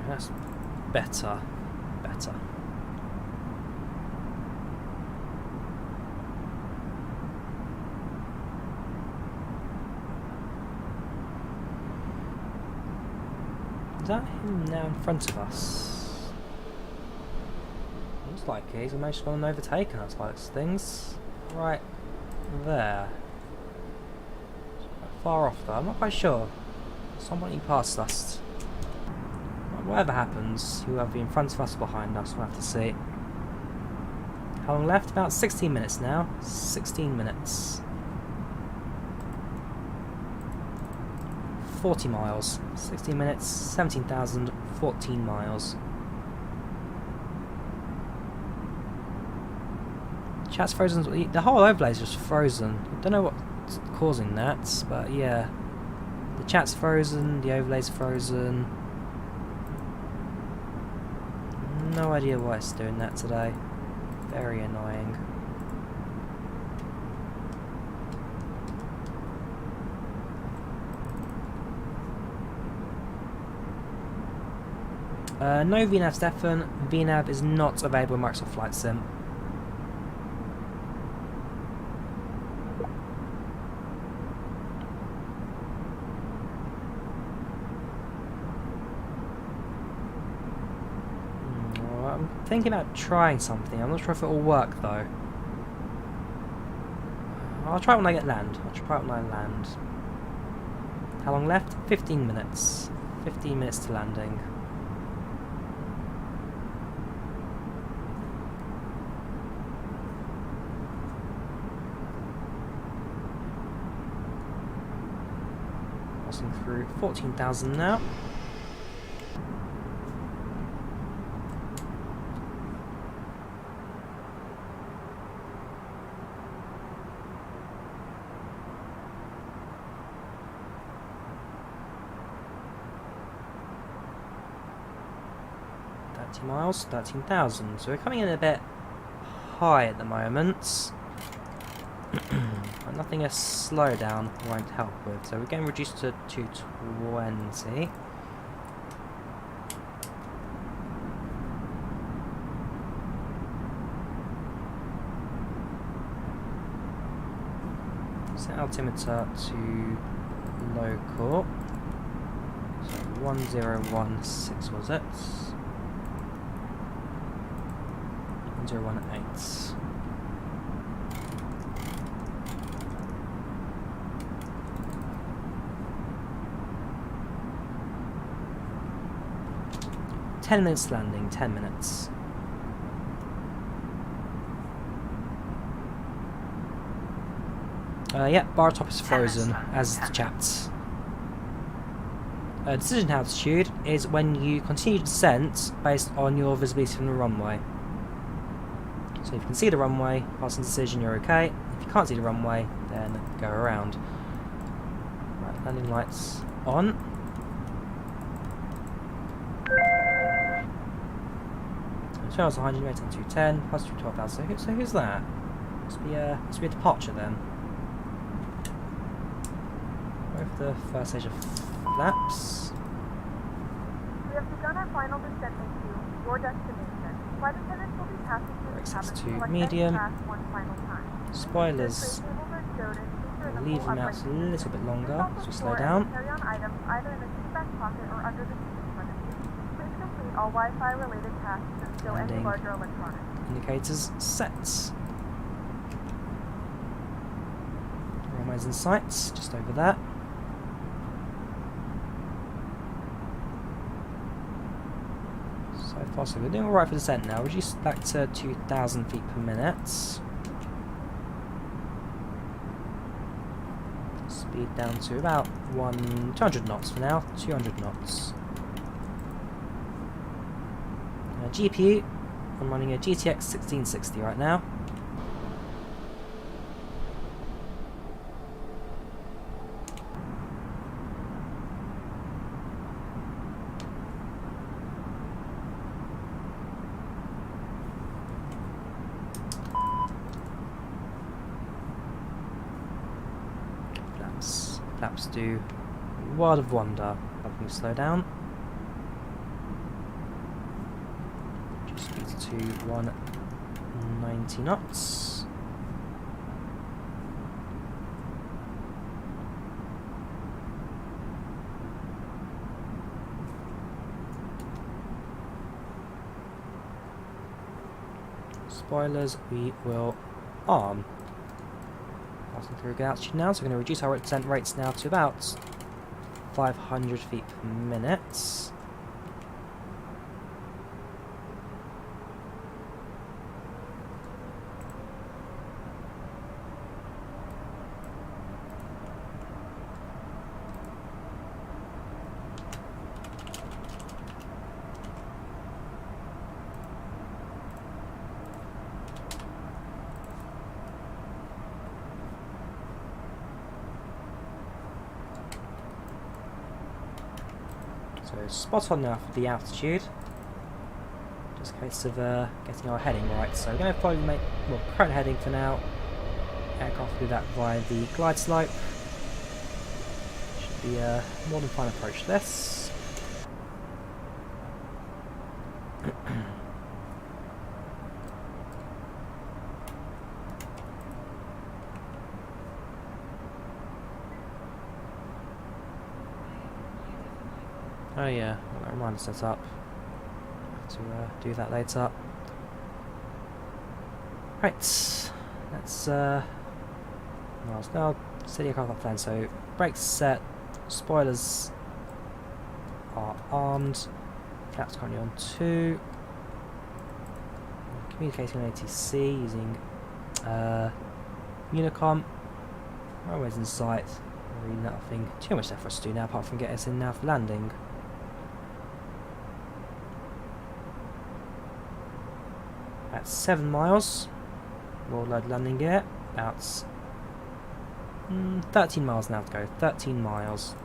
That's better. Better. Is that him now in front of us? Looks like he's managed to go and overtaken us by those things. Right there. Quite far off though, I'm not quite sure. Somebody passed us. Whatever happens, he'll either be in front of us or behind us, we'll have to see. How long left? About 16 minutes now. 16 minutes. 40 miles. 16 minutes, 17,000, 14 miles. Chat's frozen. The whole overlay is just frozen. I don't know what's causing that, but yeah. The chat's frozen, the overlay's frozen. No idea why it's doing that today. Very annoying. No VNAV, Stefan. VNAV is not available in Microsoft Flight Sim. I'm thinking about trying something. I'm not sure if it will work though. I'll try it when I get land. I'll try it when I land. How long left? 15 minutes. 15 minutes to landing. Passing through 14,000 now. Miles, 13,000. So we're coming in a bit high at the moment. But nothing a slowdown won't help with. So we're getting reduced to 220. Set altimeter to local. So 1016 was it? 1018. Ten minutes landing, 10 minutes. Yeah, bar top is frozen, as the chat. Decision altitude is when you continue descent based on your visibility from the runway. So if you can see the runway, passing decision, you're okay. If you can't see the runway, then go around. Landing lights on. So 100, rating 210, plus 12,000. So who's that? Must be a departure then. Over the first stage of flaps. We have begun our final descent into your destination. Flight attendants will be passing through the cabin to select medium. pass one final time. Spoilers. We'll leave them out a little bit longer as we slow down. Carry on items either in the seat back pocket or under the seat in front of you. Please complete all Wi-Fi related tasks and stow any Landing. larger electronics. Indicators set. Runways in sight, just over that. So far so good. Doing alright for descent now. Reduced back to 2,000 feet per minute. Speed down to about 200 knots for now. 200 knots. GPU, I'm running a GTX 1660 right now. Flaps do a world of wonder. Let me slow down. Speed to 190 knots. Spoilers we will arm. Passing through good altitude now, so we're going to reduce our descent rates now to about 500 feet per minute. So spot on now for the altitude. Just a case of getting our heading right. So we're going to probably make, well, current heading for now. Aircraft do that via the glide slope. Should be a more than fine approach to this. Oh yeah, I've got a reminder set up. Have to do that later. Right, let's now steady aircraft up plan. So brakes set, spoilers are armed, flaps currently on 2. Communicating on ATC using Unicom. Railways in sight. Really nothing too much left for us to do now apart from get us in now for landing. At 7 miles, roll load landing gear, about 13 miles now to go, 13 miles.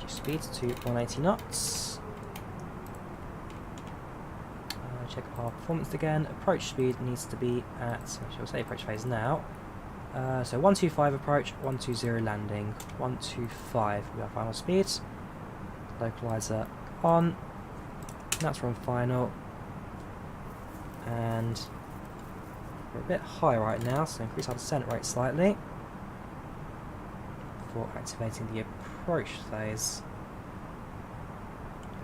Speed to 180 knots. Check our performance again. Approach speed needs to be at, shall we say approach phase now. So 125 approach, 120 landing, 125 we have final speed. Localizer on. That's from final. And we're a bit high right now, so increase our descent rate slightly before activating the approach phase.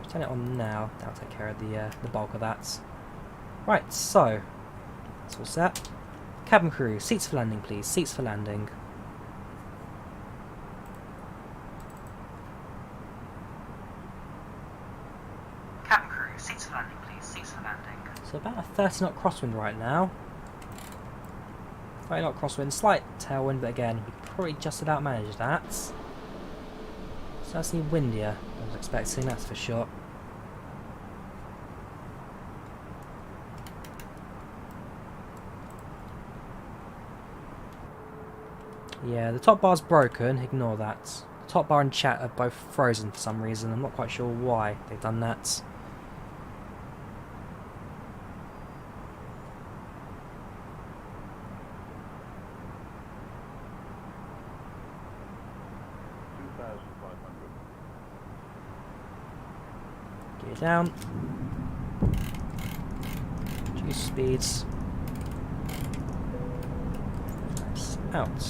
Turn it on now, that'll take care of the bulk of that. Right, so that's all set. Cabin crew, seats for landing please, seats for landing. Cabin crew, seats for landing please, seats for landing. So about a 30 knot crosswind right now. 30 knot crosswind, slight tailwind, but again, we probably just about managed that. So Certainly windier than I was expecting, that's for sure. Yeah, the top bar's broken, ignore that. The top bar and chat are both frozen for some reason, I'm not quite sure why they've done that. Gear down. Reduce speeds. Nice. Out.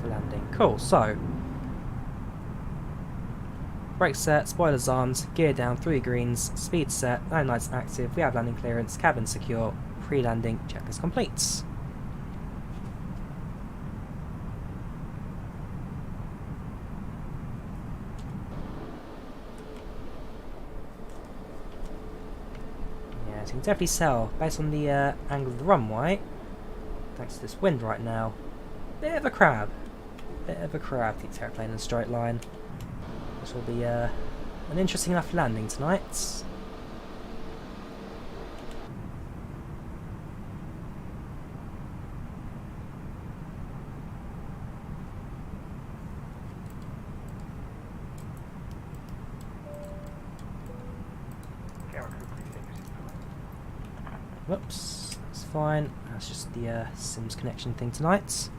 For landing. Cool, so brakes set, spoilers armed, gear down, 3 greens, speed set, landing lights active, we have landing clearance, cabin secure, pre-landing checklist complete. Yeah, so you can definitely tell, based on the angle of the runway, thanks to this wind right now, bit of a crab to keep the airplane in a straight line. This will be an interesting enough landing tonight. Whoops, that's fine. That's just the Sims connection thing tonight.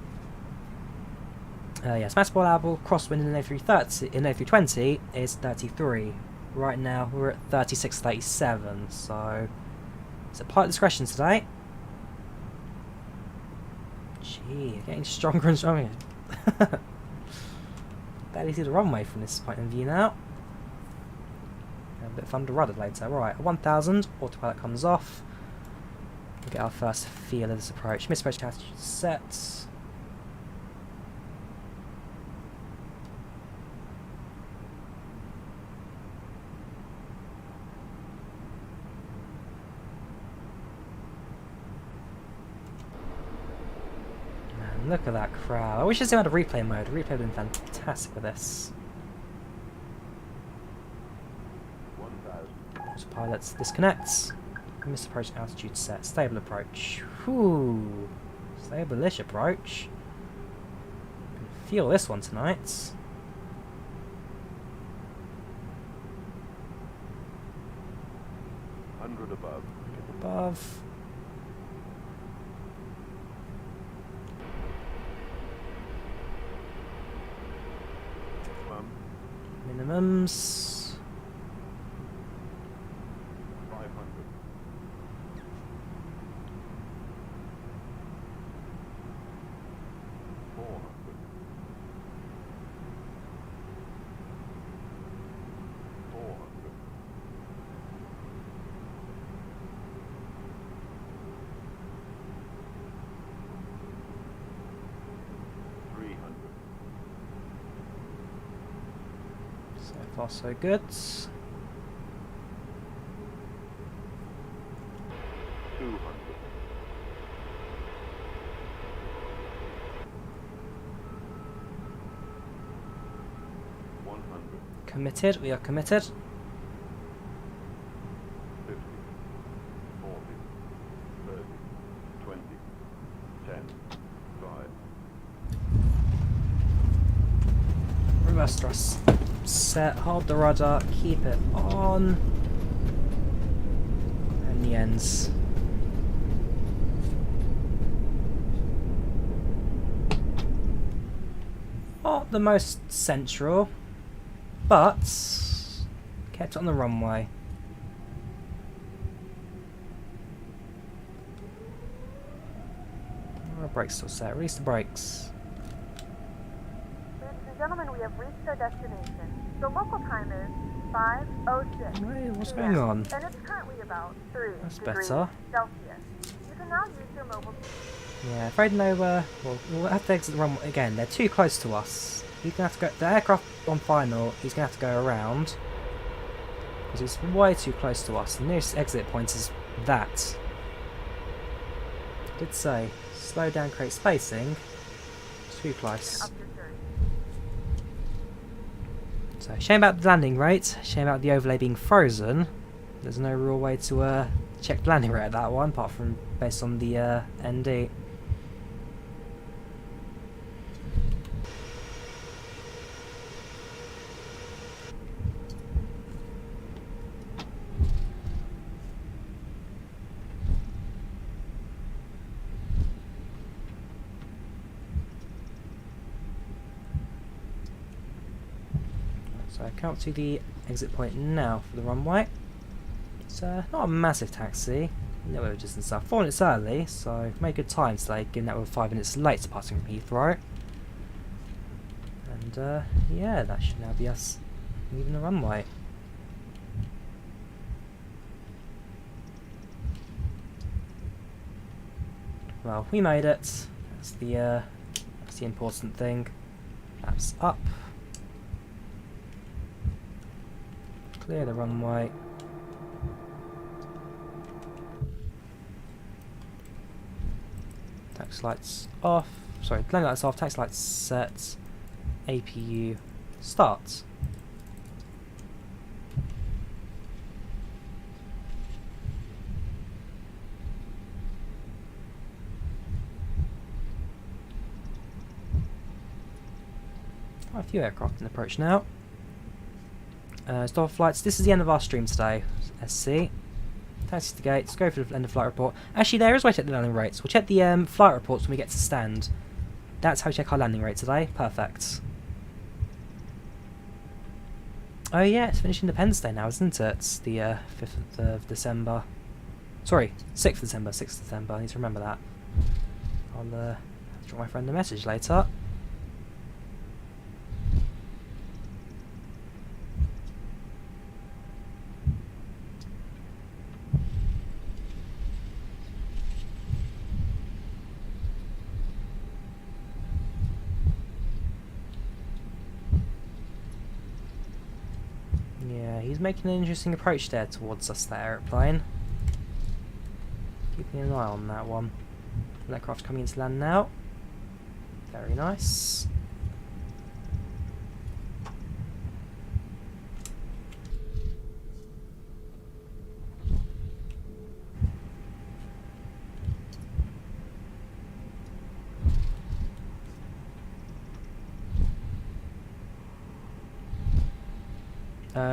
Yes, mass ball allowable crosswind in A320 is 33. Right now we're at 36.37, so it's a pilot discretion today. Gee, getting stronger and stronger. Barely see the runway from this point of view now. A bit of fun to rudder later. Right, at 1000, autopilot comes off. We'll get our first feel of this approach. Misapproach attitude set. Look at that crowd. I wish I still had a replay mode. A replay would have been fantastic with this. Pilots disconnects. Misapproach altitude set. Stable approach. Whew. Stable-ish approach. Can feel this one tonight. Above. Minimums. 500. 400. 400. 300. So far so good. 200. 100. Committed, we are committed. 50. 40. 30. 20. 10. 5. Reverse thrust. Set, hold the rudder, keep it on. And the ends. Not the most central, but kept it on the runway. Our brakes still set. Release the brakes. Ladies and gentlemen, we have reached our destination. The local time is 5:06. Wait, what's p.m. going on? And it's currently about 3 That's degrees better. Celsius. You can now use your mobile. Yeah, afraid no. Well, we'll have to exit the runway again. They're too close to us. He's gonna have to go. The aircraft on final. He's gonna have to go around because he's way too close to us. The nearest exit point is that. I did say slow down, create spacing. Too close. Up your journey. So, shame about the landing rate, shame about the overlay being frozen. There's no real way to check the landing rate at that one, apart from based on the ND. So I can't see the exit point now for the runway. It's not a massive taxi, no way distance stuff. 4 minutes early, so made good time today, given that we're 5 minutes late departing from Heathrow. And yeah, that should now be us leaving the runway. Well, we made it. That's the important thing. That's up. Clear the runway. Taxi lights off. Sorry, landing lights off. Taxi lights set. APU start. Quite a few aircraft in approach now. Stop flights. This is the end of our stream today. SC. Taxi to gates. Go for the end of flight report. Actually, there is a way to check the landing rates. We'll check the flight reports when we get to stand. That's how we check our landing rate today. Perfect. Oh yeah, it's finishing Independence Day now, isn't it? It's the 5th of December. Sorry, 6th of December. 6th of December. I need to remember that. I'll have to drop my friend a message later. Yeah, he's making an interesting approach there towards us, that aeroplane. Keeping an eye on that one. Aircraft coming into land now. Very nice.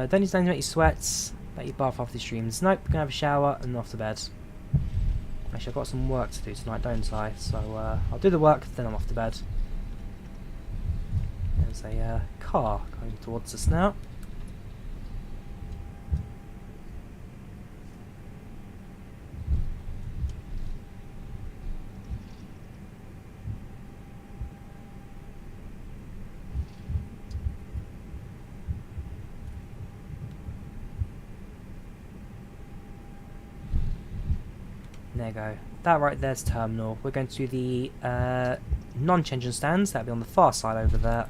Don't need to make you sweat, let you bath after the streams. Nope, we're gonna have a shower and off to bed. Actually, I've got some work to do tonight, don't I? So I'll do the work, then I'm off to bed. There's a car coming towards us now. There you go. That right there's terminal. We're going to the non-engine stands. That'll be on the far side over there.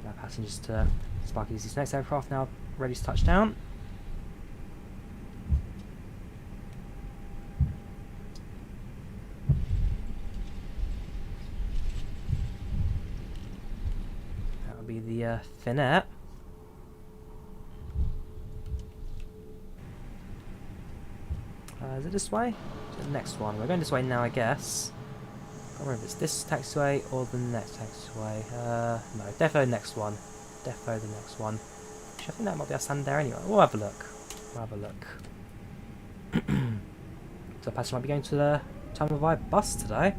Our passengers to Sparky Easy's next aircraft now ready to touch down. That'll be the Finette. Is it this way? Is it the next one? We're going this way now, I guess. I can't remember if it's this taxiway or the next taxiway. No, defo next one. Defo the next one. Actually, I think that might be our stand there anyway. We'll have a look. We'll have a look. So the passenger might be going to the terminal via bus today.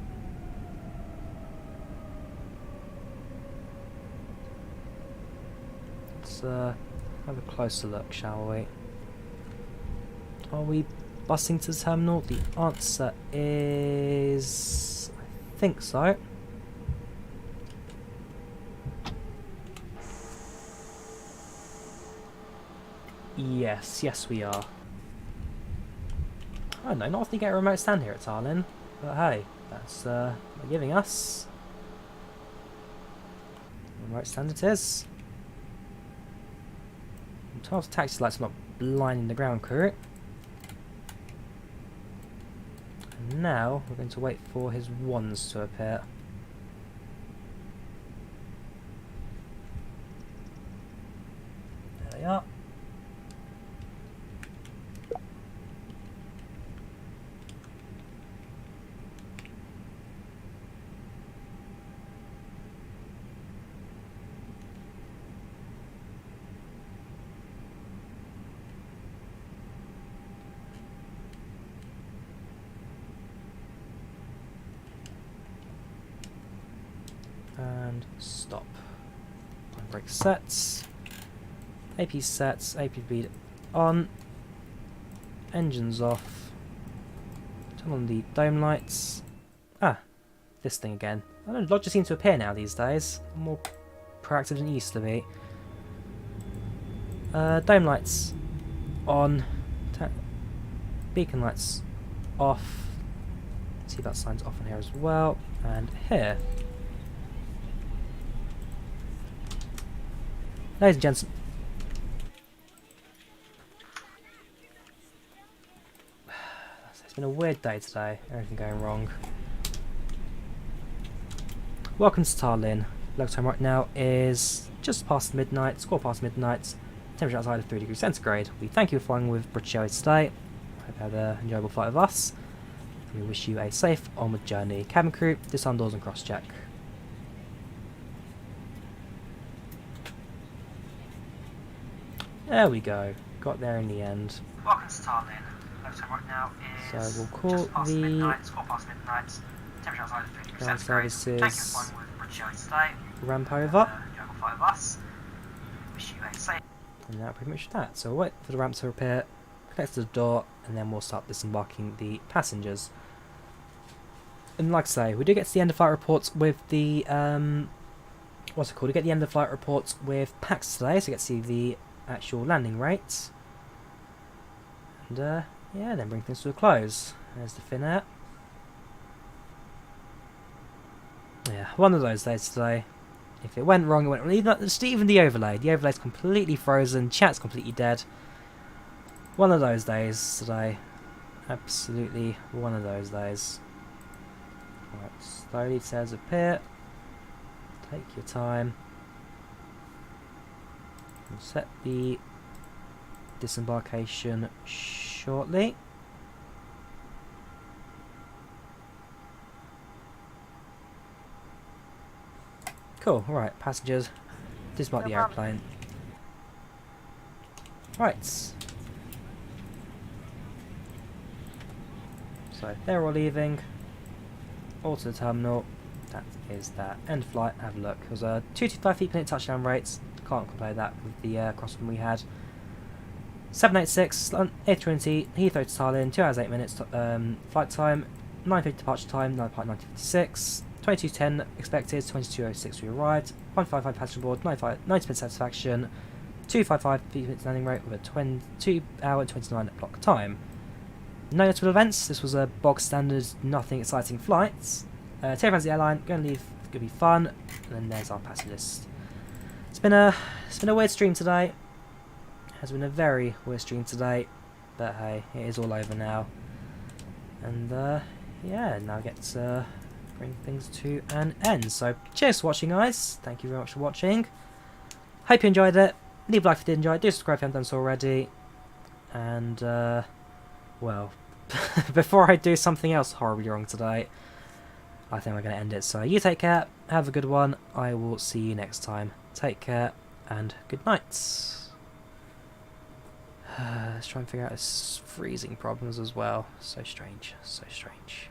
Let's have a closer look, shall we? Are we busing to the terminal? The answer is... I think so. Yes we are. I don't know, not often you get a remote stand here at Tallinn, but hey, that's they're giving us. Remote stand it is. And 12 taxi lights not blinding the ground crew. And now we're going to wait for his wands to appear. and stop. Brake sets. AP sets. AP speed on. Engines off. Turn on the dome lights. Ah, this thing again. I don't know, logs just seem to appear now these days. More proactive than it used to be. Dome lights on. Beacon lights off. See that sign's off on here as well. And here. Ladies and gents. It's been a weird day today. Everything going wrong. Welcome to Tallinn. Local time right now is just past midnight, score past midnight. Temperature outside of 3 degrees centigrade. We thank you for flying with British Airways today. Hope you had an enjoyable flight with us. We wish you a safe onward journey. Cabin crew, disarm doors and cross check. There we go. Got there in the end. Welcome to Tallinn. Local time right now is So we'll call just past the midnight, score past midnight. Temperature outside of 3 degrees ground centigrade. services Thank you for flying with British Airways today. ramp over. Enjoyable flight with us. Wish you a safe. And that's pretty much that. So we'll wait for the ramp to repair, connect to the door, and then we'll start disembarking the passengers. And like I say, we do get to the end of flight reports with the what's it called? We get the end of flight reports with PACX today, so we get to see the actual landing rates. And yeah, then bring things to a close. There's the fin air. Yeah, one of those days today. If it went wrong, it went wrong. Even the overlay. The overlay's completely frozen. Chat's completely dead. One of those days today. Absolutely one of those days. Right, slowly says appear. Take your time. We'll set the disembarkation shortly. Cool, right, passengers, disembark the airplane. Right. So they're all leaving. All to the terminal. That is that. End flight, have a look. It was 225 feet per minute touchdown rates. Can't compare that with the crosswind we had. 786, A320, Heathrow to Tallinn, 2 hours 8 minutes flight time, 9:50 departure time, 9:56. 22:10 expected, 22:06 we arrived, 155 passenger board, 90% satisfaction, 255 feet landing rate with a 2 hour and 29 block time. No notable events, this was a bog standard, nothing exciting flights. Take the airline, gonna leave, gonna be fun, and then there's our passenger list. It's been a weird stream today. It has been a very weird stream today, but hey, it is all over now. And yeah, now I get to bring things to an end. So cheers for watching, guys. Thank you very much for watching. Hope you enjoyed it. Leave a like if you did enjoy it. Do subscribe if you haven't done so already. And well, before I do something else horribly wrong today, I think we're going to end it. So you take care. Have a good one. I will see you next time. Take care and good night. Let's try and figure out this freezing problems as well. So strange. So strange.